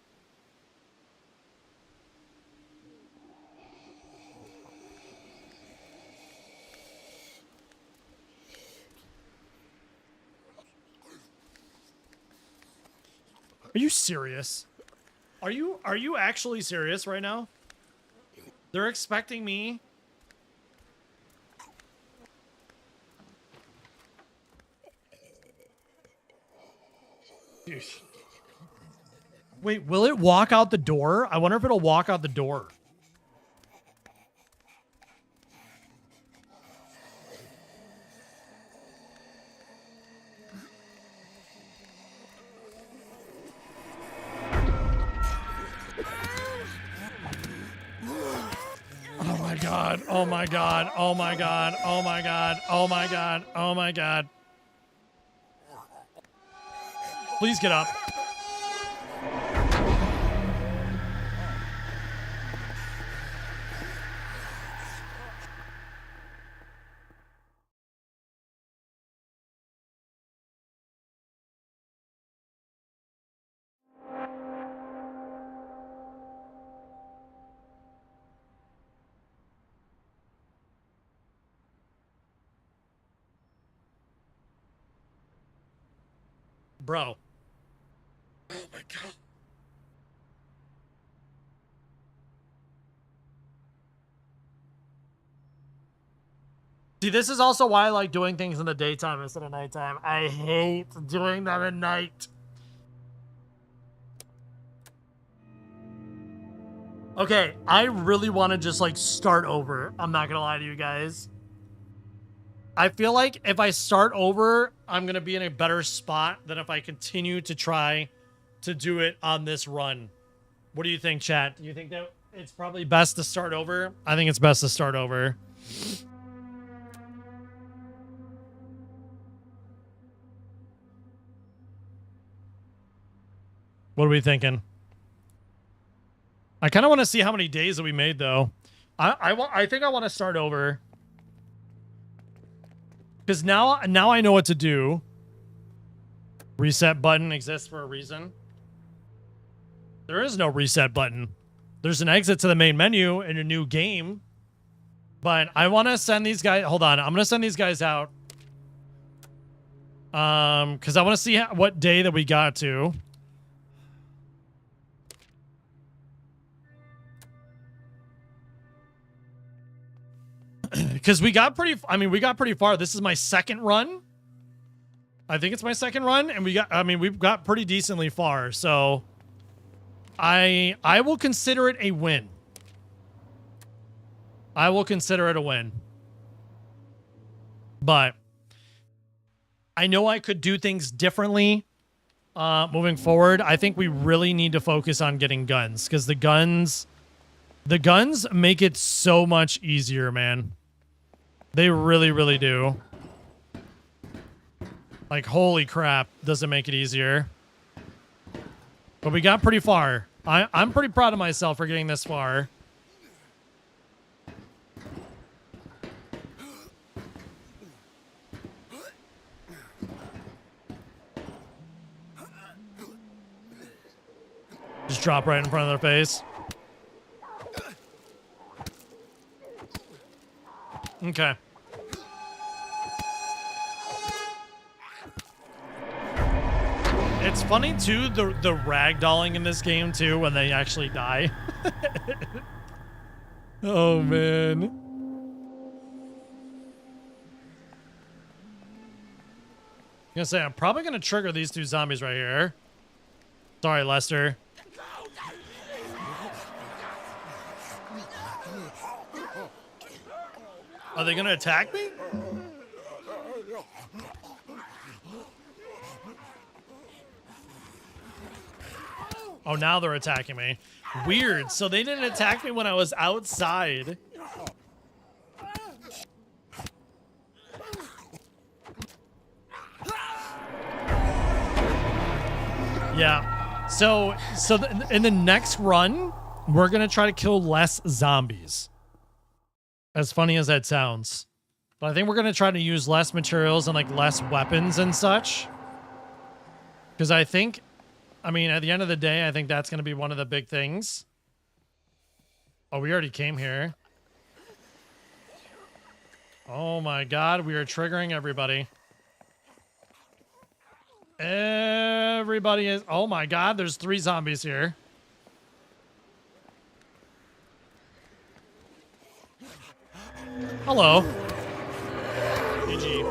Are you serious? Are you actually serious right now? They're expecting me. Dude. Wait, will it walk out the door? I wonder if it'll walk out the door. Oh my god. Oh my god. Oh my god. Oh my god. Oh my god. Oh my god. Please get up. Bro. Oh my god. See, this is also why I like doing things in the daytime instead of nighttime. I hate doing them at night. Okay, I really want to just like start over. I'm not gonna lie to you guys. I feel like if I start over, I'm gonna be in a better spot than if I continue to try to do it on this run. What do you think, chat? Do you think that it's probably best to start over? I think it's best to start over. What are we thinking? I kind of want to see how many days that we made, though. I think I want to start over. Because now I know what to do. Reset button exists for a reason. There is no reset button. There's an exit to the main menu in a new game. But I want to send these guys... Hold on. I'm going to send these guys out. Because I want to see what day that we got to. Because we got pretty... I mean, we got pretty far. This is my second run. I think it's my second run. And we got... I mean, we've got pretty decently far. So... I will consider it a win. I will consider it a win. But... I know I could do things differently moving forward, I think we really need to focus on getting guns, because the guns make it so much easier, man. They really, really do. Like, holy crap, does it make it easier. But we got pretty far. I'm pretty proud of myself for getting this far. Just drop right in front of their face. Okay. It's funny too, the ragdolling in this game too when they actually die. Oh man. I'm gonna say I'm probably gonna trigger these two zombies right here. Sorry, Lester. Are they gonna attack me? Oh, now they're attacking me. Weird. So they didn't attack me when I was outside. Yeah. So in the next run, we're gonna try to kill less zombies. As funny as that sounds. But I think we're gonna try to use less materials and like less weapons and such. Because I mean, at the end of the day, I think that's going to be one of the big things. Oh, we already came here. Oh my god, we are triggering everybody. Everybody is... Oh my god, there's 3 zombies here. Hello. GG.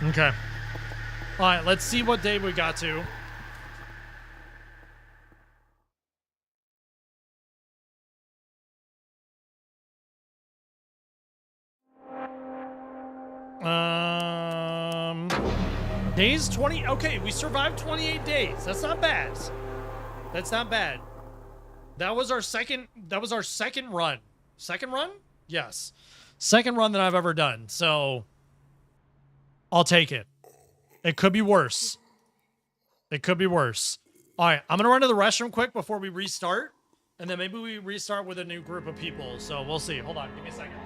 Okay. All right, let's see what day we got to. Days 20. Okay, we survived 28 days. That's not bad. That's not bad. That was our second run. Second run? Yes. Second run that I've ever done. So I'll take it. It could be worse. It could be worse. All right, I'm going to run to the restroom quick before we restart. And then maybe we restart with a new group of people. So we'll see. Hold on. Give me a second.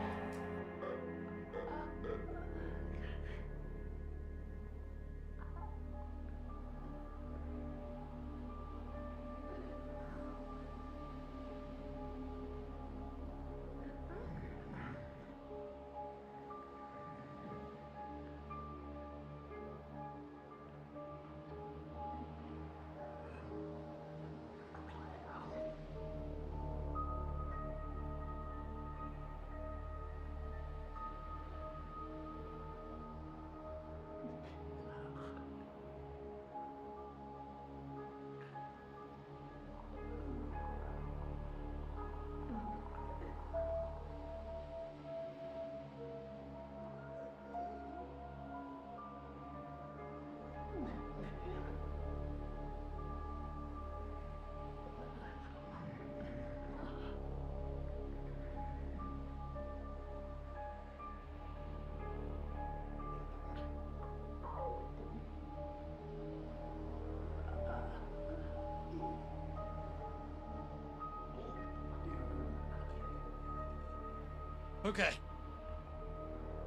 Okay.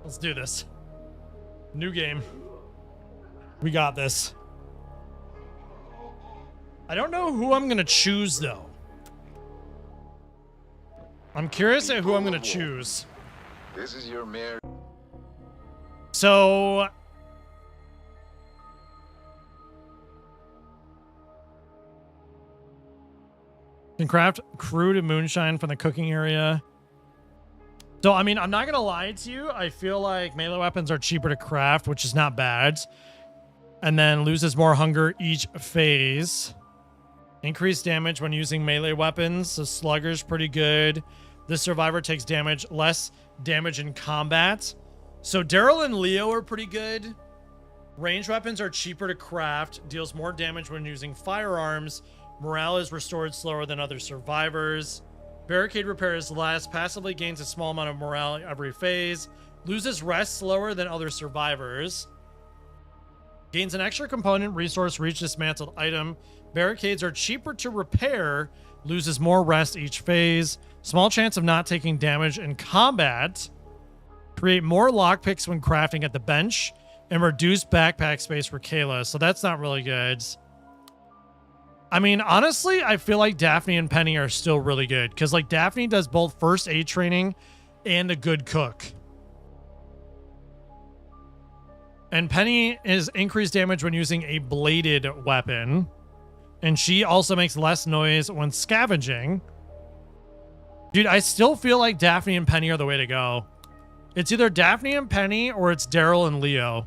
Let's do this. New game. We got this. I don't know who I'm gonna choose though. I'm curious at who I'm gonna choose. This is your mayor. So can craft crude and moonshine from the cooking area. So, I mean, I'm not going to lie to you. I feel like melee weapons are cheaper to craft, which is not bad. And then loses more hunger each phase. Increased damage when using melee weapons. So slugger's pretty good. This survivor takes less damage in combat. So Daryl and Leo are pretty good. Ranged weapons are cheaper to craft, deals more damage when using firearms. Morale is restored slower than other survivors. Barricade repair is less, passively gains a small amount of morale every phase. Loses rest slower than other survivors. Gains an extra component, resource, reach dismantled item. Barricades are cheaper to repair. Loses more rest each phase. Small chance of not taking damage in combat. Create more lockpicks when crafting at the bench. And reduce backpack space for Kayla. So that's not really good. I mean, honestly, I feel like Daphne and Penny are still really good. Because, like, Daphne does both first aid training and a good cook. And Penny is increased damage when using a bladed weapon. And she also makes less noise when scavenging. Dude, I still feel like Daphne and Penny are the way to go. It's either Daphne and Penny or it's Daryl and Leo.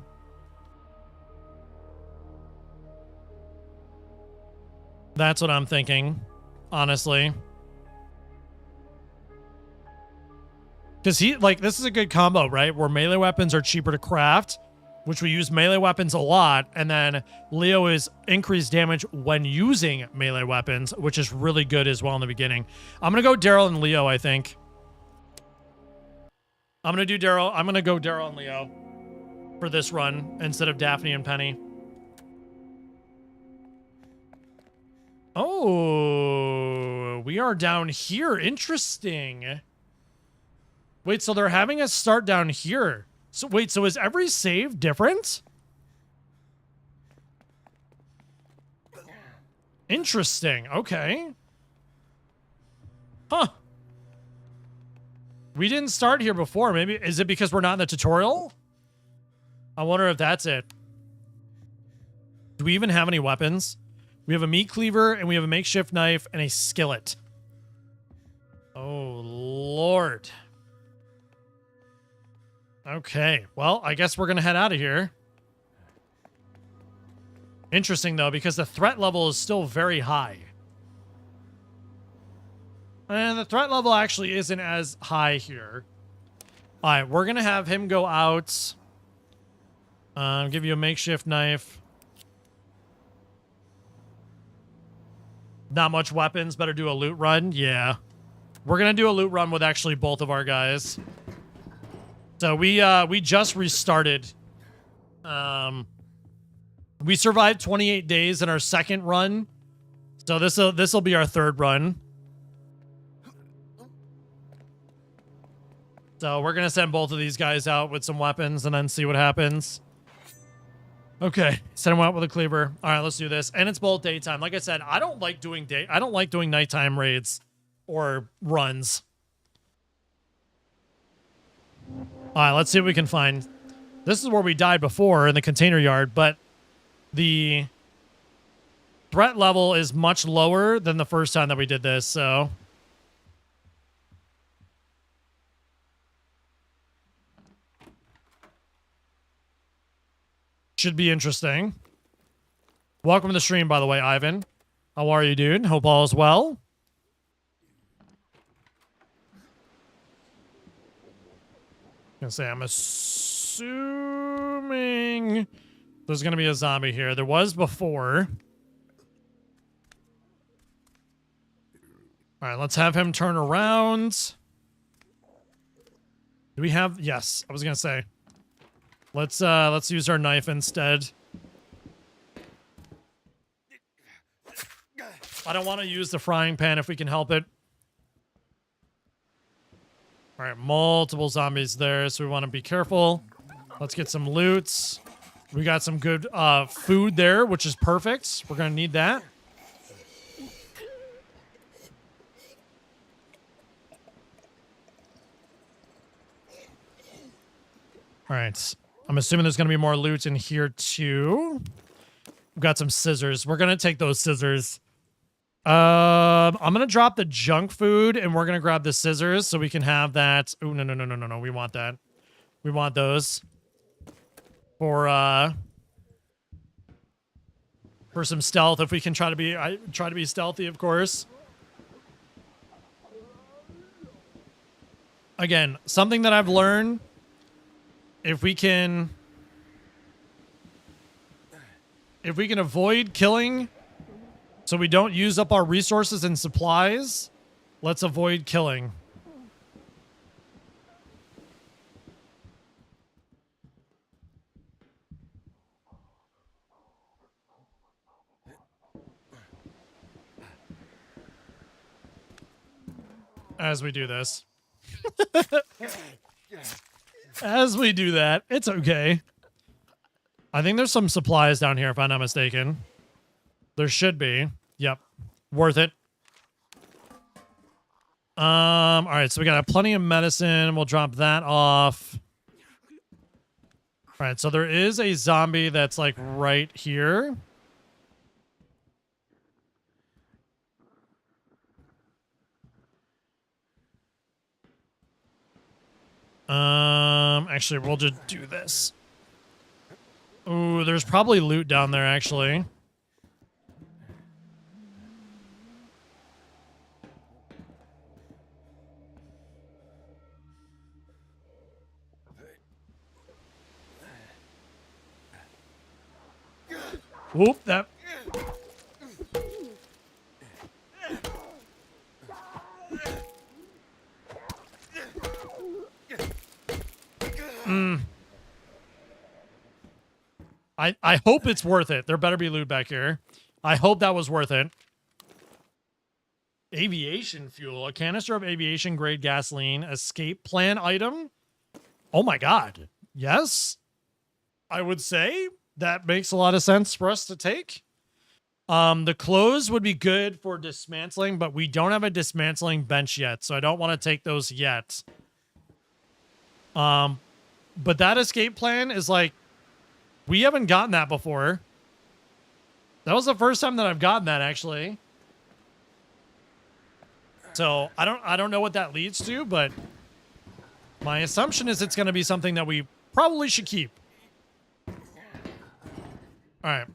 That's what I'm thinking, honestly. Because this is a good combo, right? Where melee weapons are cheaper to craft, which we use melee weapons a lot, and then Leo is increased damage when using melee weapons, which is really good as well in the beginning. I'm going to go Daryl and Leo, I think. I'm going to go Daryl and Leo for this run instead of Daphne and Penny. Oh, we are down here. Interesting. Wait, so they're having us start down here. So wait, so is every save different? Interesting. Okay. Huh. We didn't start here before. Maybe, is it because we're not in the tutorial? I wonder if that's it. Do we even have any weapons? We have a meat cleaver, and we have a makeshift knife, and a skillet. Oh, Lord. Okay, well, I guess we're going to head out of here. Interesting, though, because the threat level is still very high. And the threat level actually isn't as high here. All right, we're going to have him go out. Give you a makeshift knife. Not much weapons. Better do a loot run. Yeah. We're going to do a loot run with actually both of our guys. So we just restarted. We survived 28 days in our second run. So this'll be our third run. So we're going to send both of these guys out with some weapons and then see what happens. Okay, send them out with a cleaver. All right, let's do this. And it's both daytime. Like I said, I don't like doing nighttime raids or runs. All right, let's see what we can find. This is where we died before in the container yard, but the threat level is much lower than the first time that we did this, so... should be interesting. Welcome to the stream, by the way, Ivan. How are you, dude? Hope all is well. I'm assuming there's going to be a zombie here. There was before. All right, let's have him turn around. Do we have... yes, I was going to say. Let's use our knife instead. I don't want to use the frying pan if we can help it. All right, multiple zombies there, so we want to be careful. Let's get some loots. We got some good food there, which is perfect. We're going to need that. All right. I'm assuming there's going to be more loot in here, too. We've got some scissors. We're going to take those scissors. I'm going to drop the junk food, and we're going to grab the scissors so we can have that. Oh, no. We want that. We want those. For some stealth, if we can try to be stealthy, of course. Again, something that I've learned if we can avoid killing so we don't use up our resources and supplies, let's avoid killing. As we do this. As we do that, it's okay. I think there's some supplies down here, if I'm not mistaken. There should be. Yep. Worth it. All right, so we got plenty of medicine. We'll drop that off. All right, so there is a zombie that's like right here. Actually, we'll just do this. Ooh, there's probably loot down there, actually. Whoop, that... I hope it's worth it. There better be loot back here. I hope that was worth it. Aviation fuel. A canister of aviation grade gasoline. Escape plan item. Oh my god. Yes. I would say that makes a lot of sense for us to take. The clothes would be good for dismantling, but we don't have a dismantling bench yet, so I don't want to take those yet. But that escape plan is like, we haven't gotten that before. That was the first time that I've gotten that, actually. So I don't know what that leads to, but my assumption is it's going to be something that we probably should keep. All right.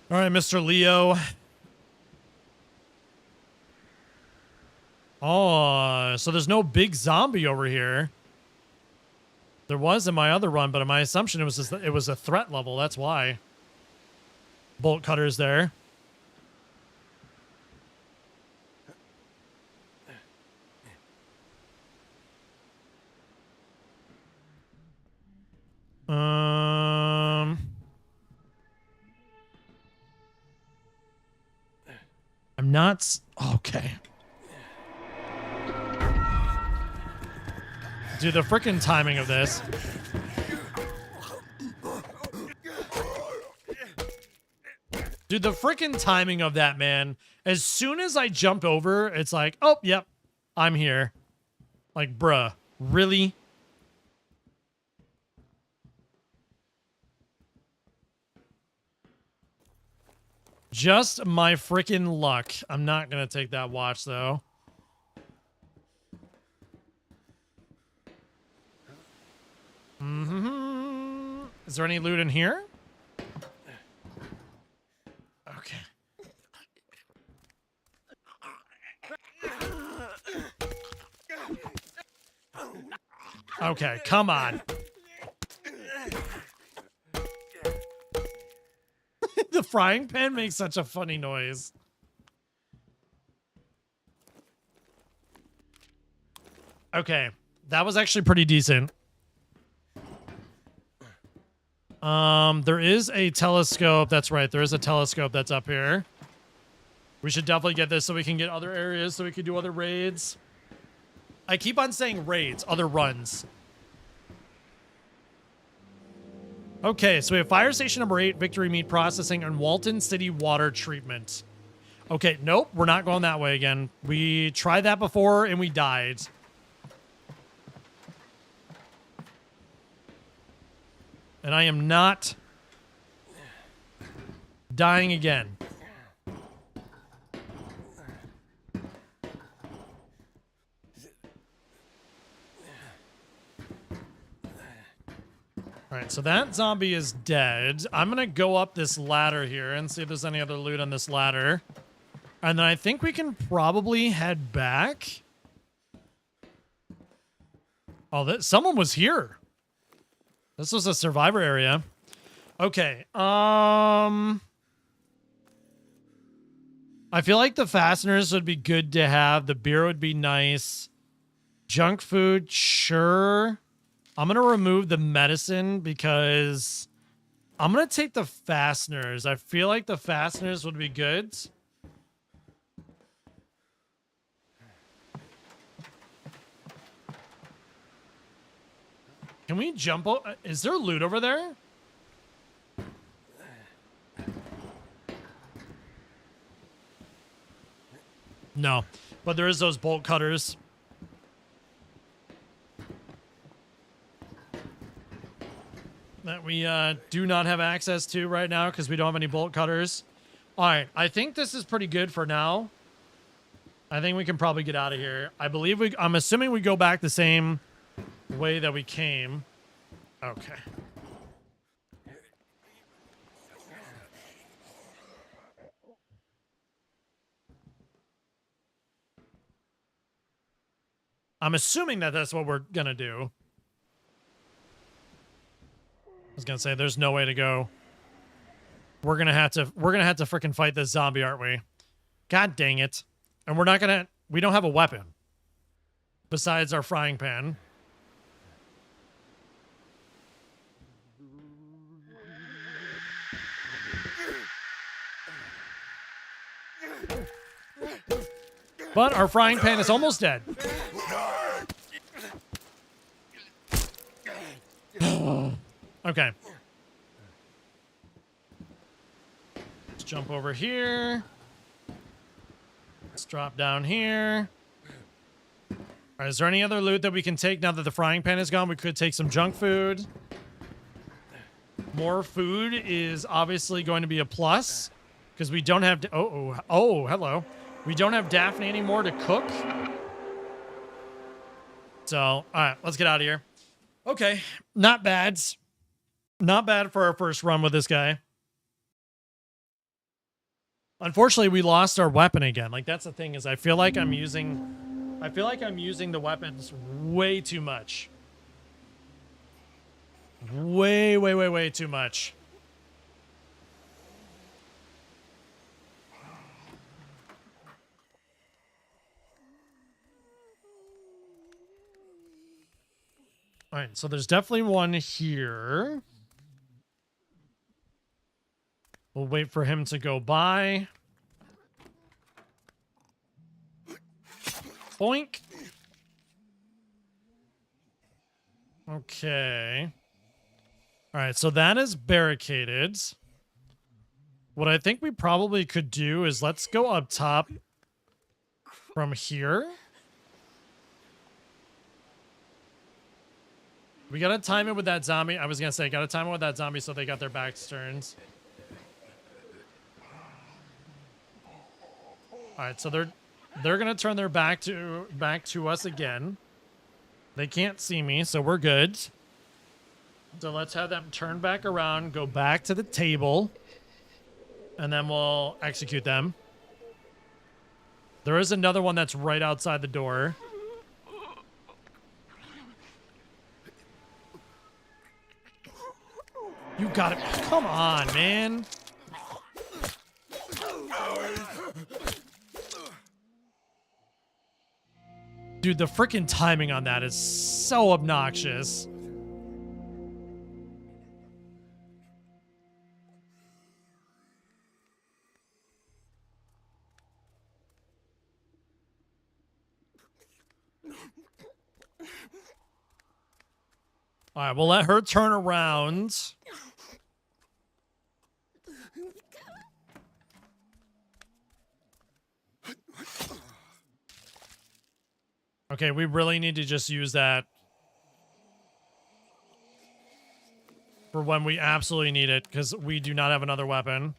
All right, Mr. Leo. Oh, so there's no big zombie over here. There was in my other run, but my assumption it was a threat level. That's why. Bolt cutters there. I'm not... Okay. Dude, the freaking timing of this. Dude, the freaking timing of that, man. As soon as I jumped over, it's like, oh, yep, I'm here. Like, bruh, really? Just my freaking luck. I'm not going to take that watch, though. Mm-hmm. Is there any loot in here? Okay. Okay, come on. The frying pan makes such a funny noise. Okay, that was actually pretty decent. There is a telescope. That's right. There is a telescope that's up here. We should definitely get this so we can get other areas, so we can do other raids. I keep on saying raids, other runs. Okay, so we have fire station number 8, Victory Meat Processing, and Walton City Water Treatment. Okay, nope, we're not going that way again. We tried that before and we died. And I am not dying again. All right, so that zombie is dead. I'm going to go up this ladder here and see if there's any other loot on this ladder. And then I think we can probably head back. Oh, someone was here. This was a survivor area. Okay. I feel like the fasteners would be good to have. The beer would be nice. Junk food, sure. I'm going to remove the medicine because I'm going to take the fasteners. I feel like the fasteners would be good. Can we jump? Is there loot over there? No, but there is those bolt cutters. That we do not have access to right now because we don't have any bolt cutters. All right, I think this is pretty good for now. I think we can probably get out of here. I'm assuming we go back the same way that we came. Okay. I'm assuming that that's what we're gonna do. I was gonna say there's no way to go. We're gonna have to freaking fight this zombie, aren't we? God dang it. And we don't have a weapon besides our frying pan. But our frying pan is almost dead. Okay. Let's jump over here. Let's drop down here. All right, is there any other loot that we can take now that the frying pan is gone? We could take some junk food. More food is obviously going to be a plus because we don't have... Oh, hello. We don't have Daphne anymore to cook. So, all right, let's get out of here. Okay, not bad. Not bad for our first run with this guy. Unfortunately, we lost our weapon again. Like, that's the thing is I feel like I'm using the weapons way too much. Way too much. All right, so there's definitely one here. We'll wait for him to go by. Boink. Okay. All right, so that is barricaded. What I think we probably could do is let's go up top from here. We gotta time it with that zombie. I was gonna say, gotta time it with that zombie so they got their backs turned. All right, so they're gonna turn their back to us again. They can't see me, so we're good. So let's have them turn back around, go back to the table, and then we'll execute them. There is another one that's right outside the door. You got it. Come on, man. Dude, the freaking timing on that is so obnoxious. All right, we'll let her turn around. Okay, we really need to just use that for when we absolutely need it, because we do not have another weapon.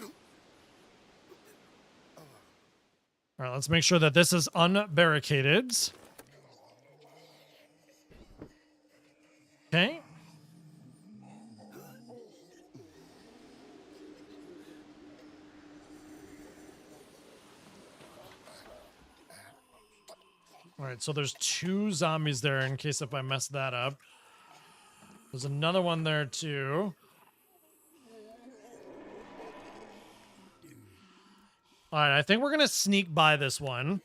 All right, let's make sure that this is unbarricaded. Okay. right, so there's 2 zombies there in case if I mess that up. There's another one there too. All right, I think we're gonna sneak by this one.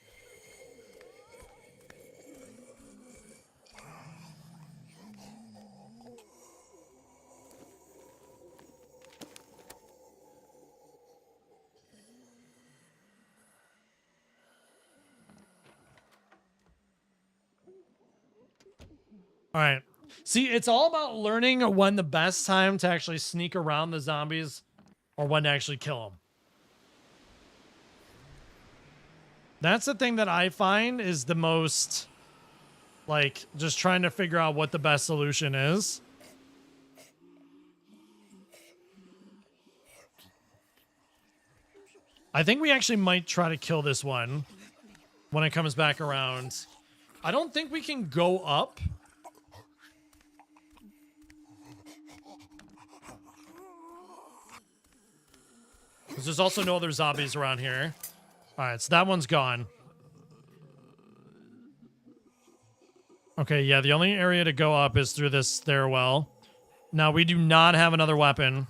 All right. See, it's all about learning when the best time to actually sneak around the zombies or when to actually kill them. That's the thing that I find is the most, like, just trying to figure out what the best solution is. I think we actually might try to kill this one when it comes back around. I don't think we can go up. There's also no other zombies around here. All right, so that one's gone. Okay, yeah, the only area to go up is through this stairwell. Now, we do not have another weapon.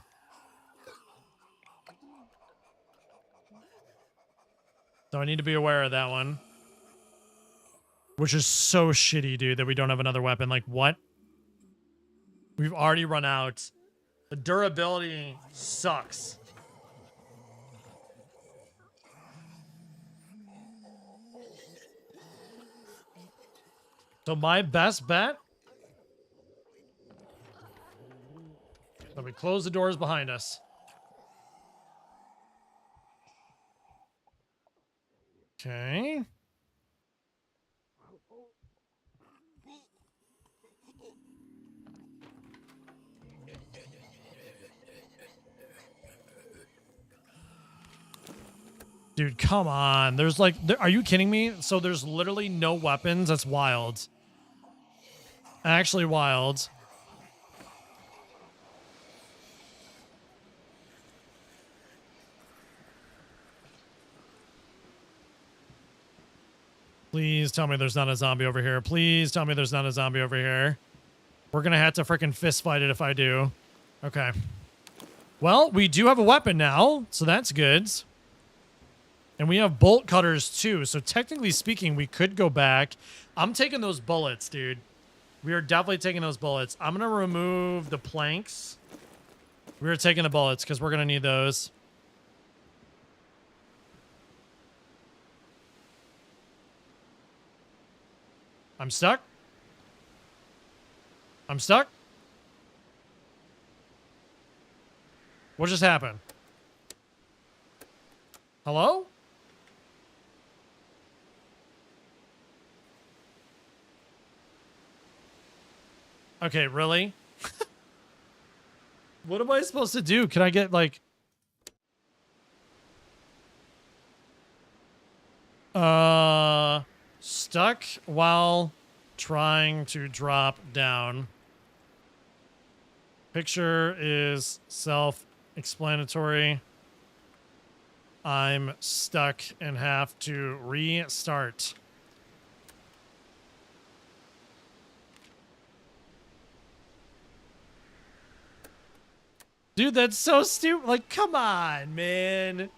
So I need to be aware of that one. Which is so shitty, dude, that we don't have another weapon. Like, what? We've already run out. The durability sucks. So my best bet, so we close the doors behind us. Okay. Dude, come on. There's like, are you kidding me? So there's literally no weapons. That's wild. Actually wild. Please tell me there's not a zombie over here. Please tell me there's not a zombie over here. We're going to have to freaking fist fight it if I do. Okay. Well, we do have a weapon now, so that's good. And we have bolt cutters too, so technically speaking, we could go back. I'm taking those bullets, dude. We are definitely taking those bullets. I'm going to remove the planks. We're taking the bullets because we're going to need those. I'm stuck. I'm stuck. What just happened? Hello? Okay, really? What am I supposed to do? Can I get, like... Stuck while trying to drop down. Picture is self-explanatory. I'm stuck and have to restart. Dude, that's so stupid. Like, come on, man.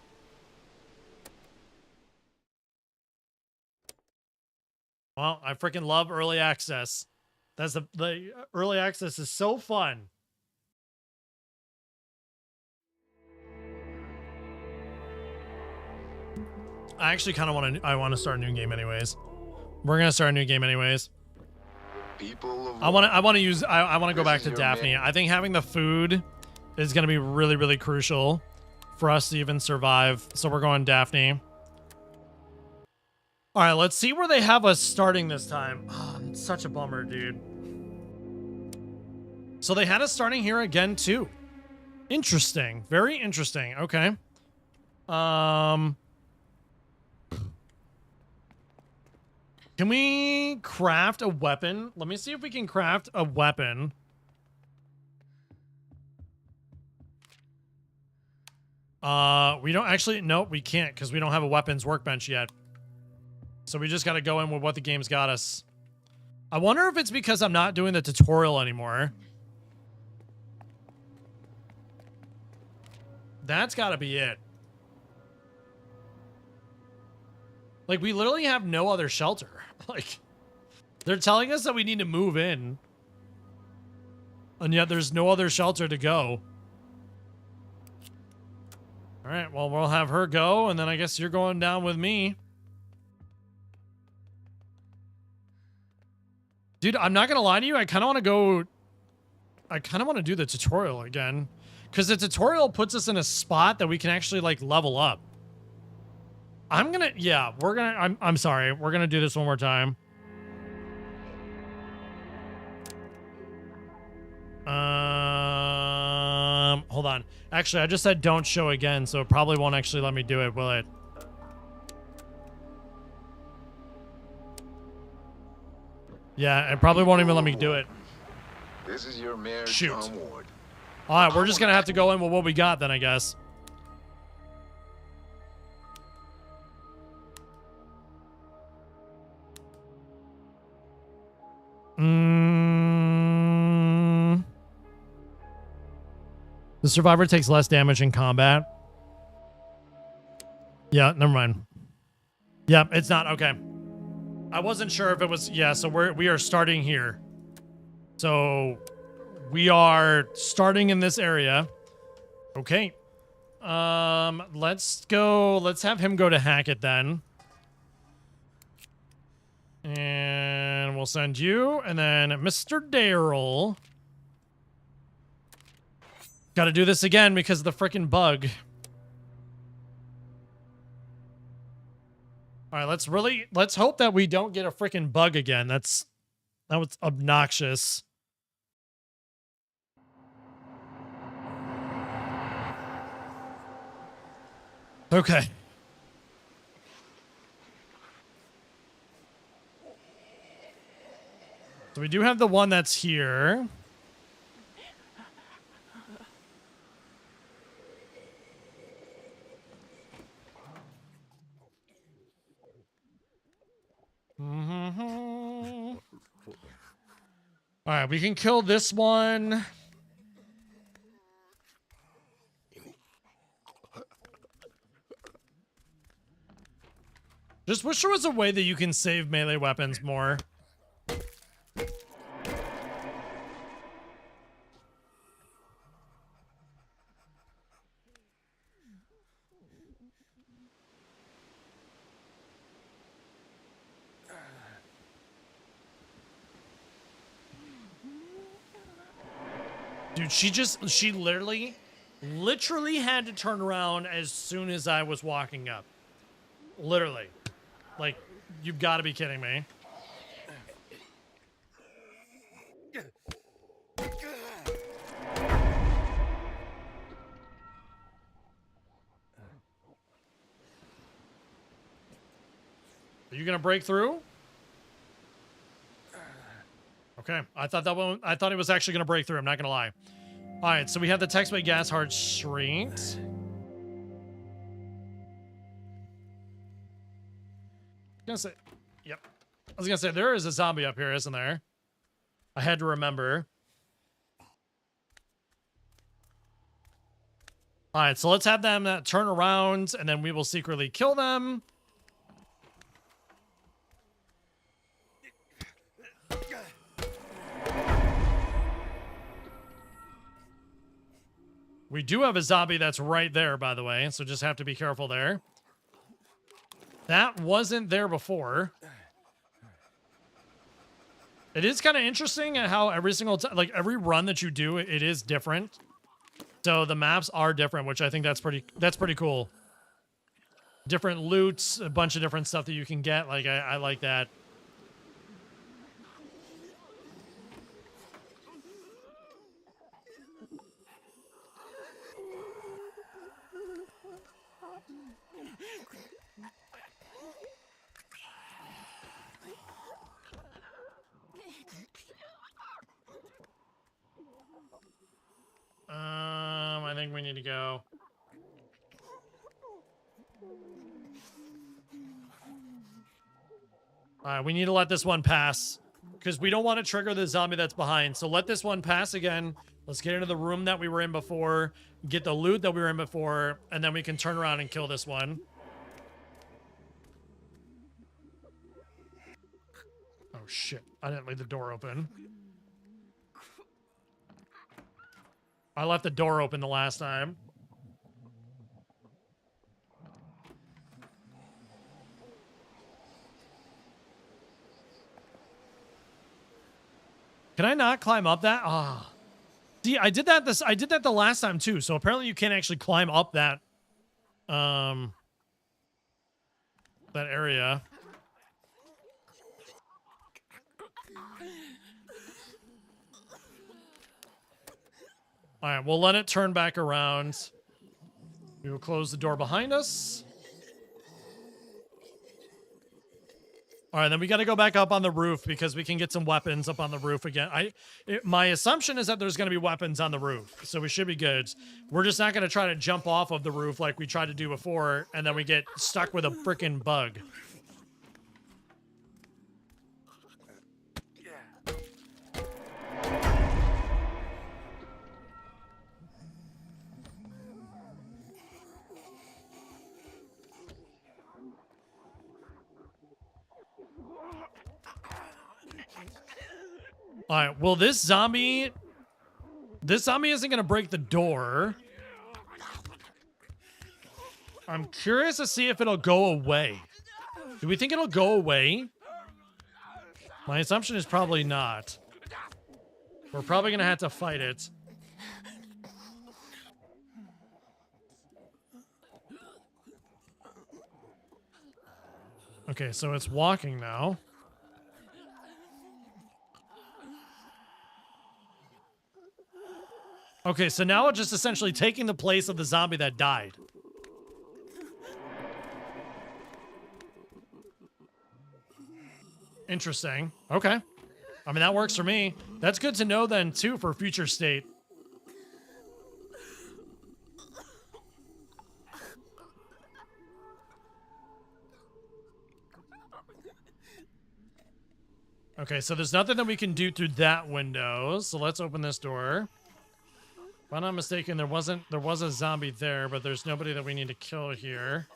Well, I freaking love early access. That's the early access is so fun. I actually kind of want to start a new game anyways. We're going to start a new game anyways. I want to go back to Daphne. I think having the food is going to be really, really crucial for us to even survive. So we're going Daphne. All right, let's see where they have us starting this time. Oh, it's such a bummer, dude. So they had us starting here again, too. Interesting. Very interesting. Okay. Can we craft a weapon? Let me see if we can craft a weapon. We don't actually... Nope, we can't because we don't have a weapons workbench yet. So we just got to go in with what the game's got us. I wonder if it's because I'm not doing the tutorial anymore. That's got to be it. Like, we literally have no other shelter. Like, they're telling us that we need to move in. And yet there's no other shelter to go. All right, well, we'll have her go, and then I guess you're going down with me. Dude, I'm not going to lie to you. I kind of want to go... I kind of want to do the tutorial again. Because the tutorial puts us in a spot that we can actually, like, level up. I'm going to... Yeah, we're going to... I'm sorry. We're going to do this one more time. Hold on. Actually, I just said don't show again, so it probably won't actually let me do it, will it? Yeah, it probably won't even let me do it. This is your mayor, Shoot. Tom Ward. All right, we're just going to have to go in with what we got then, I guess. The survivor takes less damage in combat. Yeah, never mind. Yep, it's not. Okay. I wasn't sure if it was. Yeah, so we are starting here. So we are starting in this area. Okay. Let's go. Let's have him go to Hackett then. And we'll send you. And then Mr. Darrell. Got to do this again because of the freaking bug. All right, let's hope that we don't get a freaking bug again. That was obnoxious. Okay. So we do have the one that's here. All right, we can kill this one. Just wish there was a way that you can save melee weapons more. Dude, she literally had to turn around as soon as I was walking up. Literally. Like, you've got to be kidding me. Are you going to break through? Okay, I thought it was actually going to break through. I'm not going to lie. All right, so we have the text by gas heart shrinked. Gonna say, yep. I was gonna say there is a zombie up here, isn't there? I had to remember. All right, so let's have them turn around, and then we will secretly kill them. We do have a zombie that's right there, by the way, so just have to be careful there. That wasn't there before. It is kind of interesting at how every single time, like every run that you do, it is different. So the maps are different, which I think that's pretty cool. Different loots, a bunch of different stuff that you can get. Like I like that. I think we need to go. All right, we need to let this one pass because we don't want to trigger the zombie that's behind. So let this one pass again. Let's get into the room that we were in before, get the loot that we were in before, and then we can turn around and kill this one. Oh, shit. I didn't leave the door open. I left the door open the last time. Can I not climb up that? Ah. See, I did that the last time too. So apparently you can't actually climb up that that area. All right, we'll let it turn back around. We will close the door behind us. All right, then we got to go back up on the roof because we can get some weapons up on the roof again. My assumption is that there's going to be weapons on the roof, so we should be good. We're just not going to try to jump off of the roof like we tried to do before, and then we get stuck with a freaking bug. All right, well, this zombie isn't going to break the door. I'm curious to see if it'll go away. Do we think it'll go away? My assumption is probably not. We're probably going to have to fight it. Okay, so it's walking now. Okay, so now it's just essentially taking the place of the zombie that died. Interesting. Okay. I mean, that works for me. That's good to know then, too, for future state. Okay, so there's nothing that we can do through that window. So let's open this door. If I'm not mistaken, there was a zombie there, but there's nobody that we need to kill here.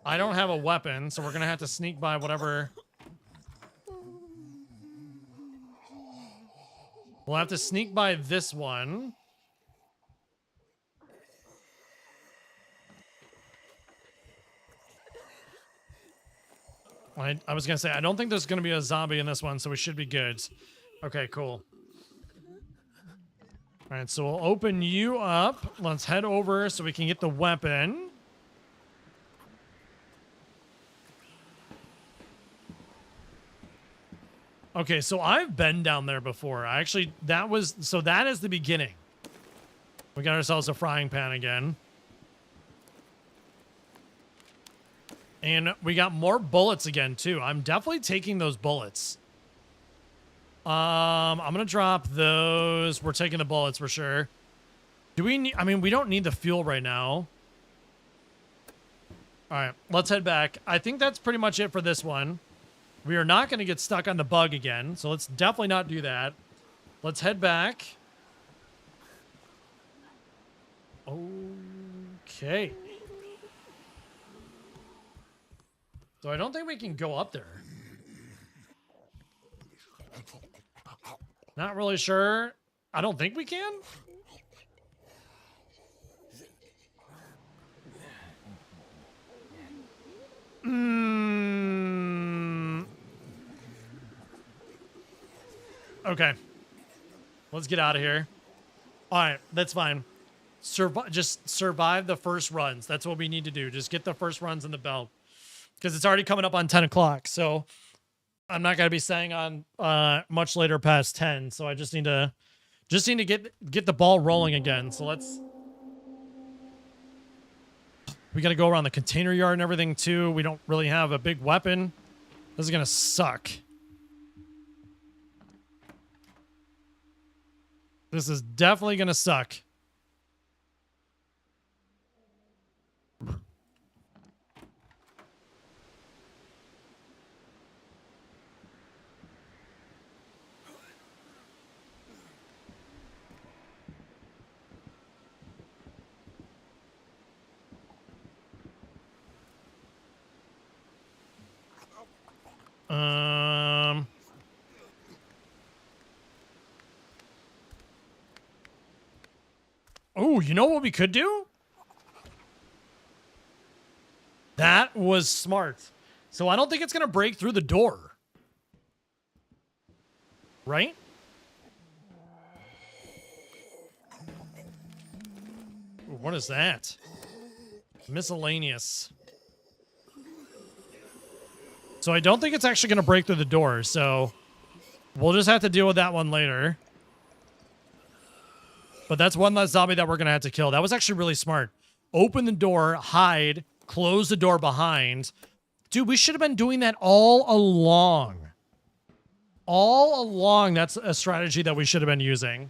I don't have a weapon, so we're gonna have to sneak by whatever. We'll have to sneak by this one. I was gonna say, I don't think there's gonna be a zombie in this one, so we should be good. Okay, cool. All right, so we'll open you up. Let's head over so we can get the weapon. Okay, so I've been down there before. That is the beginning. We got ourselves a frying pan again. And we got more bullets again, too. I'm definitely taking those bullets. I'm gonna drop those. We're taking the bullets for sure. Do we need, I mean, we don't need the fuel right now. All right, let's head back. I think that's pretty much it for this one. We are not gonna get stuck on the bug again, so let's definitely not do that. Let's head back. Okay. So I don't think we can go up there. Not really sure. I don't think we can. Okay. Let's get out of here. All right, that's fine. Just survive the first runs. That's what we need to do. Just get the first runs in the belt. Because it's already coming up on 10 o'clock, so I'm not going to be staying on much later past 10, so I just need to get the ball rolling again. So we got to go around the container yard and everything too. We don't really have a big weapon. This is going to suck. This is definitely going to suck. Oh, you know what we could do? That was smart. So I don't think it's going to break through the door. Right? Ooh, what is that? Miscellaneous. So I don't think it's actually going to break through the door. So we'll just have to deal with that one later. But that's one less zombie that we're going to have to kill. That was actually really smart. Open the door, hide, close the door behind. Dude, we should have been doing that all along. All along, that's a strategy that we should have been using.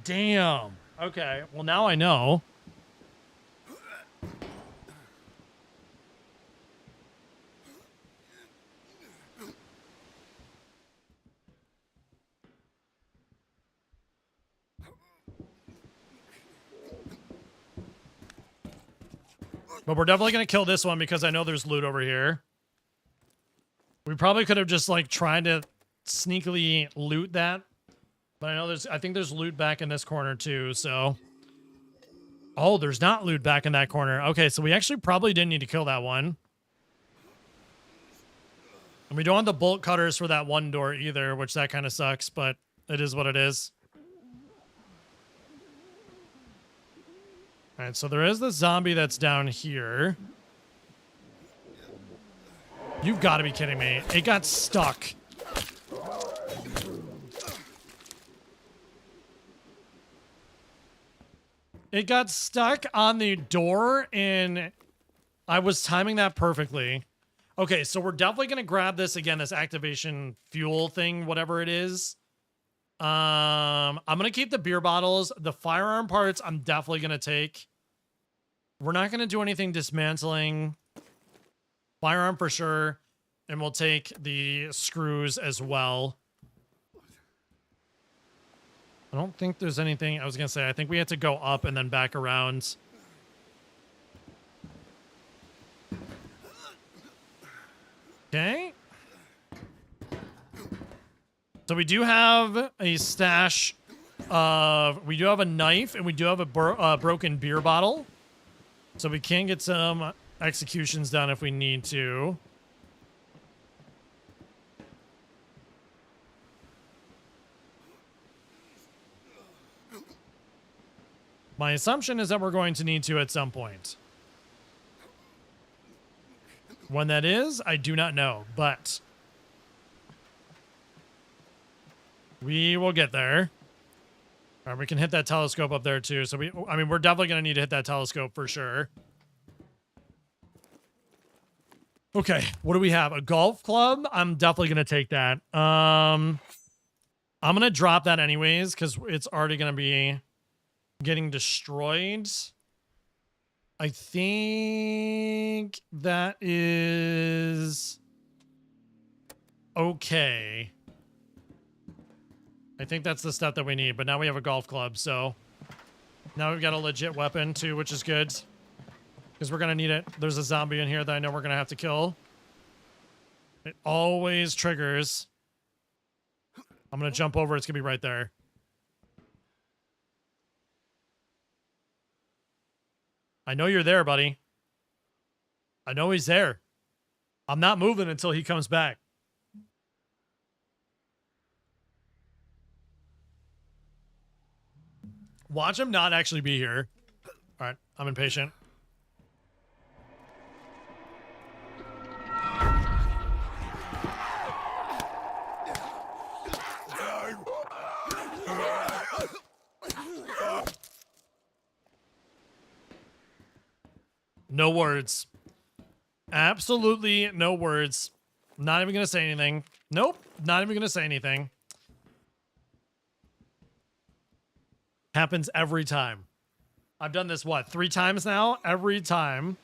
Damn. Okay, well, now I know. But we're definitely going to kill this one because I know there's loot over here. We probably could have just, like, tried to sneakily loot that. But I think there's loot back in this corner, too, so. Oh, there's not loot back in that corner. Okay, so we actually probably didn't need to kill that one. And we don't have the bolt cutters for that one door either, which that kind of sucks, but it is what it is. All right, so there is the zombie that's down here. You've got to be kidding me. It got stuck. It got stuck on the door, and I was timing that perfectly. Okay, so we're definitely going to grab this again, this activation fuel thing, whatever it is. I'm going to keep the beer bottles. The firearm parts, I'm definitely going to take. We're not going to do anything dismantling. Firearm for sure. And we'll take the screws as well. I don't think there's anything. I was going to say, I think we have to go up and then back around. Okay. So we do have a stash of, we do have a knife and we do have a broken beer bottle. So we can get some executions done if we need to. My assumption is that we're going to need to at some point. When that is, I do not know, but we will get there. All right, we can hit that telescope up there too. So I mean, we're definitely going to need to hit that telescope for sure. Okay, what do we have? A golf club? I'm definitely going to take that. I'm going to drop that anyways because it's already going to be getting destroyed. I think that is okay. I think that's the stuff that we need, but now we have a golf club, so now we've got a legit weapon too, which is good because we're going to need it. There's a zombie in here that I know we're going to have to kill. It always triggers. I'm going to jump over. It's going to be right there. I know you're there, buddy. I know he's there. I'm not moving until he comes back. Watch him not actually be here. All right, I'm impatient. No words. Absolutely no words. Not even going to say anything. Nope, not even going to say anything. Happens every time. I've done this, what, 3 times now? Every time.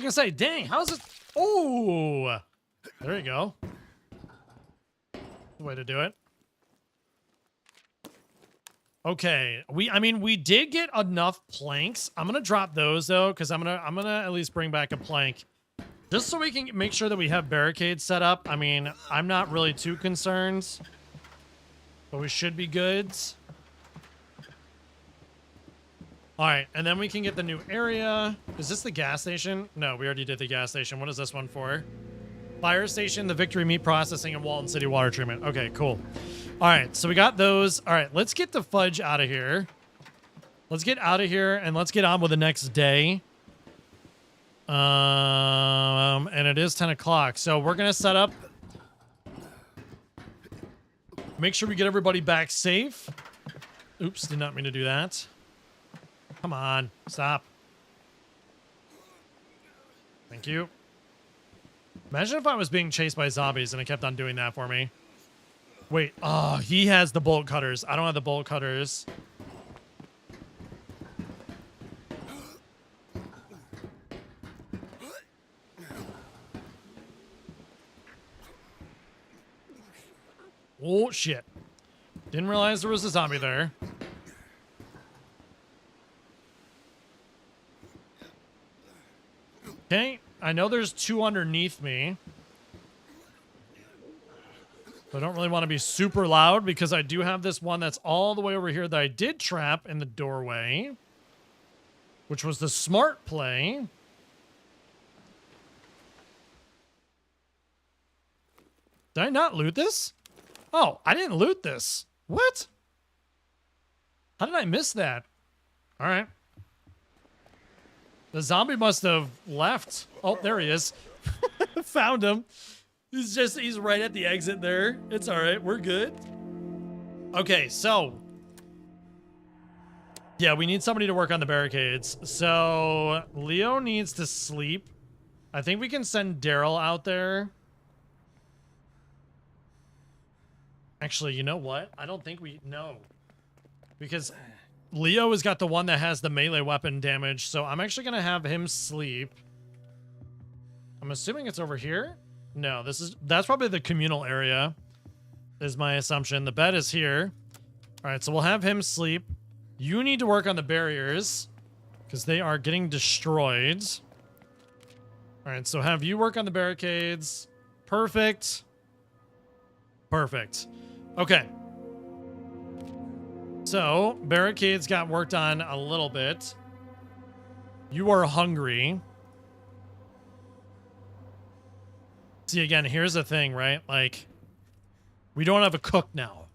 I was gonna say, dang, how's it? Oh, there you go. Way to do it. Okay, I mean, we did get enough planks. I'm gonna drop those though, because I'm gonna at least bring back a plank, just so we can make sure that we have barricades set up. I mean, I'm not really too concerned, but we should be good. All right, and then we can get the new area. Is this the gas station? No, we already did the gas station. What is this one for? Fire station, the Victory Meat Processing, and Walton City Water Treatment. Okay, cool. All right, so we got those. All right, let's get the fudge out of here. Let's get out of here, and let's get on with the next day. And it is 10 o'clock, so we're going to set up. Make sure we get everybody back safe. Oops, did not mean to do that. Come on, stop. Thank you. Imagine if I was being chased by zombies and it kept on doing that for me. Wait, oh, he has the bolt cutters. I don't have the bolt cutters. Oh, shit. Didn't realize there was a zombie there. Okay, I know there's two underneath me. I don't really want to be super loud because I do have this one that's all the way over here that I did trap in the doorway, which was the smart play. Did I not loot this? Oh, I didn't loot this. What? How did I miss that? All right. The zombie must have left. Oh, there he is. Found him. He's right at the exit there. It's all right. We're good. Okay, so. Yeah, we need somebody to work on the barricades. So Leo needs to sleep. I think we can send Daryl out there. Actually, you know what? I don't think we know. Because Leo has got the one that has the melee weapon damage, so I'm actually going to have him sleep. I'm assuming it's over here. No, that's probably the communal area, is my assumption. The bed is here. All right, so we'll have him sleep. You need to work on the barriers because they are getting destroyed. All right, so have you work on the barricades. Perfect. Perfect. Okay. So, barricades got worked on a little bit. You are hungry. See, again, here's the thing, right? Like, we don't have a cook now.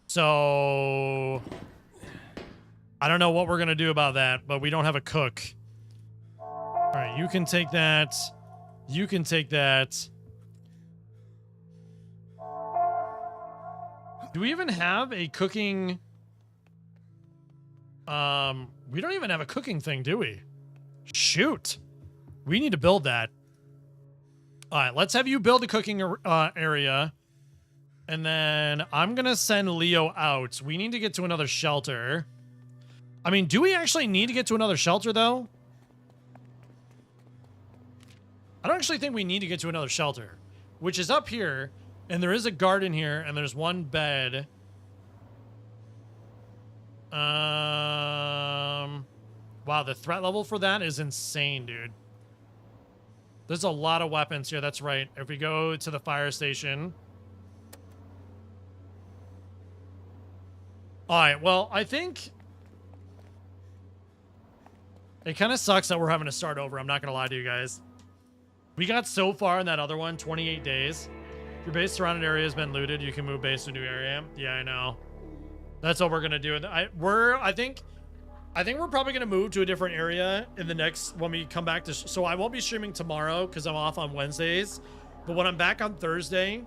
So, I don't know what we're going to do about that, but we don't have a cook. All right, you can take that. You can take that. Do we even have a cooking... we don't even have a cooking thing, do we? Shoot. We need to build that. All right, let's have you build a cooking area. And then I'm going to send Leo out. We need to get to another shelter. I mean, do we actually need to get to another shelter, though? I don't actually think we need to get to another shelter, which is up here. And there is a garden here, and there's one bed. Wow, the threat level for that is insane, dude. There's a lot of weapons here, that's right. If we go to the fire station. Alright, well, I think... It kind of sucks that we're having to start over, I'm not going to lie to you guys. We got so far in that other one, 28 days. If your base surrounded area has been looted, you can move base to a new area. Yeah, I know. That's what we're gonna do. I think we're probably gonna move to a different area in the next when we come back to. So I won't be streaming tomorrow because I'm off on Wednesdays. But when I'm back on Thursday,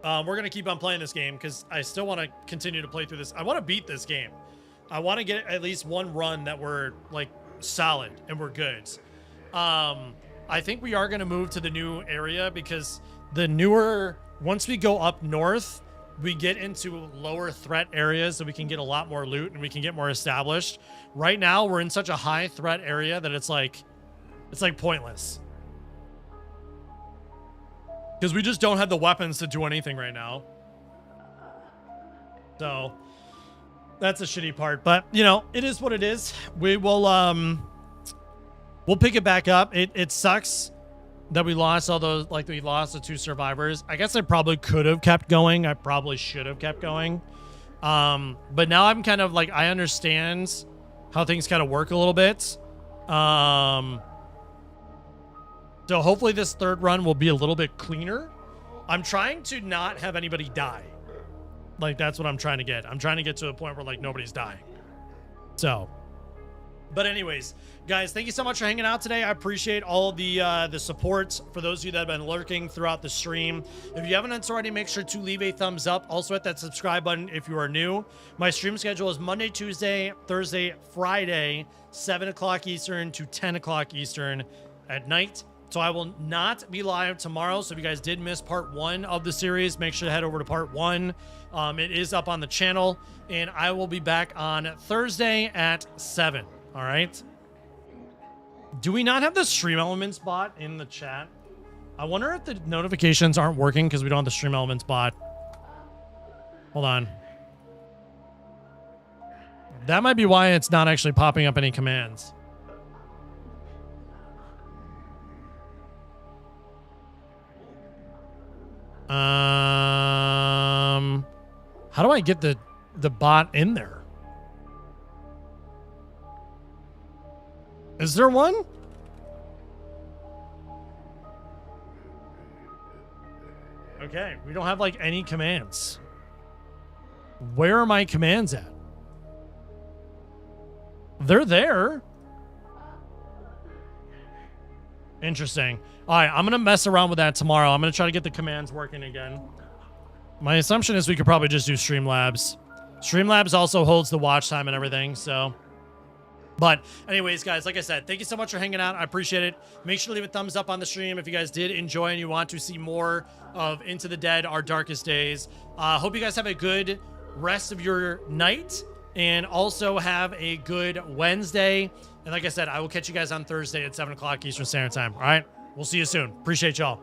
we're gonna keep on playing this game because I still want to continue to play through this. I want to beat this game. I want to get at least one run that we're like solid and we're good. I think we are gonna move to the new area because. The newer, once we go up north, we get into lower threat areas so we can get a lot more loot and we can get more established. Right now, we're in such a high threat area that it's like pointless. Because we just don't have the weapons to do anything right now. So, That's a shitty part, but you know, it is what it is. We will we'll pick it back up. It sucks that we lost all those, like we lost the 2 survivors. I guess I probably could have kept going. I probably should have kept going. But now I'm kind of like, I understand how things kind of work a little bit. So hopefully this 3rd run will be a little bit cleaner. I'm trying to not have anybody die. Like, that's what I'm trying to get. I'm trying to get to a point where, like, nobody's dying. So, but anyways, guys, thank you so much for hanging out today. I appreciate all the support for those of you that have been lurking throughout the stream. If you haven't already, make sure to leave a thumbs up. Also hit that subscribe button if you are new. My stream schedule is Monday, Tuesday, Thursday, Friday, 7 o'clock Eastern to 10 o'clock Eastern at night. So I will not be live tomorrow. So if you guys did miss part 1 of the series, make sure to head over to part 1. It is up on the channel, and I will be back on Thursday at 7. All right. Do we not have the Stream Elements bot in the chat? I wonder if the notifications aren't working because we don't have the Stream Elements bot. Hold on. That might be why it's not actually popping up any commands. How do I get the bot in there? Is there one? Okay, we don't have like any commands. Where are my commands at? They're there. Interesting. All right, I'm going to mess around with that tomorrow. I'm going to try to get the commands working again. My assumption is we could probably just do Streamlabs. Streamlabs also holds the watch time and everything, so. But anyways, guys, like I said, thank you so much for hanging out. I appreciate it. Make sure to leave a thumbs up on the stream if you guys did enjoy and you want to see more of Into the Dead, Our Darkest Days. Hope you guys have a good rest of your night and also have a good Wednesday. And like I said, I will catch you guys on Thursday at 7 o'clock Eastern Standard Time. All right? We'll see you soon. Appreciate y'all.